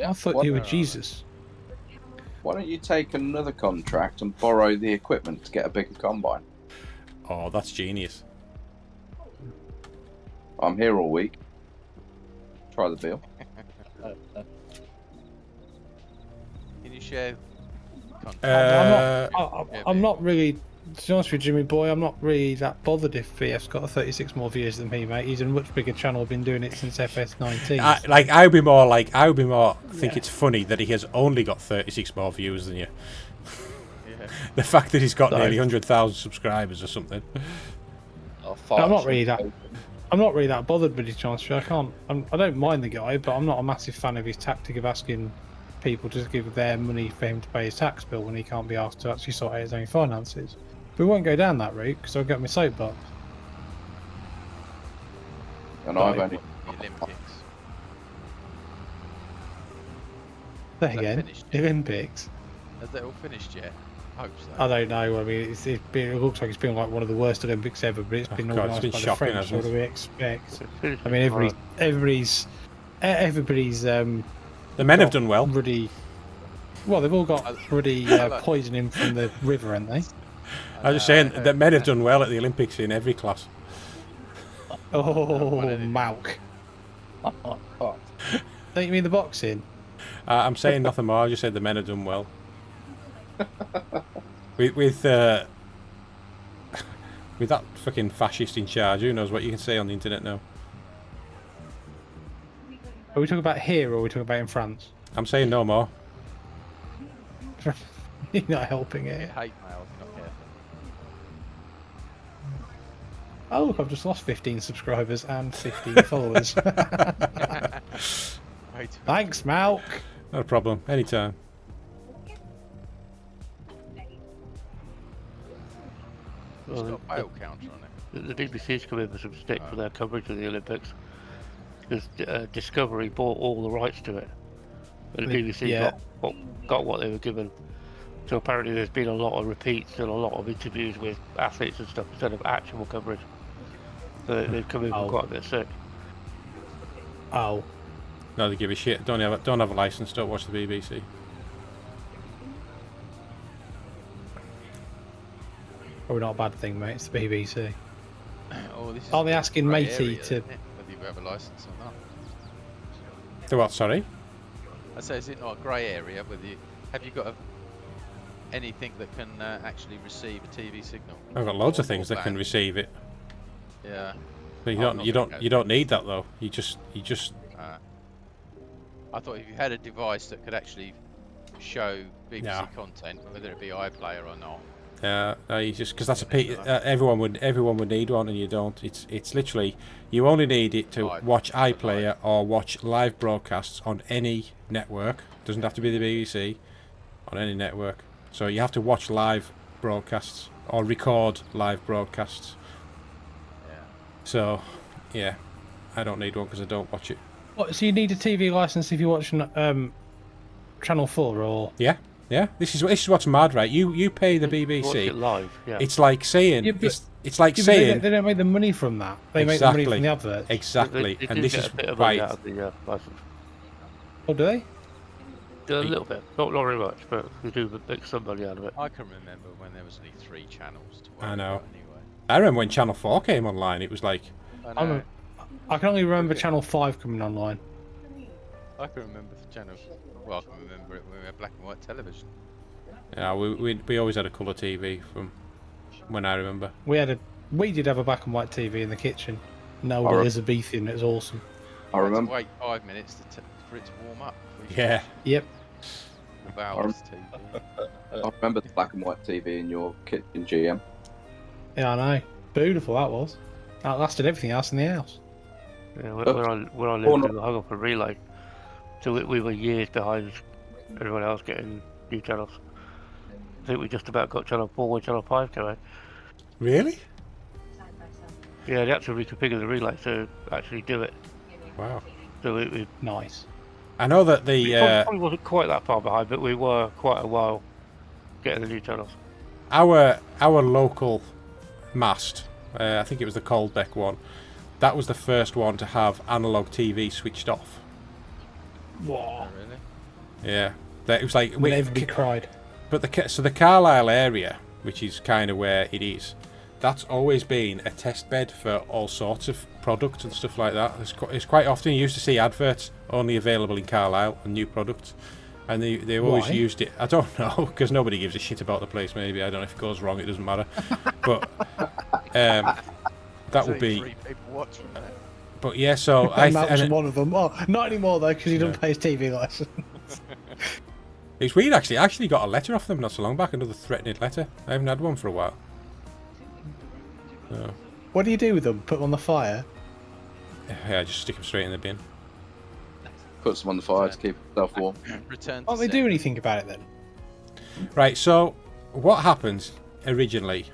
I thought What- you were Jesus. Why don't you take another contract and borrow the equipment to get a bigger combine? Oh, that's genius. I'm here all week. Try the deal. Can you share content? I'm not really. To be honest with you, Jimmy boy, I'm not really that bothered if VF's got 36 more viewers than me, mate. He's a much bigger channel, been doing it since FS19. I would be more think it's funny that he has only got 36 more viewers than you. Yeah. The fact that he's got No. nearly 100,000 subscribers or something. oh, I'm not really that. I'm not really that bothered with his chance. I don't mind the guy, but I'm not a massive fan of his tactic of asking people to give their money for him to pay his tax bill when he can't be asked to actually sort out his own finances. We won't go down that route because I'll get my soapbox. And Right. I've only. The Olympics. There Is that again, finished? the Olympics. Has that all finished yet? I hope so. I don't know. I mean, it looks like it's been like one of the worst Olympics ever, but it's been God, it's organised been by the shocking, French. hasn't So what it? do we expect? It's finished I mean, tomorrow. everybody's The men have done well. Ruddy. Well, they've all got ruddy like- poisoning from the river, haven't they? I was just saying that men have done well at the Olympics in every class. Oh, anything. Malk. Don't you mean the boxing? I'm saying nothing more. I just said the men have done well. with that fucking fascist in charge, who knows what you can say on the internet now? Are we talking about here or are we talking about in France? I'm saying no more. You're not helping it. Hate mail if you're not careful. Oh, look, I've just lost 15 subscribers and 15 followers. Wait. Thanks, Malk. Not a problem. Anytime. It's Well, got a bail counter on it. the BBC's come in for some stick for their coverage of the Olympics because Discovery bought all the rights to it, and the BBC Yeah. got what they were given. So apparently there's been a lot of repeats and a lot of interviews with athletes and stuff instead of actual coverage. So they've come in Oh. for quite a bit of sick. Oh, No, they give a shit. Don't have a license. Don't watch the BBC. probably not a bad thing, mate. It's the BBC. Oh, this is Are they a asking grey Matey area, to- isn't it? Whether you have a license or not. The what? Sorry. I say, is it not a grey area? Have you got anything that can actually receive a TV signal? I've got loads of Or things that can broadband? receive it. Yeah. But I'm not gonna you go don't need that though. You just I thought if you had a device that could actually show BBC No. content, whether it be iPlayer or not. You just because that's everyone would need one, and you don't. It's literally you only need it to watch iPlayer or watch live broadcasts on any network. Doesn't have to be the BBC, on any network. So you have to watch live broadcasts or record live broadcasts. Yeah. So, yeah, I don't need one because I don't watch it. What, so you need a TV license if you're watching Channel 4 or? Yeah. This is what's mad, right? You pay the BBC. Watch it live. Yeah. It's like saying it's like saying they don't make the money from that. They make the money from the adverts. Exactly, They and do this get is a bit of right. money out of the license. Oh, do they? A little bit, not very much, but we do make some money out of it. I can remember when there was only 3 channels to work I know. out anyway. I remember when Channel 4 came online. It was like I know. I can only remember Channel 5 coming online. I can remember the channels. Well, I can remember it when we had black and white television. yeah, we always had a colour TV from when I remember. We did have a black and white TV in the kitchen. No Elizabethan. It was awesome. I remember. Wait 5 minutes for it to warm up. Yeah. Yep. The valves TV. I remember the black and white TV in your kitchen, GM. Yeah, I know. Beautiful that was. Outlasted everything else in the house. Yeah, when I lived, we hung up a relay, so we were years behind everyone else getting new channels. I think we just about got Channel 4 and Channel 5 going. Really? Yeah, they had to reconfigure the relay to actually do it. Wow. So we Nice. I know that probably wasn't quite that far behind, but we were quite a while getting the new channels. our local mast, I think it was the Coldbeck one. That was the first one to have analog TV switched off. Wow. Oh, really? Yeah, it was like Everybody cried. But the Carlisle area, which is kind of where it is, that's always been a test bed for all sorts of products and stuff like that. It's quite often you used to see adverts only available in Carlisle and new products, and they always Why? used it. I don't know, because nobody gives a shit about the place. Maybe I don't know if it goes wrong. It doesn't matter. But that would be. 3 people watching that. But yeah, so Matt's one of them. Oh, not anymore though, because he doesn't pay his TV license. it's weird actually. I actually got a letter off them not so long back. Another threatening letter. I haven't had one for a while. So, What do you do with them? Put them on the fire? yeah, just stick them straight in the bin. Put some on the fire to keep yourself warm. Return to Can't they do anything about it then? Right, so what happens originally,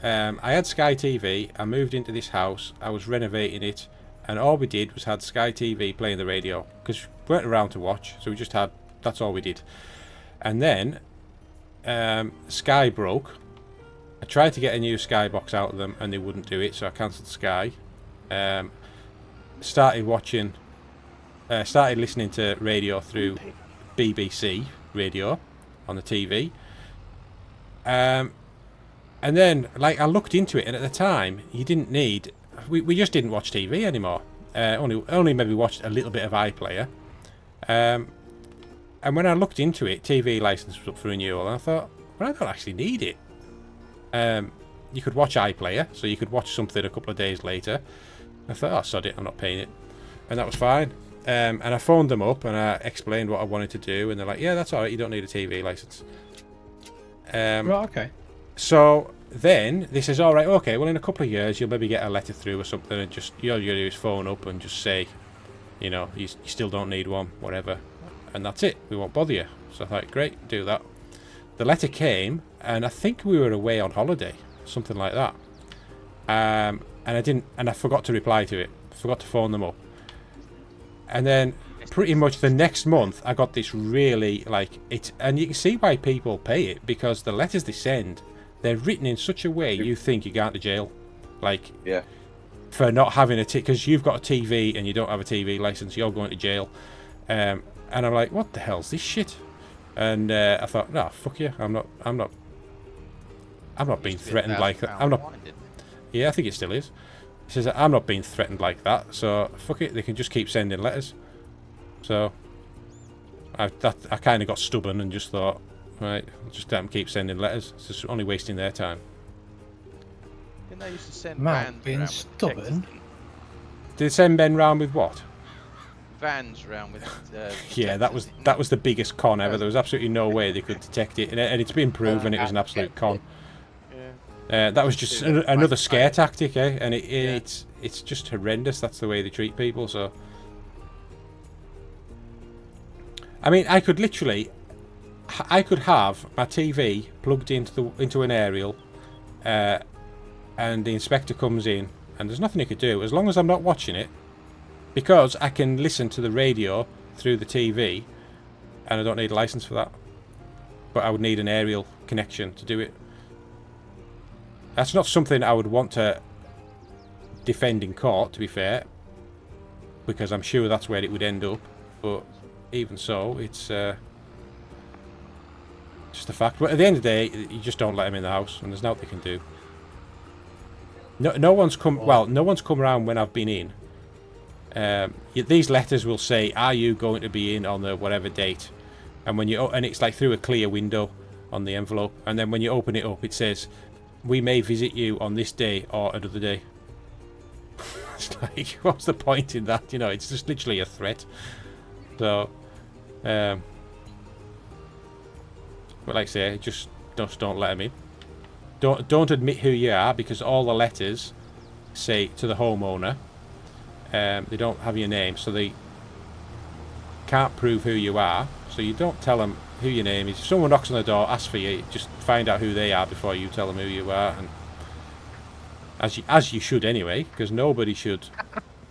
I had Sky TV, I moved into this house, I was renovating it, and all we did was had Sky TV playing the radio, because we weren't around to watch, so we just had, that's all we did. And then, Sky broke. I tried to get a new Sky box out of them, and they wouldn't do it, so I cancelled Sky. Started listening to radio through BBC radio on the TV. And then, like, I looked into it, and at the time, you didn't need. We just didn't watch TV anymore. Only maybe watched a little bit of iPlayer. And when I looked into it, TV license was up for renewal, and I thought, well, I don't actually need it. You could watch iPlayer, so you could watch something a couple of days later. I thought, oh, sod it, I'm not paying it. And that was fine. And I phoned them up and I explained what I wanted to do, and they're like, yeah, that's alright, you don't need a TV license. Right, okay. So then they says, alright, okay, well in a couple of years you'll maybe get a letter through or something, and just all you gotta do is phone up and just say, you know, you still don't need one, whatever. And that's it, we won't bother you. So I thought, great, do that. The letter came, and I think we were away on holiday, something like that. And I forgot to reply to it. Forgot to phone them up. And then pretty much the next month I got this really, like, it, and you can see why people pay it, because the letters they send, they're written in such a way you think you're going to jail. Like, Yeah. for not having a because you've got a TV and you don't have a TV license, you're going to jail. And I'm like, what the hell's this shit? And I thought, no, fuck you. I'm not being threatened like that. I'm not. Yeah, I think it still is. He says, I'm not being threatened like that, so fuck it. They can just keep sending letters. So I kind of got stubborn and just thought, right, just let them keep sending letters. It's just only wasting their time. Didn't they used to send Matt vans being around with stubborn. detectors? Did they send Ben round with what? Vans around with. Yeah, that was detectors in. the biggest con ever. There was absolutely no way they could detect it, and it's been proven it was an absolute con. That was just another scare tactic, eh? And it's just horrendous. That's the way they treat people. So, I mean, I could have my TV plugged into an aerial, and the inspector comes in, and there's nothing he could do as long as I'm not watching it, because I can listen to the radio through the TV, and I don't need a license for that. But I would need an aerial connection to do it. That's not something I would want to defend in court, to be fair, because I'm sure that's where it would end up. But even so, it's just a fact. But at the end of the day, you just don't let them in the house, and there's nothing they can do. No one's come. Well, no one's come around when I've been in. These letters will say, "Are you going to be in on the whatever date?" And and it's like through a clear window on the envelope, and then when you open it up, it says, "We may visit you on this day or another day." It's like, what's the point in that? You know, it's just literally a threat. So, but like I say, just don't let them in. Don't admit who you are, because all the letters say to the homeowner. They don't have your name, so they can't prove who you are. So you don't tell them who your name is. If someone knocks on the door, ask for you, just find out who they are before you tell them who you are. And as you should anyway, because nobody should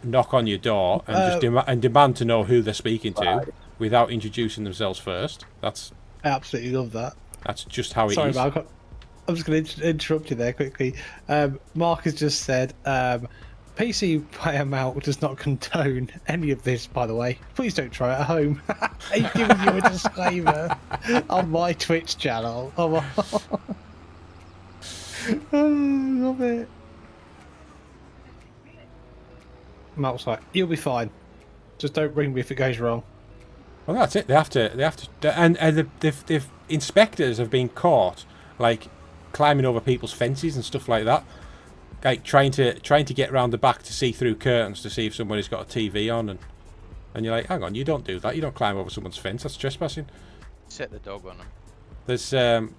knock on your door and just demand to know who they're speaking to without introducing themselves first. I absolutely love that. That's just how it is. Sorry, Mark. I'm just going to interrupt you there quickly. Mark has just said, PC player mount does not condone any of this, by the way. Please don't try it at home. He's giving you a disclaimer on my Twitch channel. Oh, love it. Malt's like, you'll be fine. Just don't ring me if it goes wrong. Well, that's it. They have to, and the inspectors have been caught, like, climbing over people's fences and stuff like that, like trying to get round the back to see through curtains to see if somebody's got a TV on, and you're like, hang on, you don't do that. You don't climb over someone's fence. That's trespassing. Set the dog on them. There's there's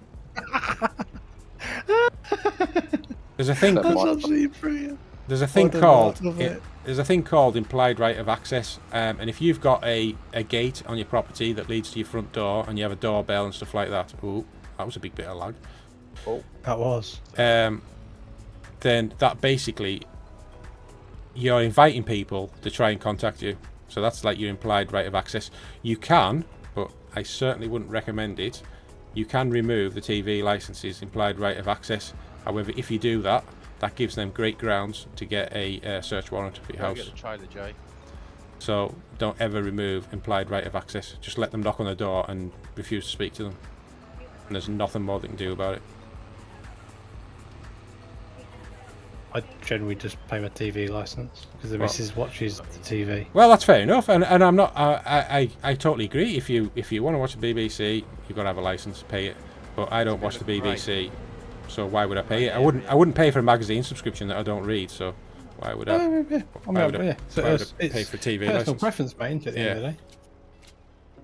a thing. That's absolutely brilliant. There's a thing called implied right of access, and if you've got a gate on your property that leads to your front door, and you have a doorbell and stuff like that. Ooh, that was a big bit of lag. Oh, that was. Then that basically, you're inviting people to try and contact you. So that's like your implied right of access. You can, but I certainly wouldn't recommend it. You can remove the TV licenses implied right of access. However, if you do that, that gives them great grounds to get a search warrant for your house. Get the trailer, Jay. So don't ever remove implied right of access. Just let them knock on the door and refuse to speak to them. And there's nothing more they can do about it. I generally just pay my TV license because the missus watches the TV. Well, that's fair enough, and I'm not. I totally agree. If you want to watch the BBC, you've got to have a license, pay it. But I don't watch the BBC, so why would I pay it? I wouldn't pay for a magazine subscription that I don't read. So why would I? Why would I pay for TV personal license? Preference, mate. At the end of the day.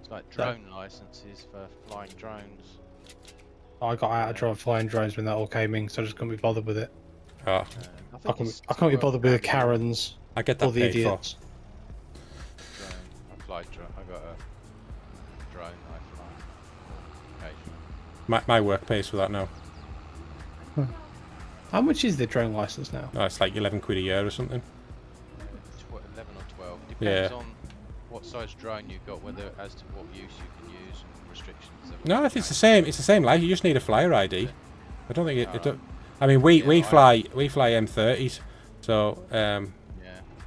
It's like drone licenses for flying drones. I got out of flying drones when that all came in, so I just couldn't be bothered with it. Oh. I can't be bothered with the Karens. I get that or the paid idiots. For. I fly drone. I got a drone I fly occasionally. My work pays for that now. How much is the drone license now? Oh, it's like £11 a year or something. 11 or 12. Depends on what size drone you've got, whether as to what use you can use and restrictions. No, I think it's the same. It's the same. Like, you just need a flyer ID. I don't think it I mean, we fly M30s, so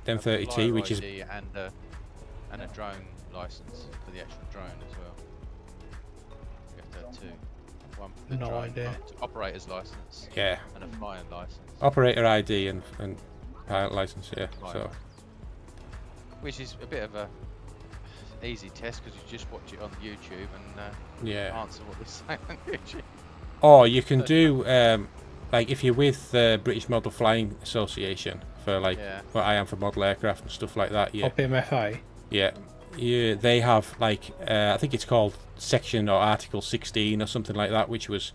M30T, which is and a drone license for the actual drone as well. You have to have two. One for the drone, operator's license. Yeah. And a flying license. Operator ID and pilot license. Yeah. So. Which is a bit of a easy test because you just watch it on YouTube and answer what they're saying on YouTube. Or you can do. Like if you're with the British Model Flying Association for like what I am for model aircraft and stuff like that, BMFA. Yeah, they have like I think it's called Section or Article 16 or something like that, which was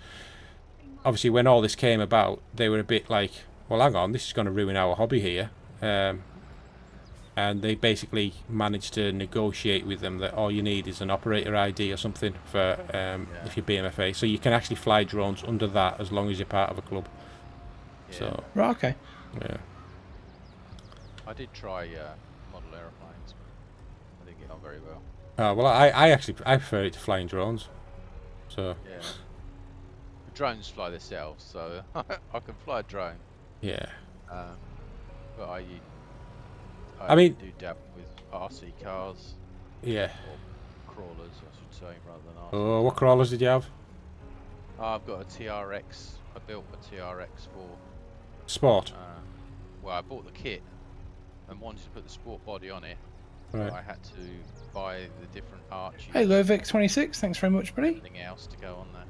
obviously when all this came about, they were a bit like, well, hang on, this is going to ruin our hobby here. And they basically managed to negotiate with them that all you need is an operator ID or something for if you're BMFA. So you can actually fly drones under that as long as you're part of a club. Yeah. So Right, okay. yeah. I did try model aeroplanes, but I didn't get on very well. Oh, well, I prefer it to flying drones. So Yeah. The drones fly themselves, so I can fly a drone. yeah. But I mean- do dabble with RC cars, Yeah. or crawlers, I should say, rather than RC. Oh, what crawlers did you have? I've got a TRX. I built a TRX for. Sport. Well, I bought the kit and wanted to put the sport body on it. Right. So I had to buy the different arches. Hey, Lovic26, thanks very much, buddy. Everything else to go on there.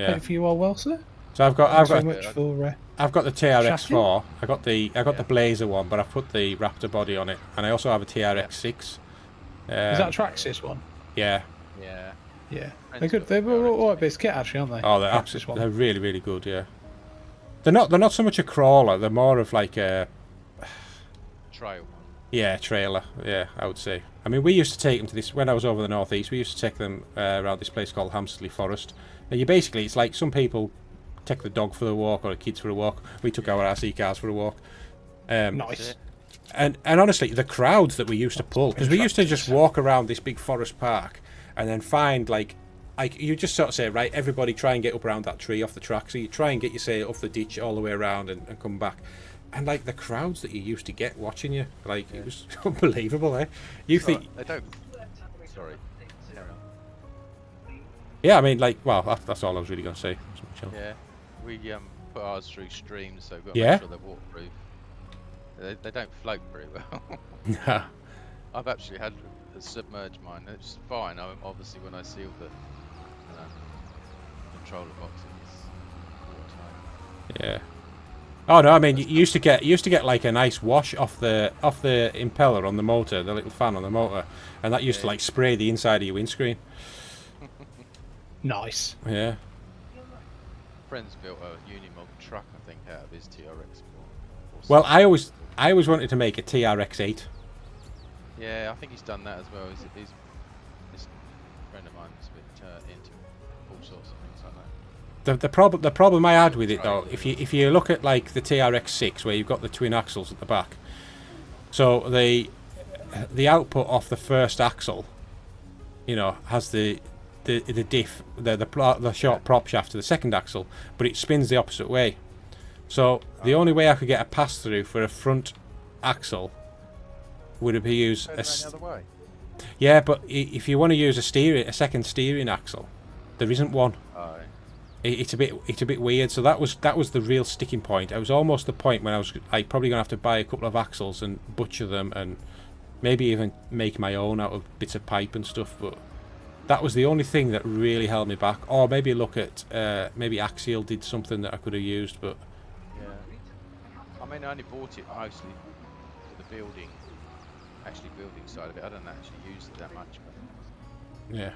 Yeah. Hope you are well, sir. So I've Thanks got very much for. I've got the TRX4. Chassis? I got the Blazer one, but I've put the Raptor body on it, and I also have a TRX6. Is that a Traxxas one? Yeah. Yeah. Yeah. Friends They're good. got They're the all right TRX. bits kit, actually, aren't they? Oh, they're Traxxas absolutely. one. They're really, really good. Yeah. They're not so much a crawler. They're more of like a Trail one. trailer. Yeah, I would say. I mean, we used to take them to this when I was over the northeast. We used to take them around this place called Hamsterley Forest. And it's like some people take the dog for a walk or the kids for a walk. We took our RC cars for a walk. Nice. And honestly, the crowds that we used to pull, because we used to just walk around this big forest park and then find like you just sort of say, right, everybody try and get up around that tree off the track. So you try and get off the ditch all the way around and come back. And like the crowds that you used to get watching you, like it was unbelievable, eh? You think? They don't. Sorry. Carry on. Yeah, I mean, like, well, that's all I was really going to say. Yeah. We put ours through streams, so we've got to Yeah? make sure they're waterproof. They don't float very well. Yeah. I've actually had a submerged mine. It's fine. Obviously, when I sealed the controller box, it's watertight. Yeah. Oh no, I mean you used to get like a nice wash off the impeller on the motor, the little fan on the motor, and that used to like spray the inside of your windscreen. Nice. Yeah. Friend's built a Unimog truck, I think, out of his TRX. Well, I always wanted to make a TRX8. Yeah, I think he's done that as well. He's a friend of mine who's a bit into all sorts of things like that. The problem I had with it though, if you look at like the TRX6 where you've got the twin axles at the back, so the output off the first axle, has the diff, the short prop shaft to the second axle, but it spins the opposite way. So the only way I could get a pass through for a front axle would be use Turn around the other way. Yeah, but if you want to use a second steering axle, there isn't one. Oh. It's a bit weird. So that was the real sticking point. It was almost the point when I was like probably gonna have to buy a couple of axles and butcher them and maybe even make my own out of bits of pipe and stuff. But that was the only thing that really held me back. Or maybe look at maybe Axial did something that I could have used, but Yeah. I mean, I only bought it mostly for the building side of it. I don't actually use it that much. But yeah.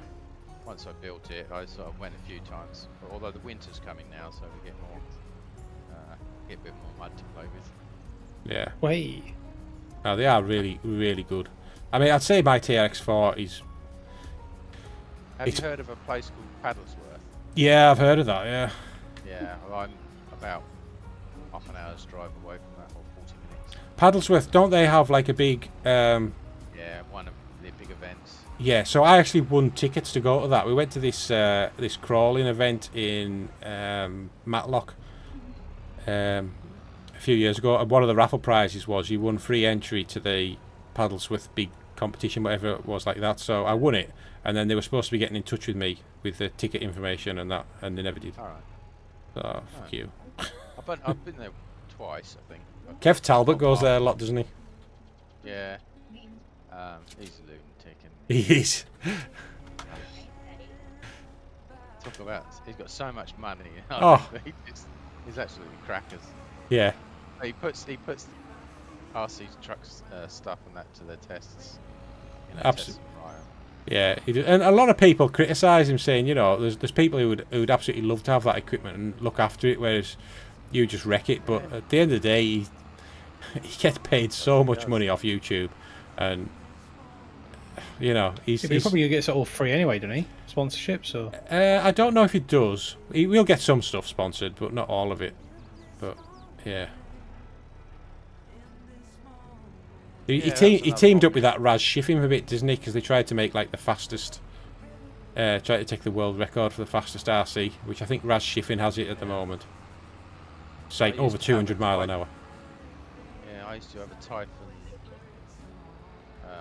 once I built it, I sort of went a few times. But although the winter's coming now, so we get a bit more mud to play with. Yeah. Wait. No, they are really, really good. I mean, I'd say my TRX4 is... Have you heard of a place called Paddlesworth? Yeah, I've heard of that, yeah. Yeah, well, I'm about half an hour's drive away from that, or 40 minutes. Paddlesworth, don't they have like a big... Yeah, one of the big events. Yeah, so I actually won tickets to go to that. We went to this this crawling event in Matlock a few years ago. And one of the raffle prizes was you won free entry to the Paddlesworth big competition, whatever it was like that. So I won it, and then they were supposed to be getting in touch with me with the ticket information and that, and they never did. All right. So fuck you. I've been there twice, I think. Kev Talbot goes there a lot, doesn't he? Yeah. He's a lunatic, and He is. talk about he's got so much money. Oh. He's absolutely crackers. Yeah. He puts RC trucks stuff and that to their tests. Tests them right. Yeah, and a lot of people criticise him, saying, you know, there's people who would absolutely love to have that equipment and look after it, whereas you just wreck it. But at the end of the day, he gets paid so much money off YouTube, and you know, he's probably gets it all free anyway, doesn't he? Sponsorships or? I don't know if he does. He will get some stuff sponsored, but not all of it. But yeah. He teamed up with that Raz Shiffing a bit, didn't he? Because they tried to make like the fastest, tried to take the world record for the fastest RC, which I think Raz Shiffing has it at the moment. It's like over 200 mile an hour. Yeah, I used to have a Typhon,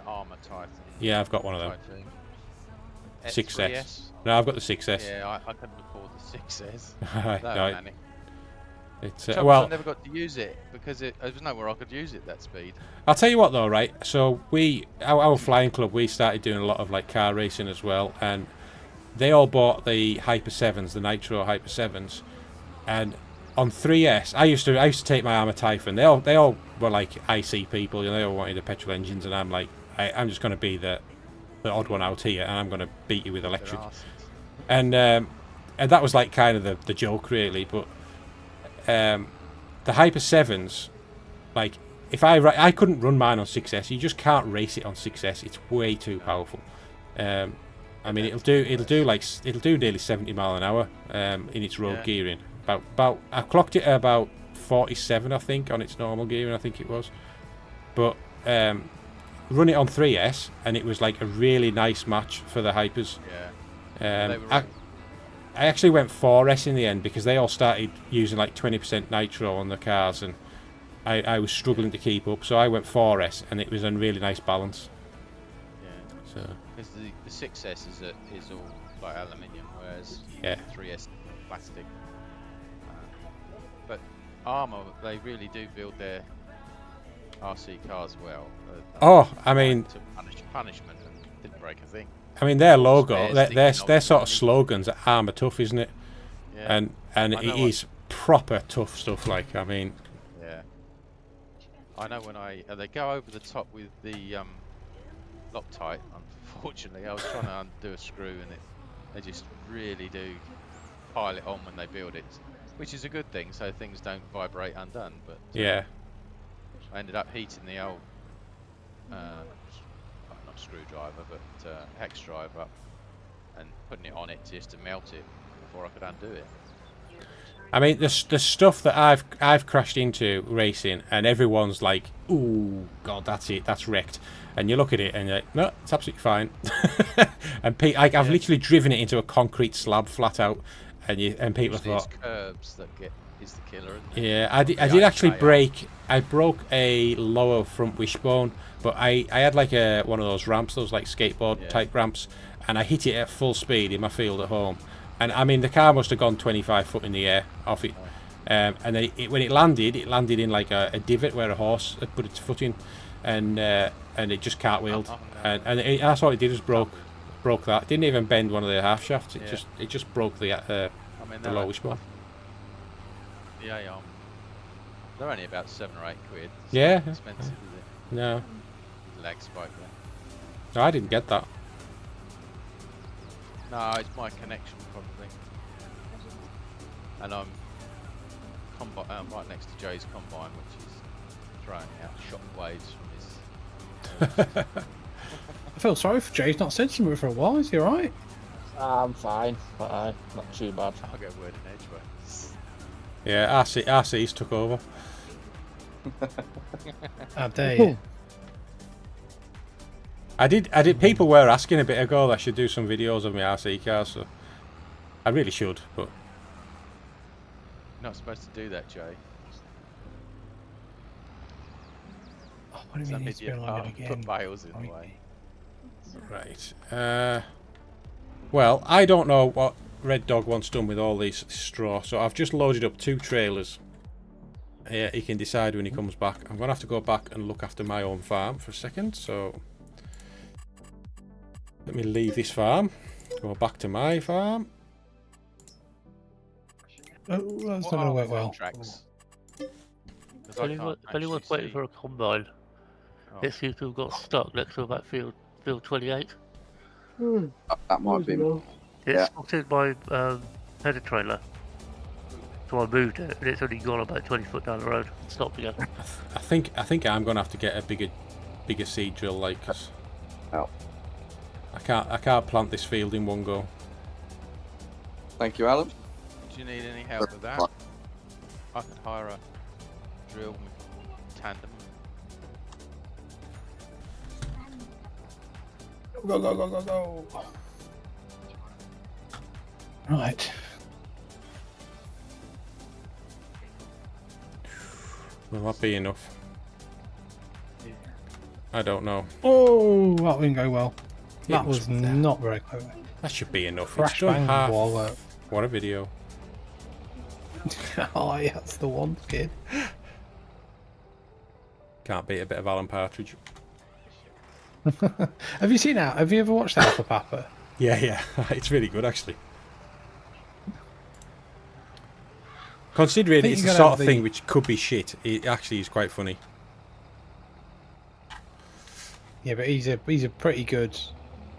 armour Typhon. Yeah, I've got one of them. 6S. No, I've got the 6S. Yeah, I couldn't afford the 6S. No, it's well, I never got to use it because there was nowhere I could use it that speed. I'll tell you what though, right? So our flying club, we started doing a lot of like car racing as well, and they all bought the Hyper 7s, the Nitro Hyper 7s, and on 3S, I used to take my Armour Typhon. They all were like IC people, you know, they all wanted the petrol engines, and I'm like, I'm just going to be the odd one out here, and I'm going to beat you with electric. And that was like kind of the joke, really. But the Hyper 7s, like if I couldn't run mine on 6S. You just can't race it on 6S. It's way too powerful. I mean, it'll do nearly 70 mile an hour in its road gearing. About I clocked it at about 47, I think, on its normal gearing. I think it was, but run it on 3S, and it was like a really nice match for the Hypers. Yeah. I actually went 4S in the end because they all started using like 20% nitro on the cars, and I was struggling to keep up, so I went 4S, and it was a really nice balance. Yeah. So because the 6S is all like aluminium, whereas 3S is plastic. But Armour, they really do build their RC cars well. I mean, punishment and didn't break a thing. I mean, their logo, their sort of slogans are Armour Tough, isn't it? Yeah. And it is proper tough stuff. Like, I mean, yeah. I know when they go over the top with the Loctite. Unfortunately, I was trying to undo a screw, and they just really do pile it on when they build it, which is a good thing, so things don't vibrate undone. But yeah, I ended up heating the old not screwdriver, but hex drive up, and putting it on it just to melt it before I could undo it. I mean, the stuff that I've crashed into racing, and everyone's like, "Ooh, God, that's it, that's wrecked." And you look at it, and you're like, "No, it's absolutely fine." And I've literally driven it into a concrete slab flat out, and people thought, "Curbs that is the killer." Isn't it? Yeah, I did actually break. I broke a lower front wishbone, but I had like one of those ramps, those like skateboard type ramps, and I hit it at full speed in my field at home. And I mean, the car must have gone 25 foot in the air off it. And then when it landed in like a divot where a horse had put its foot in, and it just cartwheeled. And that's all it did, was broke that. It didn't even bend one of the half shafts. It just broke the lower wishbone. Yeah, they're only about 7 or 8 quid. It's yeah. Not expensive, is it? No. Lag spike there. No, I didn't get that. No, it's my connection probably. And I'm right next to Jay's combine, which is throwing out shock waves from his. I feel sorry for Jay. He's not said something for a while. Is he alright? I'm fine. Not too bad. I'll get word in edgeways. Yeah, RC's took over. How dare you? I did. People were asking a bit ago that I should do some videos of my RC cars, so I really should. But you're not supposed to do that, Jay. Oh, what do you mean? Put bales in the way. Right. Well, I don't know what Red Dog wants done with all these straw, so I've just loaded up 2 trailers. Yeah, he can decide when he comes back. I'm gonna have to go back and look after my own farm for a second, so let me leave this farm, go back to my farm. Oh, that's not going to work well. If anyone's waiting for a combine, it seems to have got stuck next to that field 28. That might be. It's Yeah. spotted my header trailer. So I moved it, and it's only gone about 20 foot down the road. Stopped again. I think I'm gonna have to get a bigger seed drill, like, 'cause Oh. I can't plant this field in one go. Thank you, Alan. Do you need any help with that? I could hire a drill tandem. Go, go, go, go, go. Right. Will that be enough? I don't know. Oh, that didn't go well. Yeah, That was not very clever. That should be enough. Crash It's done bang half. wall. What a video. Oh, yeah, that's the one, kid. Can't beat a bit of Alan Partridge. Have you seen that? Have you ever watched that for Papa? Yeah. It's really good, actually. Considering think it's you the gotta sort have of the- thing which could be shit, it actually is quite funny. Yeah, but he's pretty good.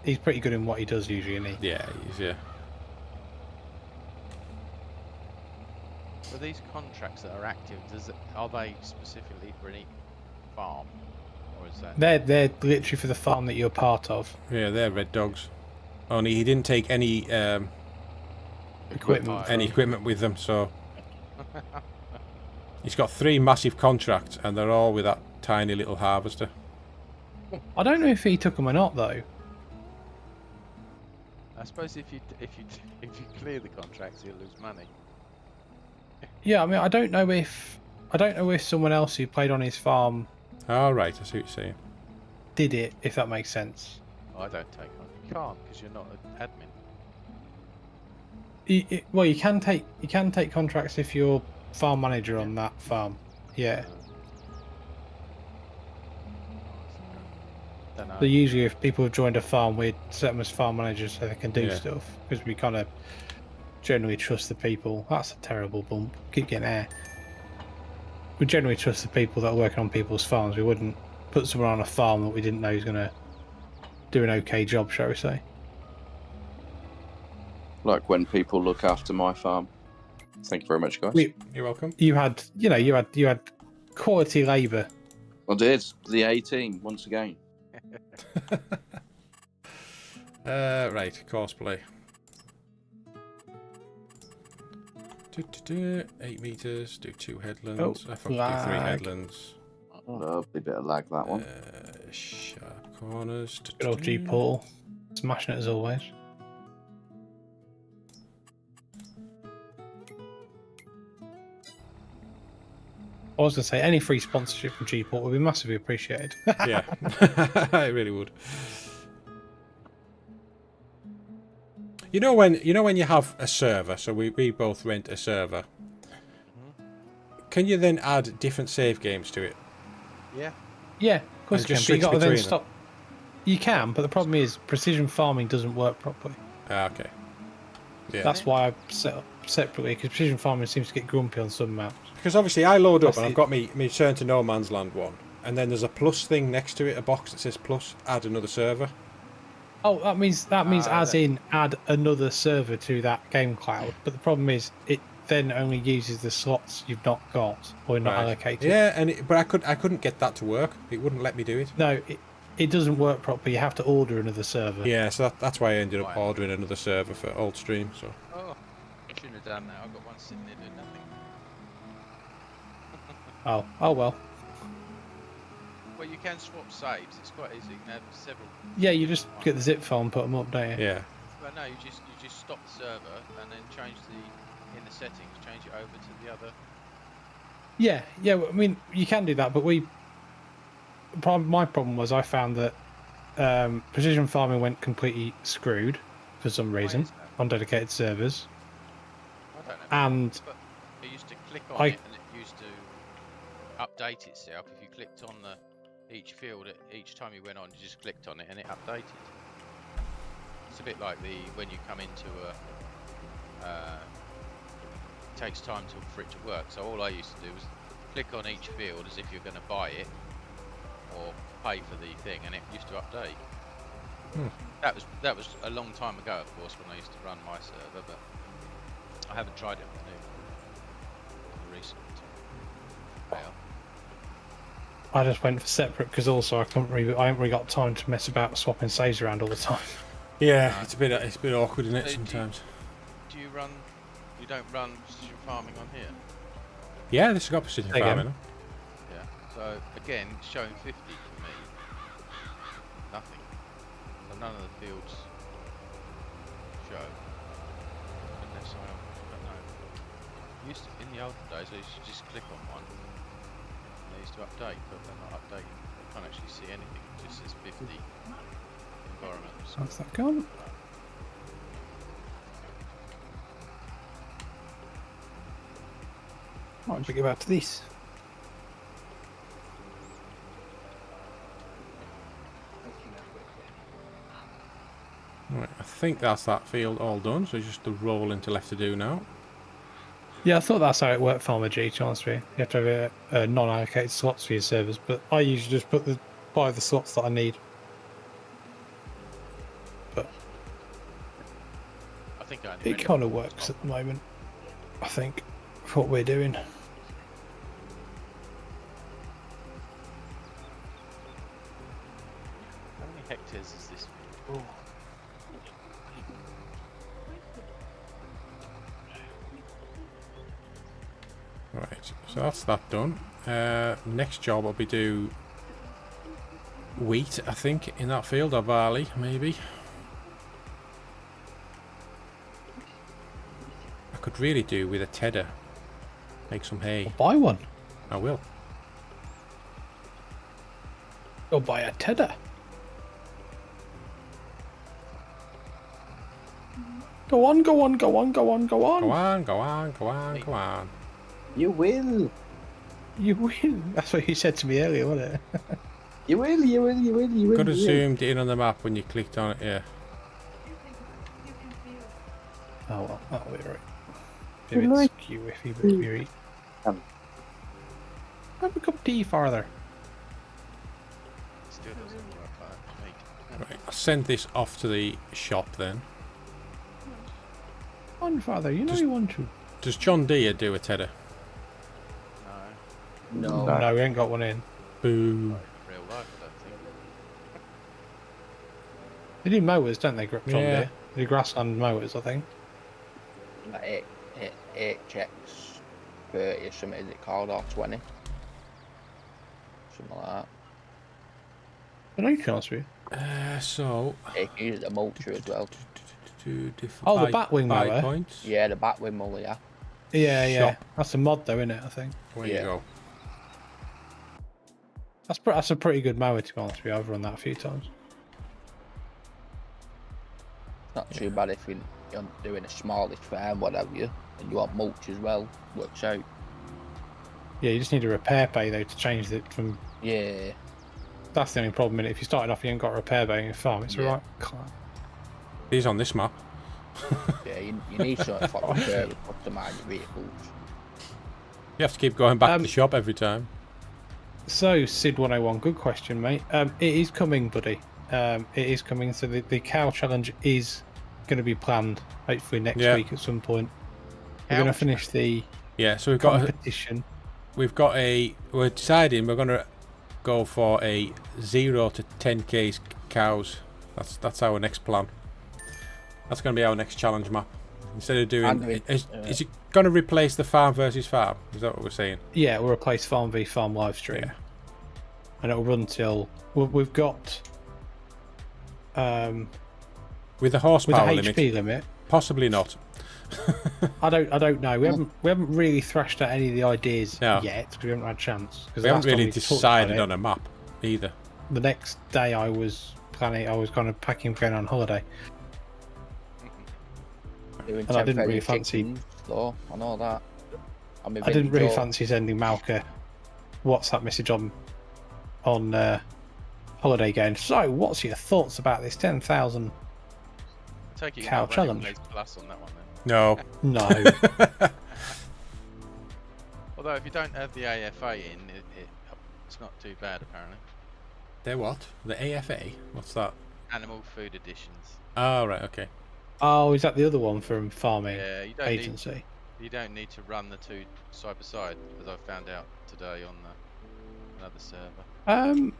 He's pretty good in what he does usually, isn't he? Yeah, he's, yeah. So these contracts that are active, are they specifically for any farm, or is that? They're literally for the farm that you're part of. Yeah, they're red dogs. Only he didn't take any Equipment. with them, so he's got 3 massive contracts, and they're all with that tiny little harvester. I don't know if he took them or not, though. I suppose if you clear the contracts, you'll lose money. Yeah, I mean, I don't know if someone else who played on his farm All right, I see what you're saying. did it. If that makes sense. I don't take on. You can't because you're not an admin. Well, you can take contracts if you're farm manager on that farm. Yeah. Don't know. So usually, if people have joined a farm, we set them as farm managers so they can do Yeah. stuff because we kind of generally trust the people. That's a terrible bump. Keep getting air. We generally trust the people that are working on people's farms. We wouldn't put someone on a farm that we didn't know was going to do an okay job, shall we say? Like when people look after my farm. Thank you very much, guys. You're welcome. You had quality labour. I did. The A team, once again. Right, cosplay. 8 meters, do 2 headlands. I thought do 3 lag. headlands. Lovely bit of lag, that one. Sharp corners. Good old G Paul. Smashing it as always. I was going to say, any free sponsorship from G-Port would be massively appreciated. Yeah, it really would. You know when you have a server, so we both rent a server. Can you then add different save games to it? Yeah. Yeah, of course And you just can. But you switch got to then between them. stop. You can, but the problem is precision farming doesn't work properly. Okay. Yeah. That's why I set up separately, because precision farming seems to get grumpy on some maps. Because obviously I load up That's and I've it. got me Return to No Man's Land one, and then there's a plus thing next to it, a box that says plus, add another server. Oh, that means as that- in add another server to that game cloud. But the problem is it then only uses the slots you've not got or not Right. allocated. Yeah, but I couldn't get that to work. It wouldn't let me do it. No, it doesn't work properly. You have to order another server. Yeah, so that's why I ended up Right. ordering another server for Old Stream. So Oh, I shouldn't have done that. I've got one sitting there doing nothing. Oh well. Well, you can swap saves. It's quite easy. You can have several. Yeah, you just get the zip file and put them up, don't you? yeah, Well, no, you just stop the server and then change in the settings, change it over to the other. Yeah. Well, I mean, you can do that, but my problem was I found that precision farming went completely screwed for some reason is that? on dedicated servers, I don't know. and But you used to click on I- it and it used to update itself. If you clicked on each field, each time you went on, you just clicked on it and it updated. It's a bit like when you come into it takes time for it to work. So all I used to do was click on each field as if you're going to buy it or pay for the thing, and it used to update. That was a long time ago, of course, when I used to run my server, but I haven't tried it on the recent. Well, I just went for separate because also I haven't really got time to mess about swapping saves around all the time. Yeah, it's a bit awkward, isn't it? So Sometimes. do you run? You don't run precision farming on here? Yeah, this has got precision Again. farming. Yeah. So again, showing 50 for me. Nothing. So none of the fields show. Unless I don't know. Used to, in the olden days, I used to just click on one. And they used to update, but they're not updating. You can't actually see anything. It just says 50 environments. That's that gone. Might bring it back to this. Right, I think that's that field all done. So just the rolling to left to do now. Yeah, I thought that's how it worked, Farmer G, to be honest with you. You have to have non-allocated slots for your servers, but I usually just buy the slots that I need. But I think I only it went kind of works at the moment, I think, for what we're doing. How many hectares is this? Oh. Right, so that's that done. Next job will be do wheat, I think, in that field, or barley, maybe. I could really do with a tedder. Make some hay. Buy one. I will. Go buy a tedder. Go on, go on, go on, go on, go on. Go on, go on, go on, go on. You will. You will. That's what you said to me earlier, wasn't it? You will, you will, you will, you will. Could have you will. zoomed in on the map when you clicked on it, yeah. Oh well, that'll be right. If it's skew-iffy, but you're eating. Have a cup of tea farther. Still doesn't work like that for me. Right, I'll send this off to the shop then. On farther, you know Just- you want to. Does John Deere do a tedder? No. No. No, we ain't got one in. Boo. Real life, I don't think. They do mowers, don't they, John Yeah. Deere? They do grassland mowers, I think. Like 8 checks, 30 or something, is it called, or 20? Something like that. I know you can ask me. So They can use it as a mulcher as well. two different Oh, the batwing buy mower? points. Yeah, the back windmill, yeah. Yeah, yeah. Shop. That's a mod, though, isn't it? I think Where Yeah. you go. that's a pretty good mower, to be honest with you. I've run that a few times. It's not too bad if you're doing a smallish farm, whatever you, and you want mulch as well. Works out. Yeah, you just need a repair bay though to change it from. Yeah. That's the only problem. If you started off, you ain't got a repair bay in your farm. It's Yeah. alright. Class. He's on this map. Yeah, you need something for repair and customise your vehicles. You have to keep going back to Um, the shop every time. So, Sid 101, good question, mate. It is coming, buddy. It is coming. So the cow challenge is going to be planned, hopefully next Yeah. week at some point. We're Cow going to finish the Yeah, so we've got competition. we're deciding we're going to go for a 0 to 10k cows. That's our next plan. That's going to be our next challenge map. Instead of doing, is it going to replace the farm versus farm? Is that what we're saying? Yeah, we'll replace Farm v Farm live stream, Yeah. and it'll run till we've got With the with horsepower a limit? HP limit. Possibly not. I don't know. We haven't really thrashed out any of the ideas No. yet because we haven't had a chance. 'Cause We the haven't last time really we talked decided about on a map either. it, the next day I was kind of packing going on holiday. Doing And I didn't really 10,000 fancy- chickens, though, I know that. I I didn't really fancy sending Malka WhatsApp message on holiday going, so what's your thoughts about this 10,000? Take it Cow you're not running challenge. on plus on that one then. No. No. Although if you don't have the AFA in, it's not too bad apparently. They're what? The AFA? What's that? Animal food additions. Oh, right, okay. Oh, is that the other one from Farming Yeah, Agency? you don't need to run the two side by side, as I found out today on another server.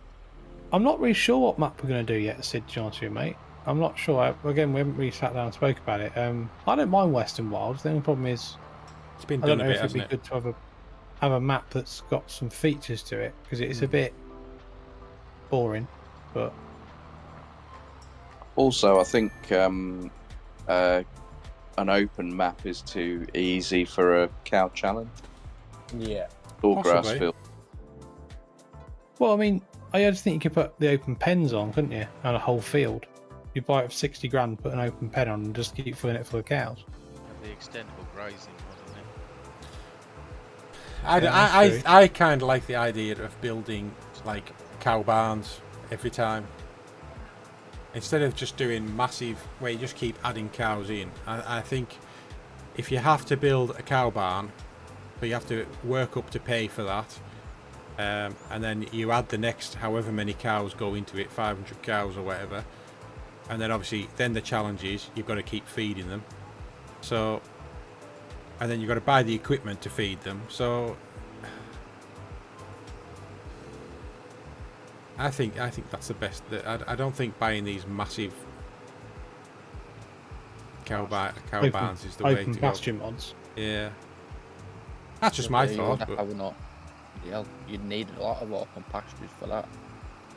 I'm not really sure what map we're going to do yet, Sid, to answer you, mate. I'm not sure. Again, we haven't really sat down and spoke about it. I don't mind Western Wilds. The only problem is It's been I don't done a know bit, if it'd be hasn't it? good to have a map that's got some features to it, because it's a bit boring. But Also, I think an open map is too easy for a cow challenge. Yeah. All grass Possibly. field. well, I mean, I just think you could put the open pens on, couldn't you, on a whole field? You buy it for 60 grand, put an open pen on, and just keep filling it full of cows. The extendable grazing one, isn't it? that's true. I kind of like the idea of building like cow barns every time. Instead of just doing massive, where you just keep adding cows in. I think if you have to build a cow barn, but you have to work up to pay for that, and then you add the next however many cows go into it, 500 cows or whatever, and then obviously then the challenge is you've got to keep feeding them. So, and then you've got to buy the equipment to feed them. So, I think that's the best. I don't think buying these massive cow barns is the way Open to go. pasture mods. Yeah, that's just my thought. But, You'd need a lot of open pastures for that.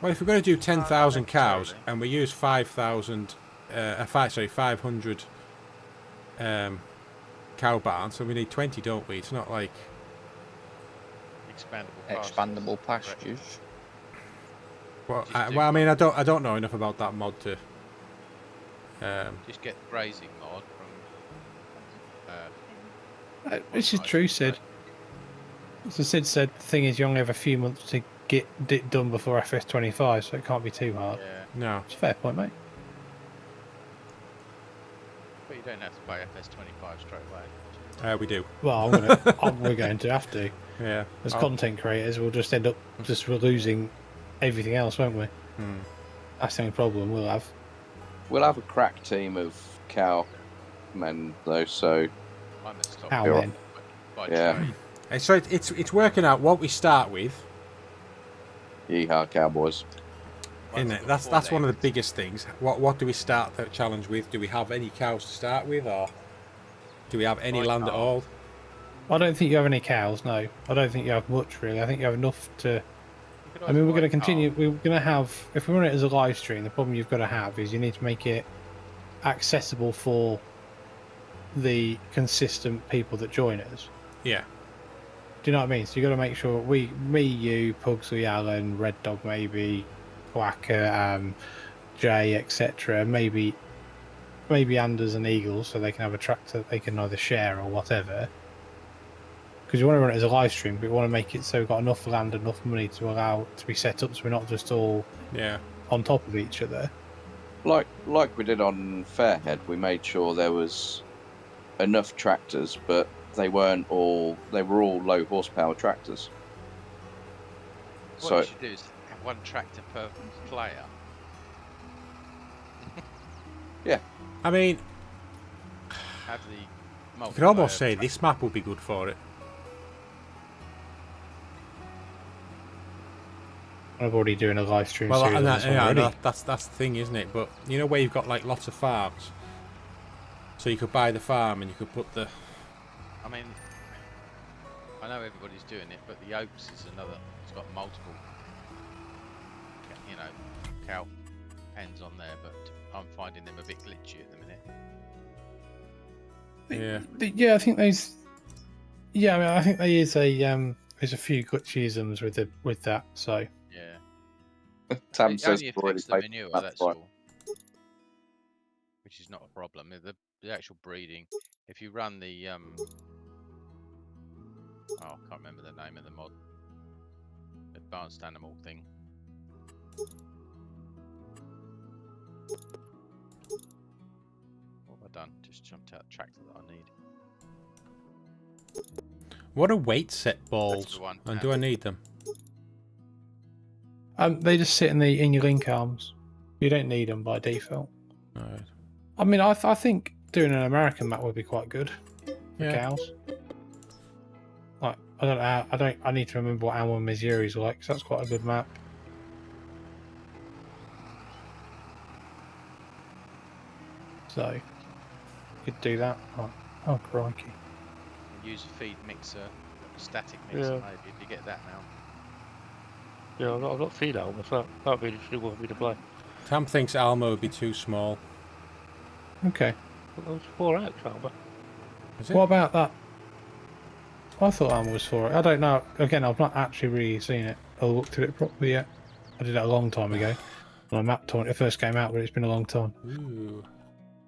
well, if we're going to do 10,000 cows and we use 500 cow barns, so we need 20, don't we? It's not like Expandable Pastures. well, Just do I mean, I don't know enough about that mod to. Just get the grazing mod from. This is true, Sid. So Sid said the thing is you only have a few months to get it done before FS25, so it can't be too hard. Yeah, No, It's a fair point, mate. but you don't have to buy FS25 straight away. we do. Well, we're going to have to. Yeah. As Oh, content creators, we'll just end up just losing everything else, won't we? That's the only problem we'll have. We'll have a crack team of cow men though, so I'm a stop How You're- then? by Yeah. trade. And so it's working out what we start with, yeehaw cowboys. isn't it? That's one of the biggest things. What do we start the challenge with? Do we have any cows to start with, or do we have any Right, land at Carl. all? I don't think you have any cows, no. I don't think you have much, really. I think you have enough to... I mean, we're going to continue... We're going to have... If we run it as a live stream, the problem you've got to have is you need to make it accessible for the consistent people that join us. Yeah. Do you know what I mean? So you got to make sure me, you, Pugsley, Alan, Red Dog, maybe Quacker, Jay, etc. Maybe Anders and Eagles, so they can have a track that they can either share or whatever. Because you want to run it as a live stream, but you want to make it so we've got enough land, enough money to allow it to be set up, so we're not just all Yeah. on top of each other. Like we did on Fairhead, we made sure there was enough tractors, but they weren't all. They were all low horsepower tractors. What So you should do is have one tractor per player. I mean, Have the. you could almost say multiplayer this map would be good for it. I'm already doing a live stream Well, series and on this one yeah, already. that's the thing, isn't it? But you know where you've got like lots of farms, so you could buy the farm and you could put the. I mean, I know everybody's doing it, but the Oaks is another. It's got multiple, cow pens on there, but I'm finding them a bit glitchy at the minute. Yeah. Yeah, I think there's. Yeah, I mean, I think there is there's a few glitchisms with that. So Yeah. Tam It says only already affects the paid. manure, That's that's right. all. Which is not a problem. The actual breeding, if you run the I can't remember the name of the mod. Advanced animal thing. What have I done? Just jumped out the tractor that I need. What are weight set balls? the one, And yeah. do I need them? they just sit in your link arms. You don't need them by default. Alright. I mean, I think doing an American map would be quite good for Yeah. cows. Like, I don't know. I need to remember what Alma Missouri's like, because that's quite a good map. So, could do that. Oh, crikey. Use a feed mixer, static mixer Yeah. maybe, if you get that now. Yeah, I've got feed Alma, so that'd be suitable for me to play. Tam thinks Alma would be too small. Okay. Well, it's 4X Alma. Is it? What about that? I thought Alma was for it. I don't know. Again, I've not actually really seen it or looked at it properly yet. I did that a long time ago when I mapped on it. It first came out, but it's been a long time. Ooh.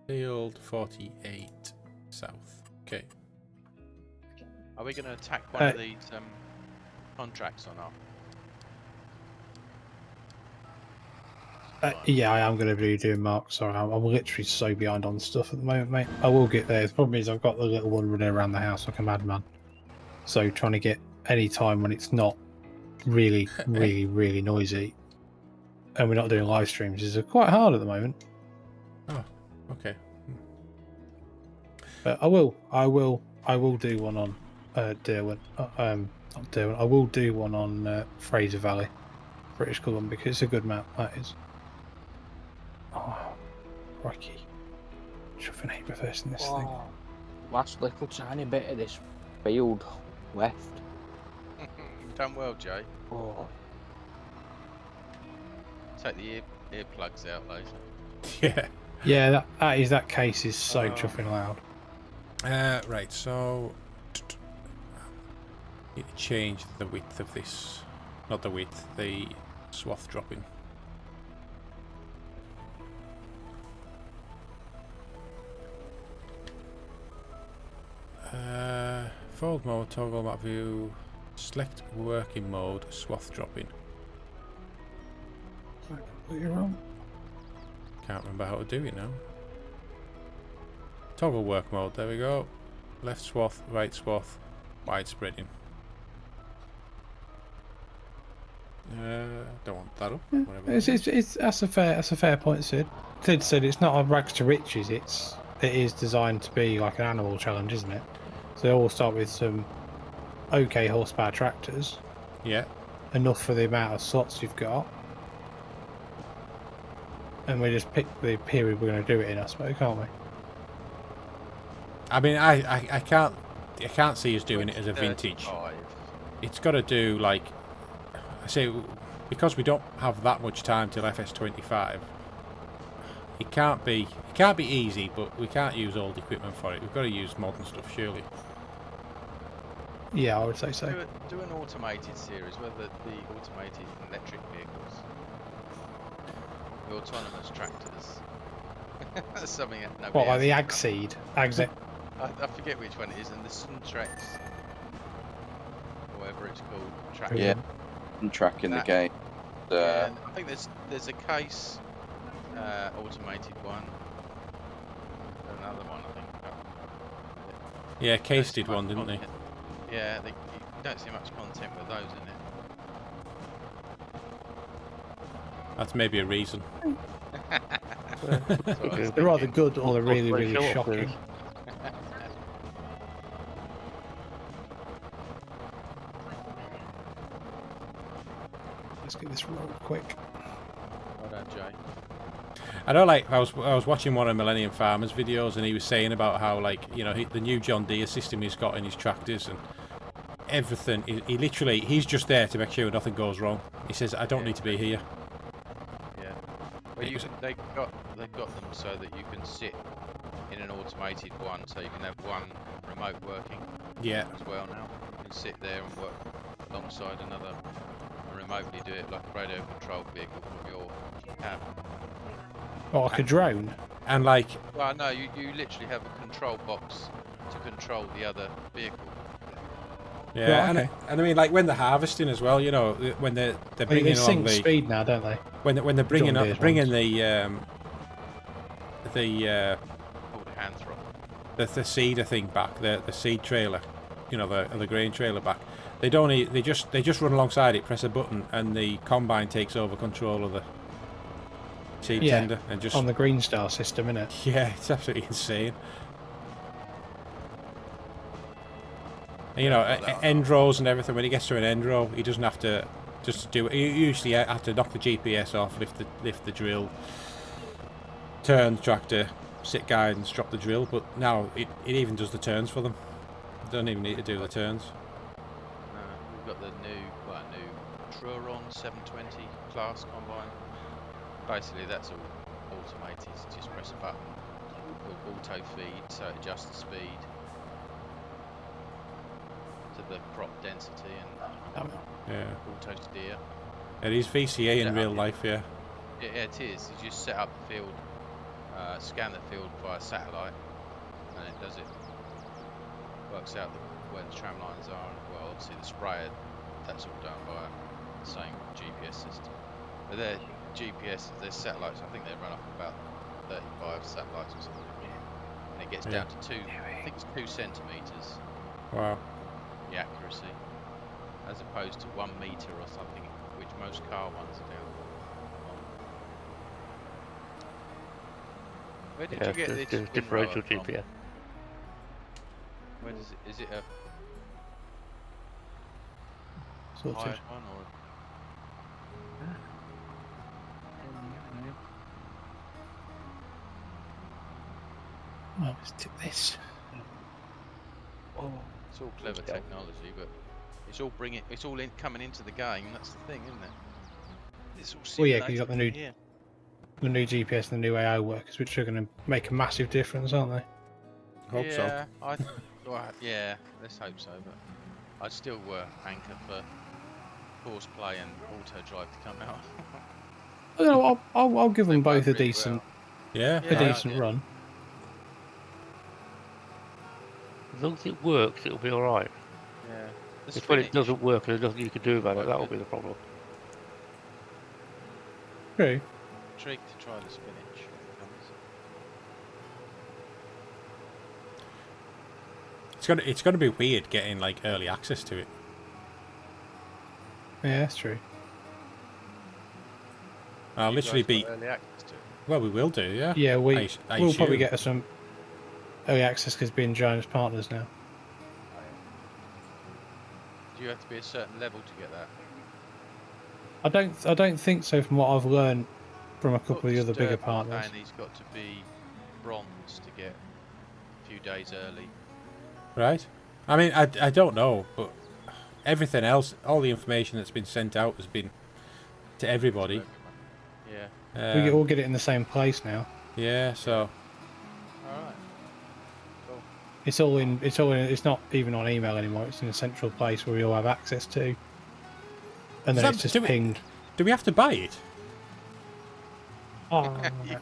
Field 48 south. Okay. Are we going to attack one of these contracts or not? Yeah, I am going to be doing marks. Sorry, I'm literally so behind on stuff at the moment, mate. I will get there. The problem is I've got the little one running around the house like a madman. So trying to get any time when it's not really, really noisy, and we're not doing live streams, is quite hard at the moment. Oh, okay. But I will do one on Derwent. Not Derwent. I will do one on Fraser Valley, British Columbia, because it's a good map. That is. Oh, crikey! Chuffing heap of first in this thing. Last little tiny bit of this field left. You've done well, Jay. Oh, Take the earplugs out later. Yeah. Yeah, that case is so chuffing loud. Right, so need to change the width of this. Not the width, the swath dropping. Fold mode, toggle map view, select working mode, swath dropping. Completely wrong. Can't remember how to do it now. Toggle work mode, there we go. Left swath, right swath, wide spreading. Don't want that up. Whatever. That's a fair point, Sid. Sid said it's not a rags to riches. It is designed to be like an animal challenge, isn't it? So they all start with some okay horsepower tractors. Yeah. Enough for the amount of slots you've got. And we just pick the period we're going to do it in, I suppose, can't we? I mean, I can't see us doing it as a vintage. 35. It's got to do like I say, because we don't have that much time till FS25. It can't be easy, but we can't use old equipment for it. We've got to use modern stuff, surely. Yeah, I would say so. Do an automated series, whether the automated electric vehicles, the autonomous tractors. That's something that nobody What, like the else- Agseed? I forget which one it is, and the Suntrex, or whatever it's called, tractor. Yeah, track in the That- game. Yeah, and I think there's a case automated one, another one I think. Yeah, Case Don't see did one, much didn't they? content. Yeah, you don't see much content with those in it. That's maybe a reason. That's what I was They're either thinking. good or they're really, really Show off shocking. theirs. Let's get this rolled quick. Well done, Jay. I know, like I was watching one of Millennium Farmers videos, and he was saying about how, like, you know, the new John Deere system he's got in his tractors and everything. He literally, he's just there to make sure nothing goes wrong. He says, "I don't need to be here." Yeah. Well, they've got them so that you can sit in an automated one, so you can have one remote working Yeah. as well now. You can sit there and work alongside another and remotely do it like a radio controlled vehicle from your cab. Oh, like a drone? And like, Well, no, you literally have a control box to control the other vehicle. yeah, Right, okay. and I mean, like when they're harvesting as well, you know, when they're They bringing along sync the speed now, don't they? when they're bringing John up Deere's bringing ones. Called a hand throttle. the seeder thing back, the seed trailer, you know, the grain trailer back. They don't they just run alongside it, press a button, and the combine takes over control of team Yeah, tender and just on the Green Star system, innit? yeah, it's absolutely insane. And, you know, end rows and everything. When he gets to an end row, he doesn't have to just do it. You usually have to knock the GPS off, lift the drill, turn the tractor, sit guidance, drop the drill. But now it even does the turns for them. Don't even need to do the turns. We've got the new Truron 720 class combine. Basically, that's all automated. Just press a button, auto feed, so it adjusts the speed to the crop density and Yeah. auto steer. It is VCA in real life, yeah. Yeah, it is. You just set up the field, scan the field via satellite, and it does it. Works out where the tram lines are, and well, obviously the sprayer. That's all done by the same GPS system. But their GPS, their satellites, I think they run off about 35 satellites or something, and it gets down to I think it's 2 centimeters. Wow. The accuracy, as opposed to 1 meter or something, which most car ones are down. Where did you get this there's differential GPS. Where does it? Is it a Sorted. high one or? Well, let's tip this. It's all clever technology, but it's all coming into the game. That's the thing, isn't it? It's all Well, yeah, 'cause you got the new yeah. the new GPS and the new AI workers, which are going to make a massive difference, aren't they? Hope so. Yeah, yeah, let's hope so. But I'd still anchor for horseplay and auto drive to come out. I don't know, I'll give them both a really decent, Yeah. a decent run. As long as it works, it'll be alright. Yeah. If when it doesn't work and there's nothing you can do about it, that'll be the problem. True. Intrigued to try the spinach. when it comes. It's gonna be weird getting like early access to it. Yeah, that's true. I'll You literally guys be. got early access to it? Well, we will do, yeah. Yeah, I we'll probably assume. get some early access because being Giants partners now. Do you have to be a certain level to get that? I don't think so. From what I've learned from a couple of the other bigger partners. And he's got to be bronze to get a few days early. Right. I mean, I don't know, but everything else, all the information that's been sent out has been to everybody. Yeah. We all get it in the same place now. Yeah. So. Alright. Cool. It's not even on email anymore. It's in a central place where we all have access to. And then Does it's that- just pinged. Do we have to buy it?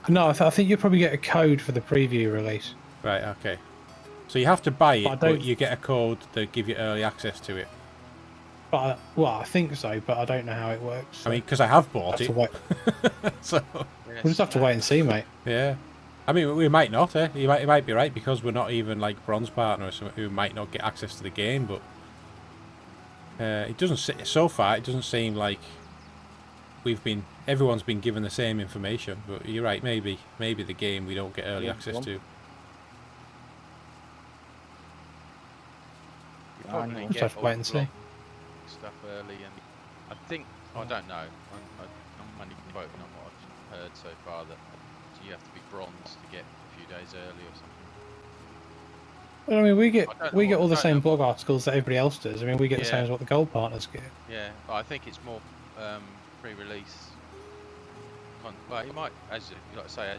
No, I think you'll probably get a code for the preview release. Right. Okay. So you have to buy it, I but don't- you get a code that give you early access to it. But I think so, but I don't know how it works. I mean, because I have bought have it. to wait. So. We'll just have to wait and see, mate. Yeah. I mean, we might not, eh? You might be right, because we're not even like bronze partners who might not get access to the game, but it doesn't so far. It doesn't seem like everyone's been given the same information. But you're right. Maybe the game we don't get early access to. You I probably know. Just get have to wait and see. stuff early, and I think I don't know. I'm only quoting on what I've heard so far that you have to be bronze to get a few days early or something. Well, I mean, we get I don't know all the what- same blog articles that everybody else does. I mean, we get the same Yeah. as what the gold partners get. Yeah, but I think it's more pre-release. Well, you might, as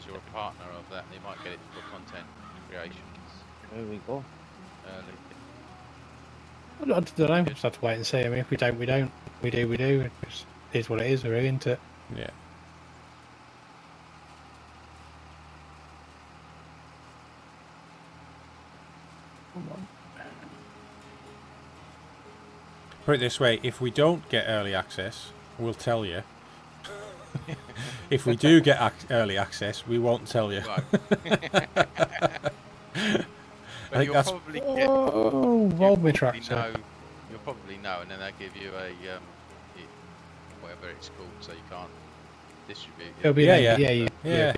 you're a partner of that, you might get it for content creations There we go. early. I don't know. We'll just have to wait and see. I mean, if we don't, we don't. We do, we do. It just is what it is, really, isn't it? Yeah. Put it this way: if we don't get early access, we'll tell you. If we do get early access, we won't tell you. Right. I think that's. Probably get, Oh, rolled me probably tractor. know, you'll probably know, and then they'll give you a whatever it's called, so you can't distribute. It'll be Yeah, an NDA, yeah.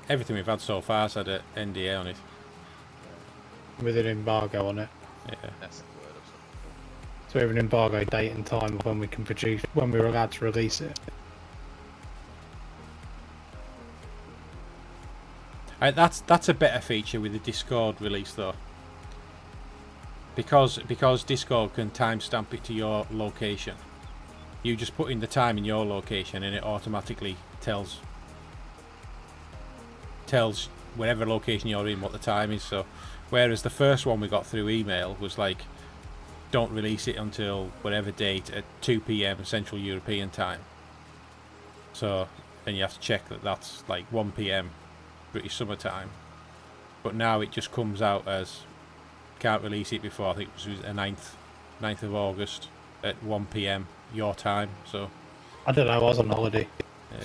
Everything we've had so far has had an NDA on it. with an embargo on it. Yeah. That's the word. So we have an embargo date and time of when we can produce, when we're allowed to release it. That's a better feature with the Discord release though, because Discord can timestamp it to your location. You just put in the time in your location and it automatically tells whatever location you're in what the time is. So whereas the first one we got through email was like, don't release it until whatever date at 2 PM Central European time. So then you have to check that that's like 1 PM British summertime. But now it just comes out as can't release it before, I think it was the 9th of August at 1 PM your time. So I don't know, I was on holiday. Yeah.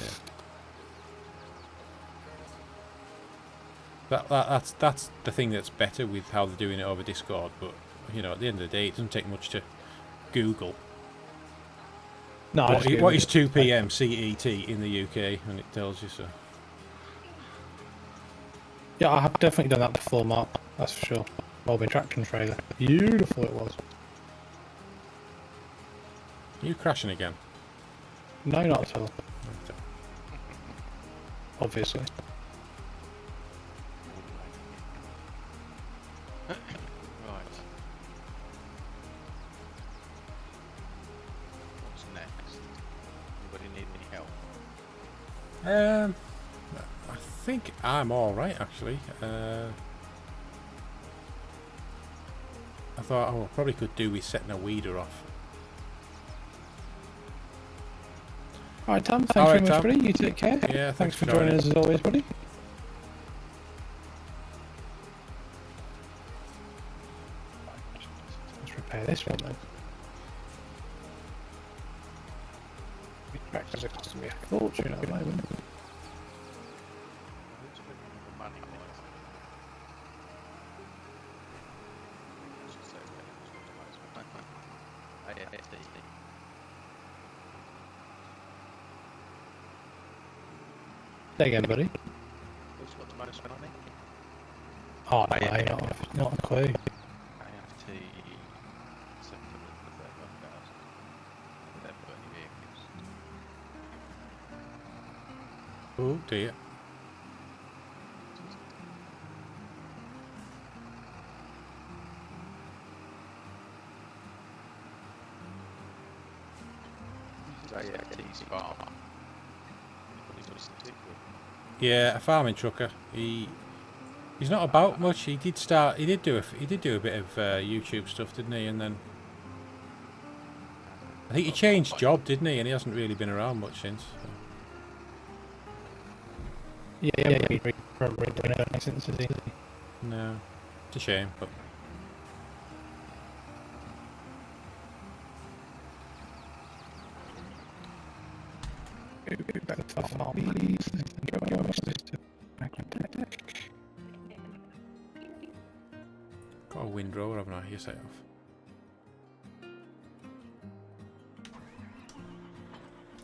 That's the thing that's better with how they're doing it over Discord, but you know, at the end of the day it doesn't take much to Google No, what is 2 PM CET in the UK, and it tells you. So yeah, I have definitely done that before, Mark. That's for sure. Bobbing traction trailer. Beautiful it was. you crashing again? No, not at all. Obviously. Right. What's next? Anybody need any help? I think I'm all right actually. I thought I probably could do with setting a weeder off. Alright, Tom, thanks All very right, much, Tom. buddy. You take care. Yeah, Thanks for joining us as always, buddy. Let's repair this one then. Tractors are costing me a fortune at the moment. Who's looking for money, guys? Should say that. AFD. Say again, buddy. Who's got the most money? Oh, no, not a clue. AFT. Sector of the 31,000. They haven't got any vehicles. Oh dear. AFT's farm. Anybody's got a stick with? Yeah, a farming trucker. He's not about much. He did do a bit of YouTube stuff, didn't he? And then I think he changed job, didn't he? And he hasn't really been around much since. So. Yeah, probably doing it since is he? No, it's a shame, but. Go back to farm, please. Thank you very much, Mr. Magnetic. Got a windrower, haven't I? You set off.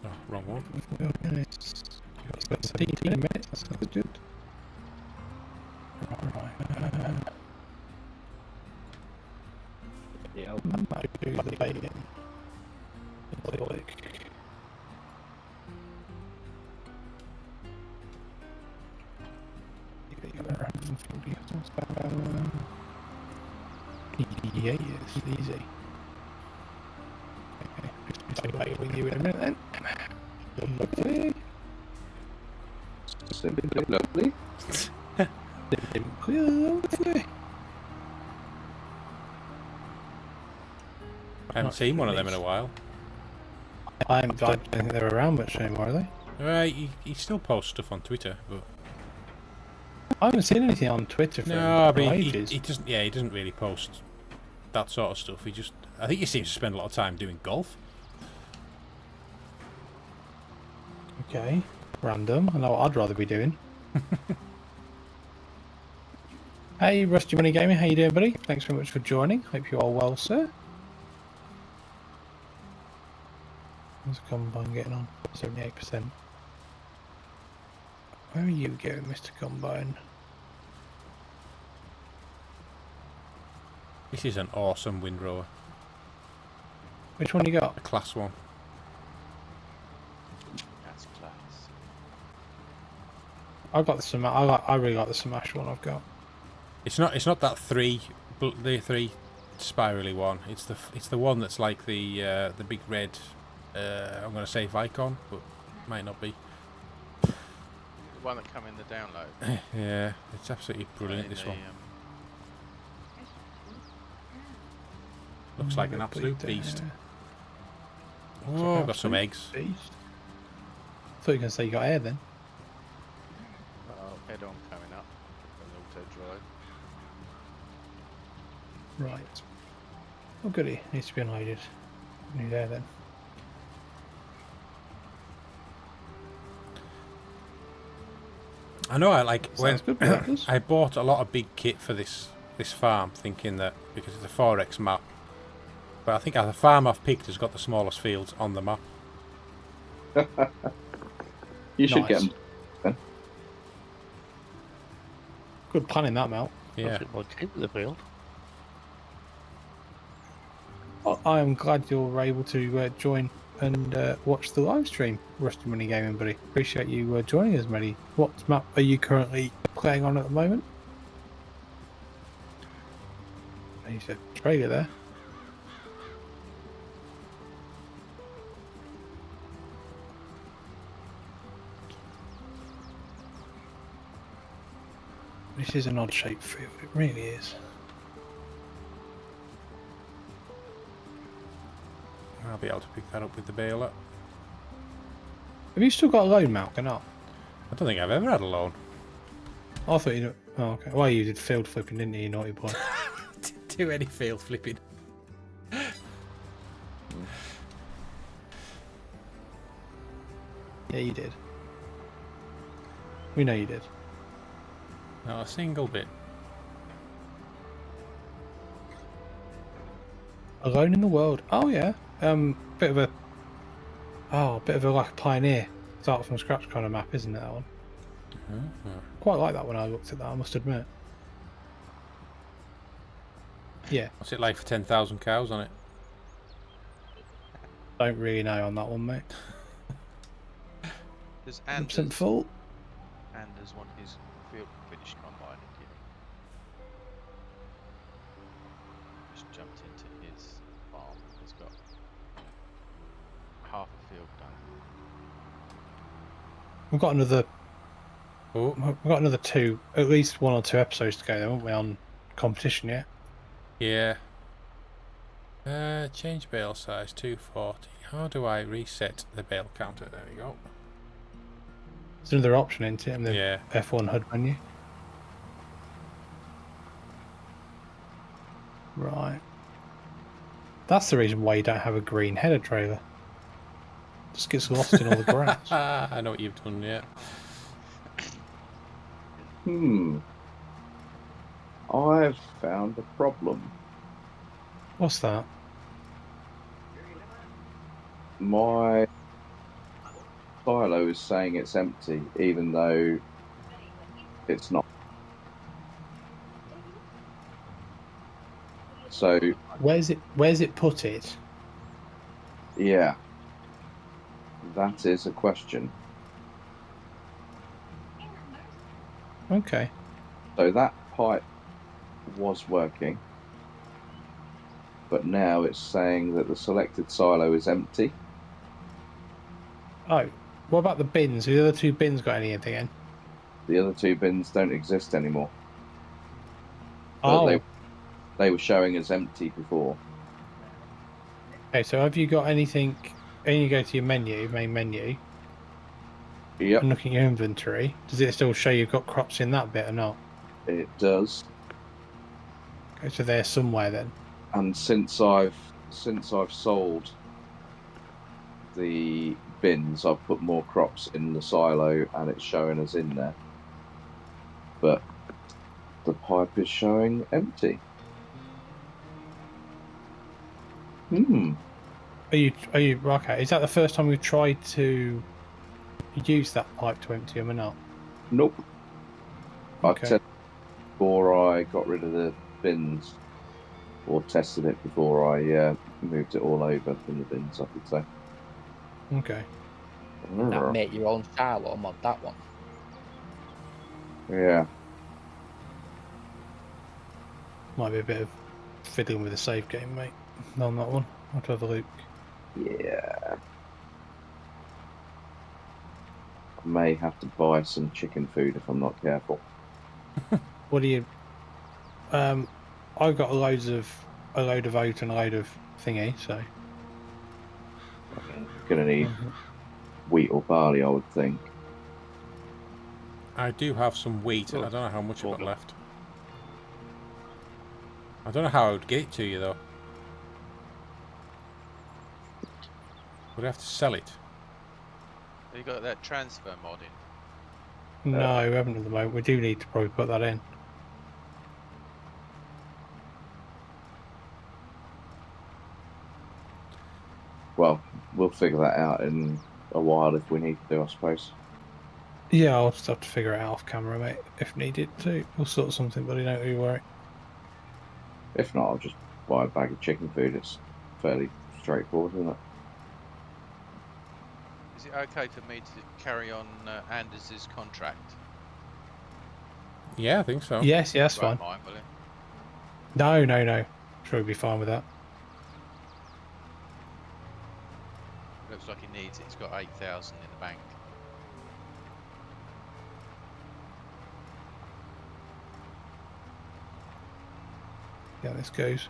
Oh, wrong one. It's got 17 minutes, that's good. Right. Yeah, I might do the baiting. Yeah, yes, easy. Okay, just wait with you in a minute then. Lovely. Simply lovely. Lovely. I haven't seen one of them in a while. I don't think they're around much anymore, are they? Right, he still posts stuff on Twitter, but I haven't seen anything on Twitter for no, but ages. he doesn't. Yeah, he doesn't really post that sort of stuff. I think he seems to spend a lot of time doing golf. Okay, random. I know what I'd rather be doing. Hey, Rusty Money Gaming, how you doing, buddy? Thanks very much for joining. Hope you're all well, sir. How's the combine getting on? 78%. Where are you going, Mr. Combine? This is an awesome windrower. Which one you got? A class 1. That's class. I got the Smash. I really like the Smash one I've got. It's not that the 3 spirally one. It's the one that's like the big red. I'm going to say Vicon, but might not be. The one that come in the download. Yeah, it's absolutely brilliant. In This the, one looks like an absolute beast. Oh, got some eggs. Beast. Thought you were going to say you got air then. head-on coming up. An auto-drive. Right. Oh goody, needs to be unloaded. New there then. I know. I like when Sounds good, I bought a lot of big kit for this farm, thinking that because it's a 4x map. But I think the farm I've picked has got the smallest fields on the map. You should Nice. get them. Then. Good planning that, Mel. Yeah. The field. I am glad you're able to join and watch the live stream, Rusty Money Gaming Buddy. Appreciate you joining us, Buddy. What map are you currently playing on at the moment? You said Australia there. This is an odd-shaped field. It really is. I'll be able to pick that up with the baler. Have you still got a loan, Malk, or not? I don't think I've ever had a loan. I thought you. Oh, okay. Well, you did field flipping, didn't you, you naughty boy? Didn't do any field flipping. Yeah, you did. We know you did. Not a single bit. Alone in the world. Oh yeah. Bit of a like pioneer, start from scratch kind of map, isn't it? That one. Quite like that when I looked at that, I must admit. Yeah. What's it like for 10,000 cows on it? Don't really know on that one, mate. There's 100% full. Anders want his field finish combine. Just jumped into his farm. He's got half a field done. We've got another. Oh, We've got another two, at least 1 or 2 episodes to go, haven't we, on competition yet? yeah. Change bale size 240. How do I reset the bale counter? There we go. There's another option, isn't it, in the Yeah. F1 HUD menu? Right. That's the reason why you don't have a green header trailer. Just gets lost in all the grass. I know what you've done, yeah. I've found a problem. What's that? My silo is saying it's empty, even though it's not. So, Where's it put it? yeah, that is a question. Okay. So that pipe was working, but now it's saying that the selected silo is empty. Oh, what about the bins? Have the other 2 bins got anything in? The other 2 bins don't exist anymore. But Oh, they were showing as empty before. okay, so have you got anything? When you go to your menu, main menu, Yep, and look at your inventory, does it still show you've got crops in that bit or not? it does. Okay, so they're somewhere then. And since I've sold the bins, I've put more crops in the silo, and it's showing us in there. But the pipe is showing empty. Are you okay? Is that the first time we've tried to use that pipe to empty them or not? Nope. I Okay. tested before I got rid of the bins, or tested it before I moved it all over from the bins, I could say. Okay. That make your own silo mod, that one. Yeah. Might be a bit of fiddling with the save game, mate. On that one. I'll have to have a look. Yeah. I may have to buy some chicken food if I'm not careful. What do you? I've got a load of oat and a load of thingy. So Gonna need wheat or barley, I would think. I do have some wheat, and I don't know how much I've got left. I don't know how I would get it to you, though. Would I have to sell it? Have you got that transfer mod in? no, we haven't at the moment. We do need to probably put that in. Well, we'll figure that out in a while if we need to, I suppose. Yeah, I'll just have to figure it out off camera, mate, if needed to. We'll sort something, buddy. Don't you worry. If not, I'll just buy a bag of chicken food. It's fairly straightforward, isn't it? Is it okay for me to carry on Anders' contract? Yeah, I think so. Yes, that's Won't fine. mind, will it? No. Sure, we'll be fine with that. Looks like he needs it. He's got 8,000 in the bank. Yeah, this goes.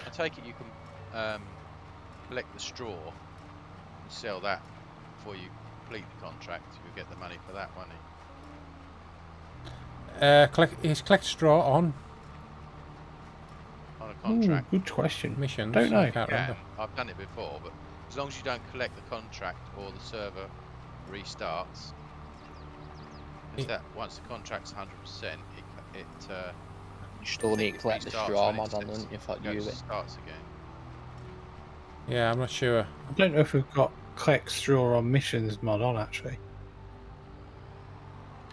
I take it you can collect the straw and sell that before you complete the contract. You'll get the money for that, won't you? Is collect straw on On a contract. Ooh, good question. missions? Don't know. I can't Yeah, remember. I've done it before, but as long as you don't collect the contract or the server restarts, is that once the contract's 100%, it You still need to collect the restarts straw when it mod on, starts- don't you, for goes- you it. starts again. Yeah, I'm not sure. I don't know if we've got collect straw on missions mod on, actually.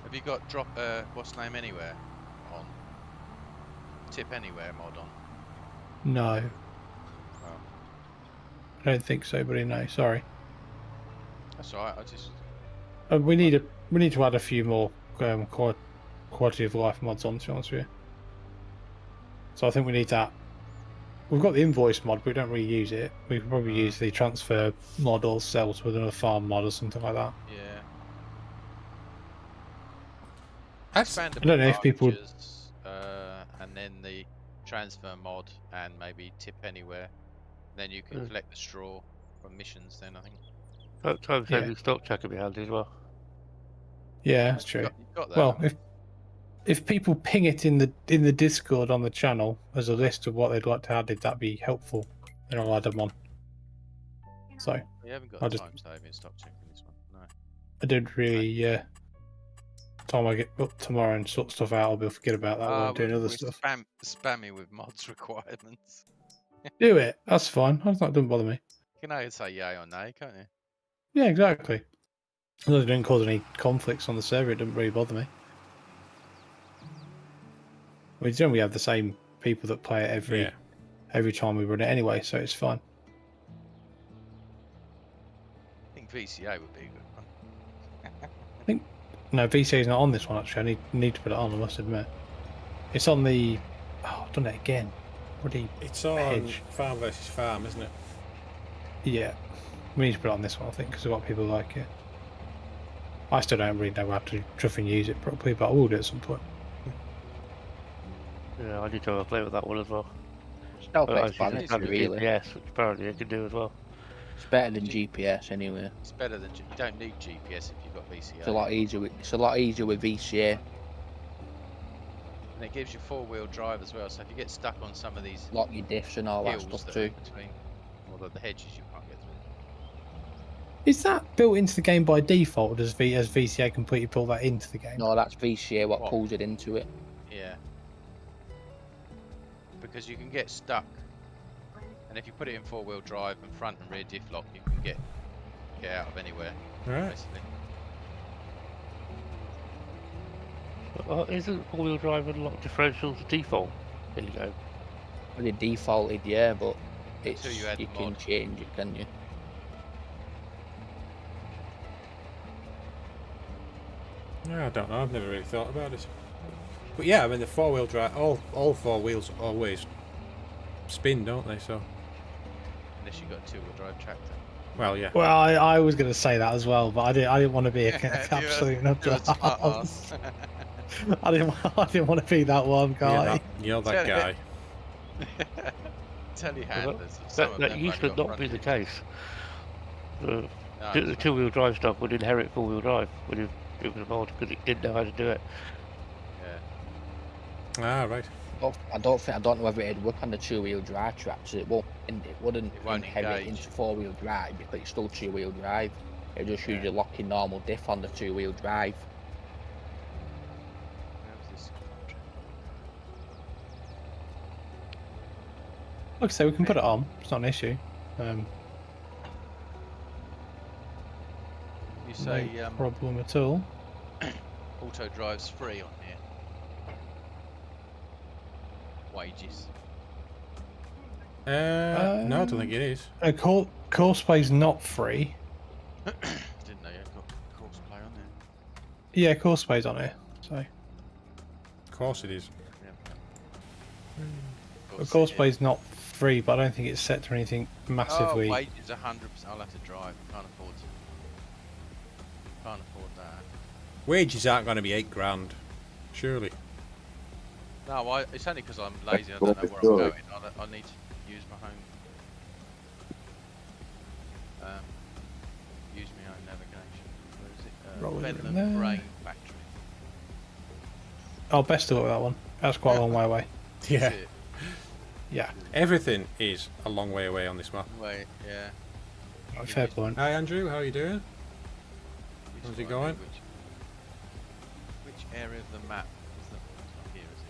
Have you got drop what's name anywhere on? Tip anywhere mod on? No. Oh, I don't think so, buddy. No, sorry. that's alright. I just We need to add a few more quality of life mods on, to be honest with you. So I think we need that. We've got the invoice mod, but we don't really use it. We could probably use the transfer mod or sell to another farm mod or something like that. yeah. That's, I don't know if people would- Pastures, and then the transfer mod and maybe tip anywhere. Then you can collect the straw from missions. Then I think. Time Yeah. saving stock check would be handy as well. Yeah, that's true. You've got that. Well, haven't if people ping it in the Discord on the channel as a list of what they'd like to add, that'd be helpful. Then I'll add them on. So you haven't got I'll the just- time saving stock checking this one. No. I did really. Time I get up tomorrow and sort stuff out, I'll forget about that while I'm doing other stuff. Spamming with mods requirements. Do it. That's fine. That's not. Doesn't bother me. You can either say yay or nay, can't you? Yeah, exactly. As long as it didn't cause any conflicts on the server, it doesn't really bother me. We generally have the same people that play it every time we run it anyway, so it's fine. I think VCA would be a good one. No, VCA is not on this one actually. I need to put it on, I must admit. It's on the. Oh, I've done it again. Bloody it's on Hedge. farm versus farm, isn't it? Yeah. We need to put it on this one, I think, because a lot of people like it. I still don't really know how to truff and use it properly, but I will do it at some point. Yeah, I need to have a play with that one as well. Self-explanatory, really. Yes, which apparently I can do as well. It's better than GPS anyway. It's better than you don't need GPS if you've got VCA. It's a lot easier. It's a lot easier with VCA. And it gives you four-wheel drive as well. So if you get stuck on some of these Lock your diffs and all that hills stuff that too. are between, or the hedges you can't get through. Is that built into the game by default, or does VCA completely pull that into the game? No, that's VCA what What? pulls it into it. Yeah. Because you can get stuck, and if you put it in four-wheel drive and front and rear diff lock, you can get out of anywhere. Right. Basically. Isn't four-wheel drive and lock differentials the default in the game? Well, they defaulted, yeah, but it's Until you add you the can mod. change it, can you? Yeah, I don't know. I've never really thought about it. But yeah, I mean the four-wheel drive, all four wheels always spin, don't they? So, Unless you've got a two-wheel drive tractor. well, yeah. Well, I was going to say that as well, but I didn't want to be a absolute nut You're a job. smart ass. I didn't want to be that one guy. You're that guy. Telehandlers. That used to not be the case. The No, two-wheel drive stuff would inherit four-wheel drive when it was a mod because it didn't know how to do it. Ah, right. I don't know whether it'd work on the two-wheel drive tracks. It wouldn't won't inherit engage. into four-wheel drive because it's still two-wheel drive. It just use your locking normal diff on the two-wheel drive. Like I say, we can put it on. It's not an issue. You say no problem at all. auto drive's free on here. Wages. No, I don't think it is. Course play's not free. Didn't know you had got course play on there. Yeah, course play's on here. So Of course it is. course play's not free, but I don't think it's set to anything massively. Oh, wages 100%. I'll have to drive. Can't afford that. Wages aren't going to be £8,000, surely. No, it's only because I'm lazy. I don't know where I'm going. I need to use my home. Use my own navigation. Where is it? Roll it in Bedlam there. Brain Factory. Oh, best of luck with that one. That's quite a long way away. Yeah. That's it. Yeah, Everything is a long way away on this map. Wait, yeah. fair point. Hi Andrew, how are you doing? Which How's it one? going? Which area of the map is that? It's not here, is it?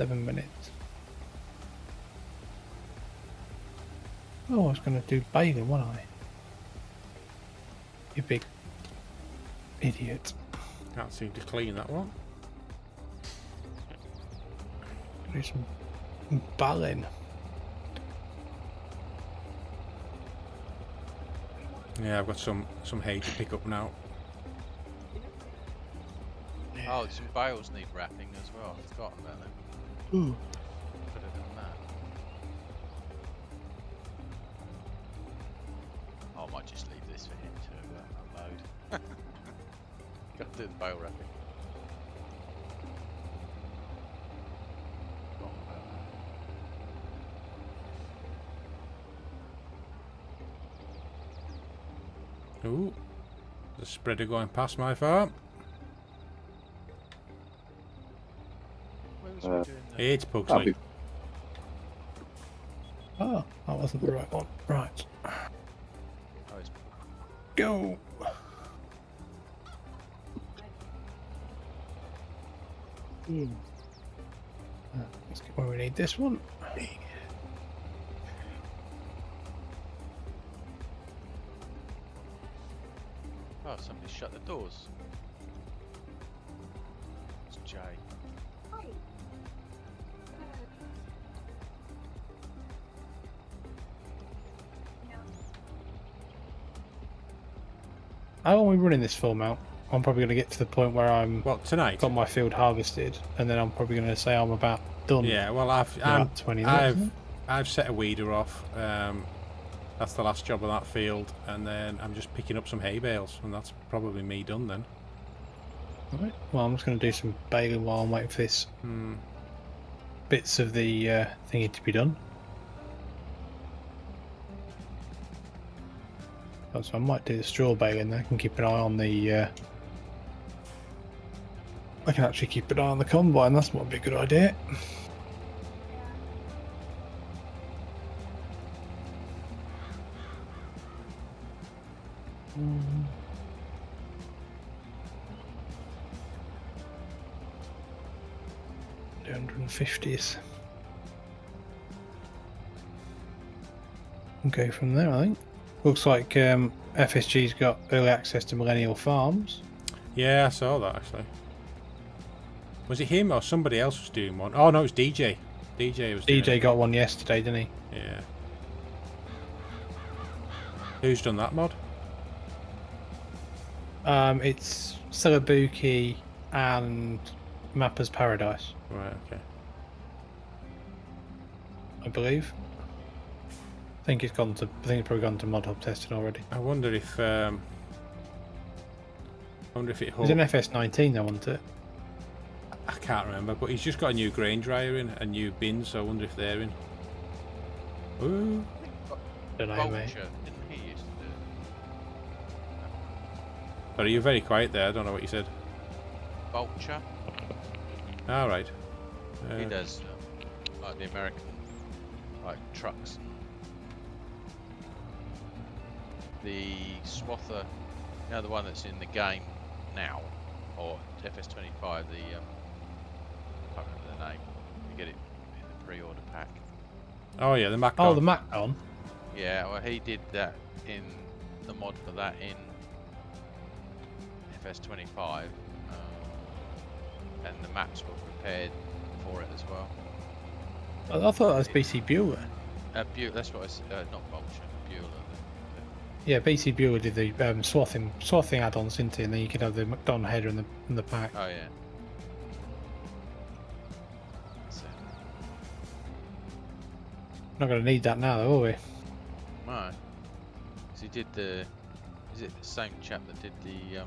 7 minutes. Oh, I was going to do bathing, wasn't I? You big idiot. Can't seem to clean that one. Do some balling. Yeah, I've got some hay to pick up now. Oh, some bales need wrapping as well. I've forgotten about them. Ooh. Could have done that. Oh, I might just leave this for him to unload. Got to do the bale wrapping. Forgotten about that. Ooh, the spreader going past my farm. Where was we doing that? It's Pugsley. Oh, that wasn't the right one. Right. Oh, it's Go! Let's get where we need this one. Oh, somebody shut the doors. It's Jay. How long are we running this film out? I'm probably going to get to the point where I'm Well, tonight. got my field harvested, and then I'm probably going to say I'm about done. Yeah, well, in about 20 minutes. isn't it? I've set a weeder off. That's the last job of that field, and then I'm just picking up some hay bales, and that's probably me done then. Right. Well, I'm just going to do some baling while I'm waiting for this bits of the thingy to be done. Oh, so I might do the straw baling then. I can keep an eye on the. I can actually keep an eye on the combine. That's might be a good idea. Mm. $250s. And go from there, I think. Looks like FSG's got early access to Millennial Farms. Yeah, I saw that actually. Was it him or somebody else was doing one? Oh no, it was DJ. DJ was doing DJ it. got one yesterday, didn't he? Yeah. Who's done that mod? It's Celebuki and Mapper's Paradise, Right, okay. I believe. I think it's probably gone to mod hub testing already. I wonder if it It was an FS19 though, wasn't it? I can't remember, but he's just got a new grain dryer in, a new bin, so I wonder if they're in. Ooh. Don't know, Vulture, mate. didn't he used to do it? Sorry, you're very quiet there. I don't know what you said. Vulture? All right. He does, like the American, like trucks. The Swather, you know, the one that's in the game now, or FS25, the, I can't remember the name, you get it in the pre-order pack. Oh yeah, the Mac. Oh, the Macron. Yeah, well he did that in, the mod for that in FS25, and the maps were prepared for it as well. I thought that was BC Bueller. That's what I said, not Vulture, Bueller. Yeah, BC Bueller did the swathing add-ons, didn't he? And then you could have the McDonald header in the pack. Oh yeah. So, Not going to need that now, though, are we? no. So he did the. Is it the same chap that did the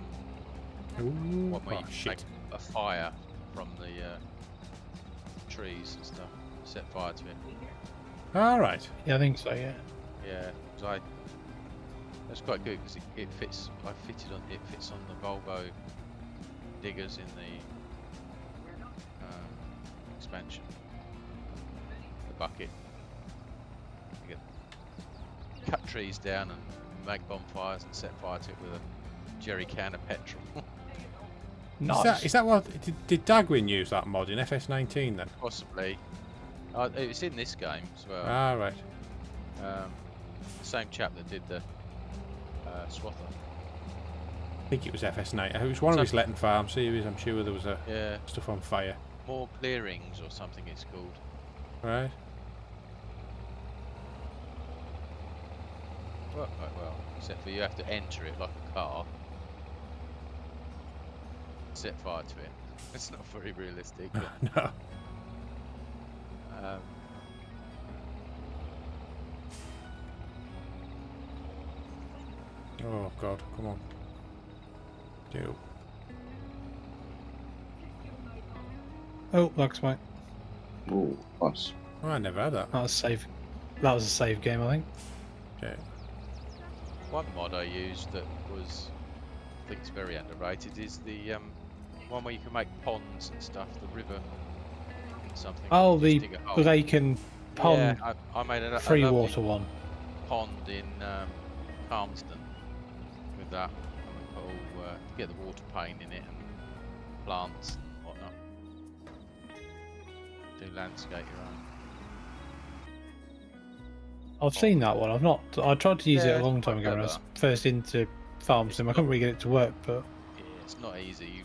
Ooh, one where oh, you shit. make a fire from the trees and stuff, set fire to it? All right. Yeah, I think so. Yeah. Yeah, 'cause that's quite good because it fits. It fits on the Volvo diggers in the expansion. The bucket. You cut trees down and make bonfires and set fire to it with a jerry can of petrol. Nice. Is that what did Dagwin use that mod in FS19 then? Possibly. It's in this game as well. Ah, right. The same chap that did the Swather. I think it was FS9. It was one of his Letting Farm series. I'm sure there was Yeah. stuff on fire. More clearings or something it's called. Right. Worked quite well, except for you have to enter it like a car. Set fire to it. It's not very realistic. But, No. Oh God, come on. Do. Oh, looks mate. Ooh, nice. Oh, I never had that. That was save. That was a save game, I think. Okay. one mod I used that was, I think it's very underrated, is the one where you can make ponds and stuff. The river something. Oh, You the just dig a hole. lake and pond Yeah, I made a free lovely water one. pond in Palmerston with that. And we put all get the water pane in it and plants and whatnot. Do landscape your own. I've seen that one. I've not. I tried to use it Yeah, a long it's time quite ago when I was clever. first into farm sim. I couldn't really get it to work, but Yeah, it's not easy.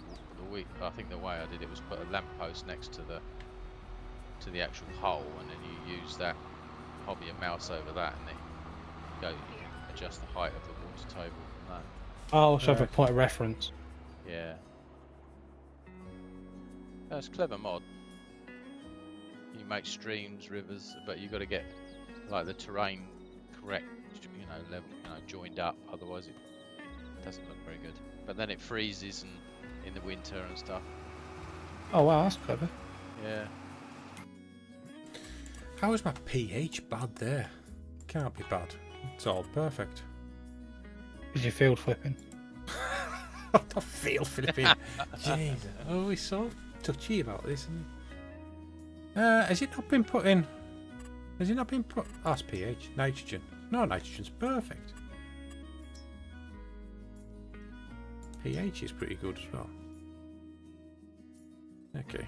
I think the way I did it was put a lamppost next to the actual hole, and then you use that, hover your mouse over that, and then you can adjust the height of the water table from that. I'll have a point of reference. Yeah. That's a clever mod. You make streams, rivers, but you've got to get like the terrain correct, level, joined up. Otherwise, it doesn't look very good. But then it freezes and in the winter and stuff. Oh wow, that's clever. Yeah. How is my pH bad there? Can't be bad. It's all perfect. Is your field flipping? I feel Philippine. Jesus. Oh, he's so touchy about this, isn't he? Has it not been put in? Has it not been put? Oh, it's pH. Nitrogen. No, nitrogen's perfect. pH is pretty good as well. Okay.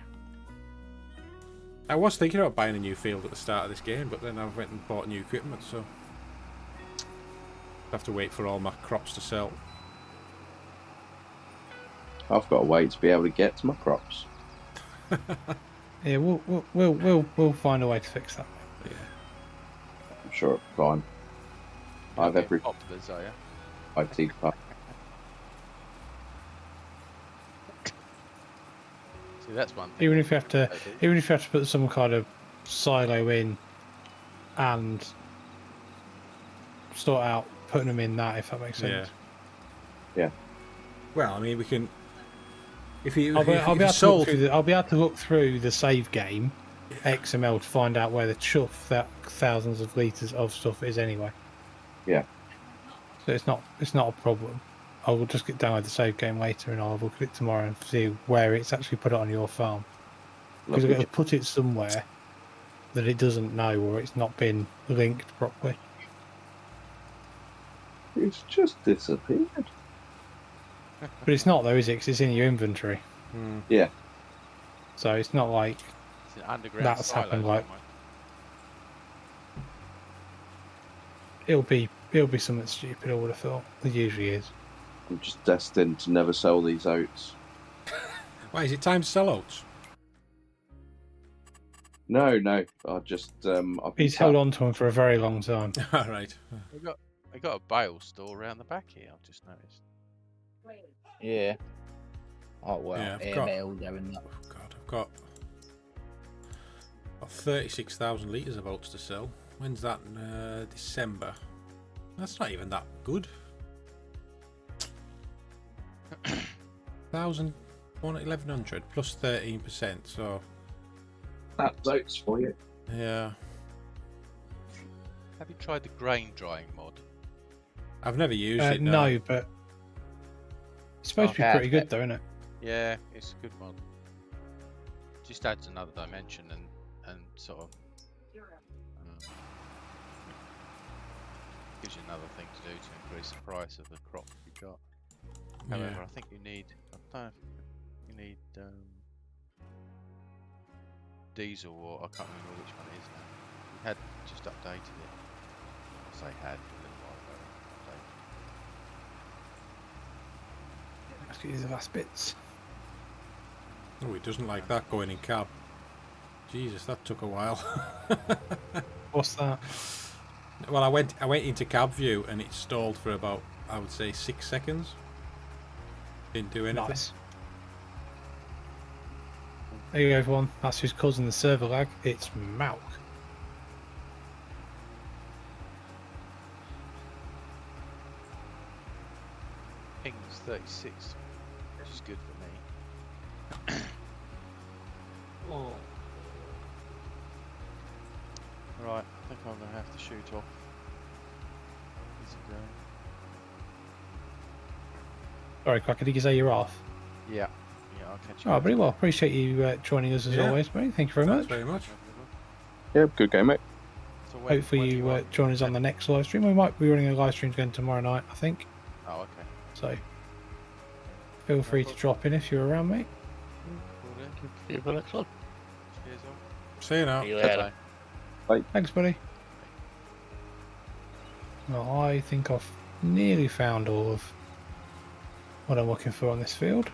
I was thinking about buying a new field at the start of this game, but then I went and bought new equipment, so I have to wait for all my crops to sell. I've got to wait to be able to get to my crops. Yeah, we'll find a way to fix that. Yeah. I'm sure it's fine. I have every Poplars, are you? IT part. See, that's one thing. Even if you have to put some kind of silo in and sort out putting them in that, if that makes sense. Yeah. Well, I mean, we can. If you, I'll be if you able sold, to look through the save game XML to find out where the chuff that thousands of litres of stuff is anyway. Yeah. So it's not a problem. I will just get download the save game later and I'll look at it tomorrow and see where it's actually put it on your farm. Because Lovely I've got to put it somewhere that it doesn't know or it's not been linked properly. It's just disappeared. But it's not though, is it? 'Cause it's in your inventory. Yeah. So it's not like It's an underground that's silo happened like somewhere. it'll be something stupid. I would have thought. It usually is. I'm just destined to never sell these oats. why is it time to sell oats? No. I just I've been He's held on to them for a very long time. All right. We got a bale store around the back here. I've just noticed. Yeah. Oh well, Yeah, I've air got- mail there and that. Oh God, I've got 36,000 litres of oats to sell. When's that? December. That's not even that good. 1,100 plus 13%. So That's oats for you. yeah, Have you tried the grain drying mod? I've never used it. No, but it's supposed to be pretty good though, isn't it? Yeah, it's a good mod. Just adds another dimension and sort of gives you another thing to do to increase the price of the crop you got. However, Yeah. I think you need. I don't know if you need diesel or I can't remember which one it is now. We had just updated it. I say had a little while ago. Let's get these last bits. Oh, he doesn't like that going in cab. Jesus, that took a while. What's that? Well, I went into cab view and it stalled for about, I would say, 6 seconds. Didn't do anything. Nice. There you go, everyone. That's who's causing the server lag. It's Malk. Ping's 36, which is good for me. Oh. Right, I think I'm going to have to shoot off. Is it going? Sorry, Cracker, did you say you're off? Yeah, I'll catch you. Oh, very well. Appreciate you joining us as Yeah. always, mate. Thank you very Thanks much. very much. Yeah, good game, mate. So when Hopefully do you want- join us on the next live stream. We might be running a live stream again tomorrow night, I think. Oh, okay. So feel free to drop in if you're around, mate. Cool then. See you for the next one. Cheers all. See you now. See you later. Thanks, buddy. Well, I think I've nearly found all of what I'm looking for on this field.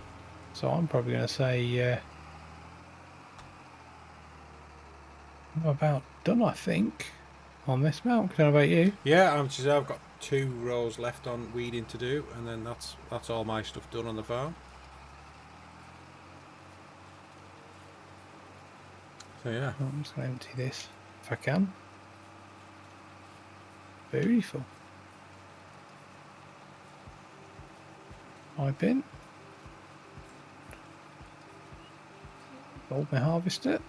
So I'm probably going to say I'm about done, I think, on this mount. How about you? Yeah, I've got 2 rows left on weeding to do, and then that's all my stuff done on the farm. So yeah. I'm just going to empty this if I can. Beautiful. My bin. Hold my harvester.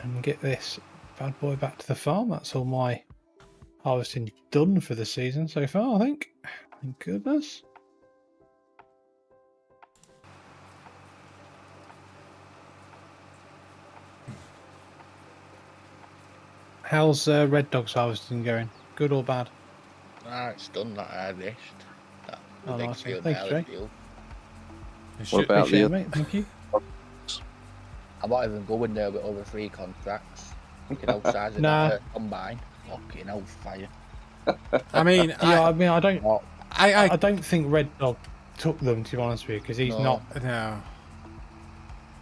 And get this bad boy back to the farm. That's all my harvesting done for the season so far, I think. Thank goodness. How's Red Dog's harvesting going? Good or bad? Ah, it's done that harvest. That Oh, big nice. field, Thanks, barley Jay. field. What about Appreciate the it, mate. Thank you. I might even go in there with over 3 contracts. Fucking outside of Nah. that combine. Fucking hell, fire. I mean, Yeah, I mean, I don't. What? I don't think Red Dog took them, to be honest with you, because he's No. not. no.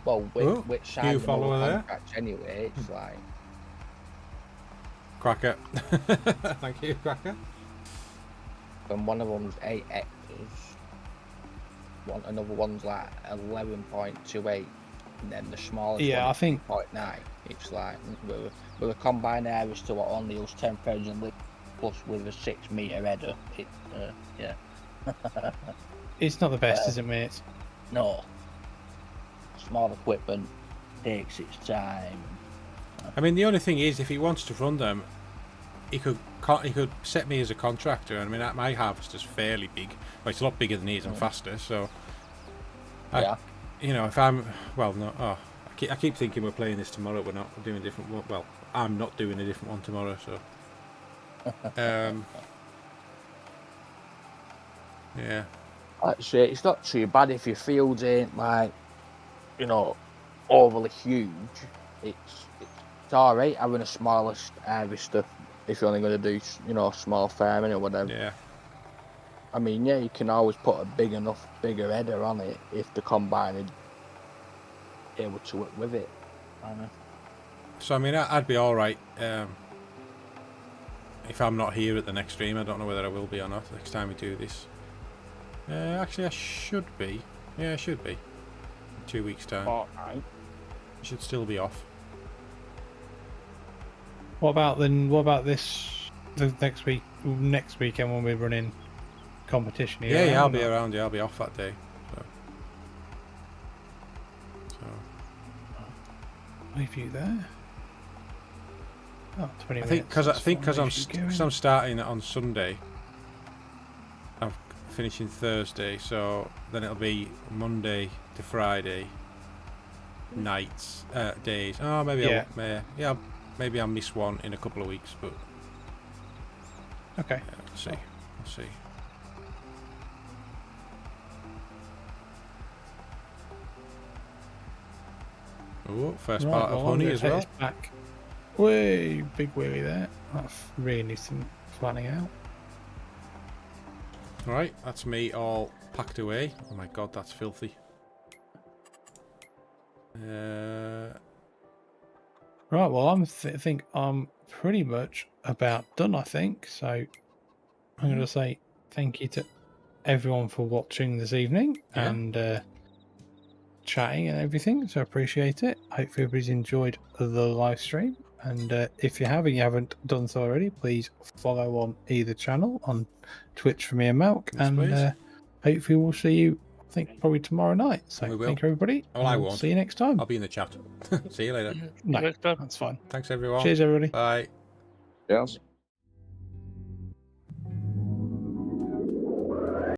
Well, Oh, which new side of the follower there. contracts anyway, it's like, Cracker. Thank you, Cracker. when one of them's 8 hectares, another one's like 11.28, and then the smallest Yeah, one I think 0.9. It's like with a combined harvester what only use 10,000 litres plus with a 6 metre header. Yeah. it's not the best, is it, mate? No. Small equipment takes its time. I mean, the only thing is, if he wants to run them, he could set me as a contractor. I mean, my harvester's fairly big. Well, it's a lot bigger than his and faster. So, you know, if I'm I keep thinking we're playing this tomorrow. We're not. We're doing a different one. Well, I'm not doing a different one tomorrow. So, yeah. Like I say, it's not too bad if your fields ain't like, you know, overly huge. It's alright having a smaller harvester if you're only going to do, you know, small farming or whatever. Yeah. I mean, yeah, you can always put a bigger header on it if the combine is able to work with it. So I mean, I'd be all right if I'm not here at the next stream. I don't know whether I will be or not next time we do this. Actually, I should be. Yeah, I should be. In 2 weeks' time. Alright. I should still be off. What about this? The next weekend when we're running competition here. Yeah, I'll be around. Yeah, I'll be off that day. So. Leave you there. Oh, 20 I minutes. think because I'm starting on Sunday. I'm finishing Thursday, so then it'll be Monday to Friday nights, days. Oh, maybe maybe I'll miss one in a couple of weeks, but okay. Yeah, we'll see. We'll see. Oh, first part of honey as well. Back. Way big wheelie there. That really needs some flattening out. Right, that's me all packed away. Oh my god, that's filthy. Right, well, I think I'm pretty much about done, I think. So I'm going to say thank you to everyone for watching this evening and chatting and everything. So I appreciate it. Hope everybody's enjoyed the live stream. And if you haven't done so already, please follow on either channel on Twitch for me and Malk. Yes, and hopefully we'll see you, I think, probably tomorrow night. So thank you, everybody. Oh, I won't. See you next time. I'll be in the chat. See you later. No, that's fine. Thanks, everyone. Cheers, everybody. Bye. Yes.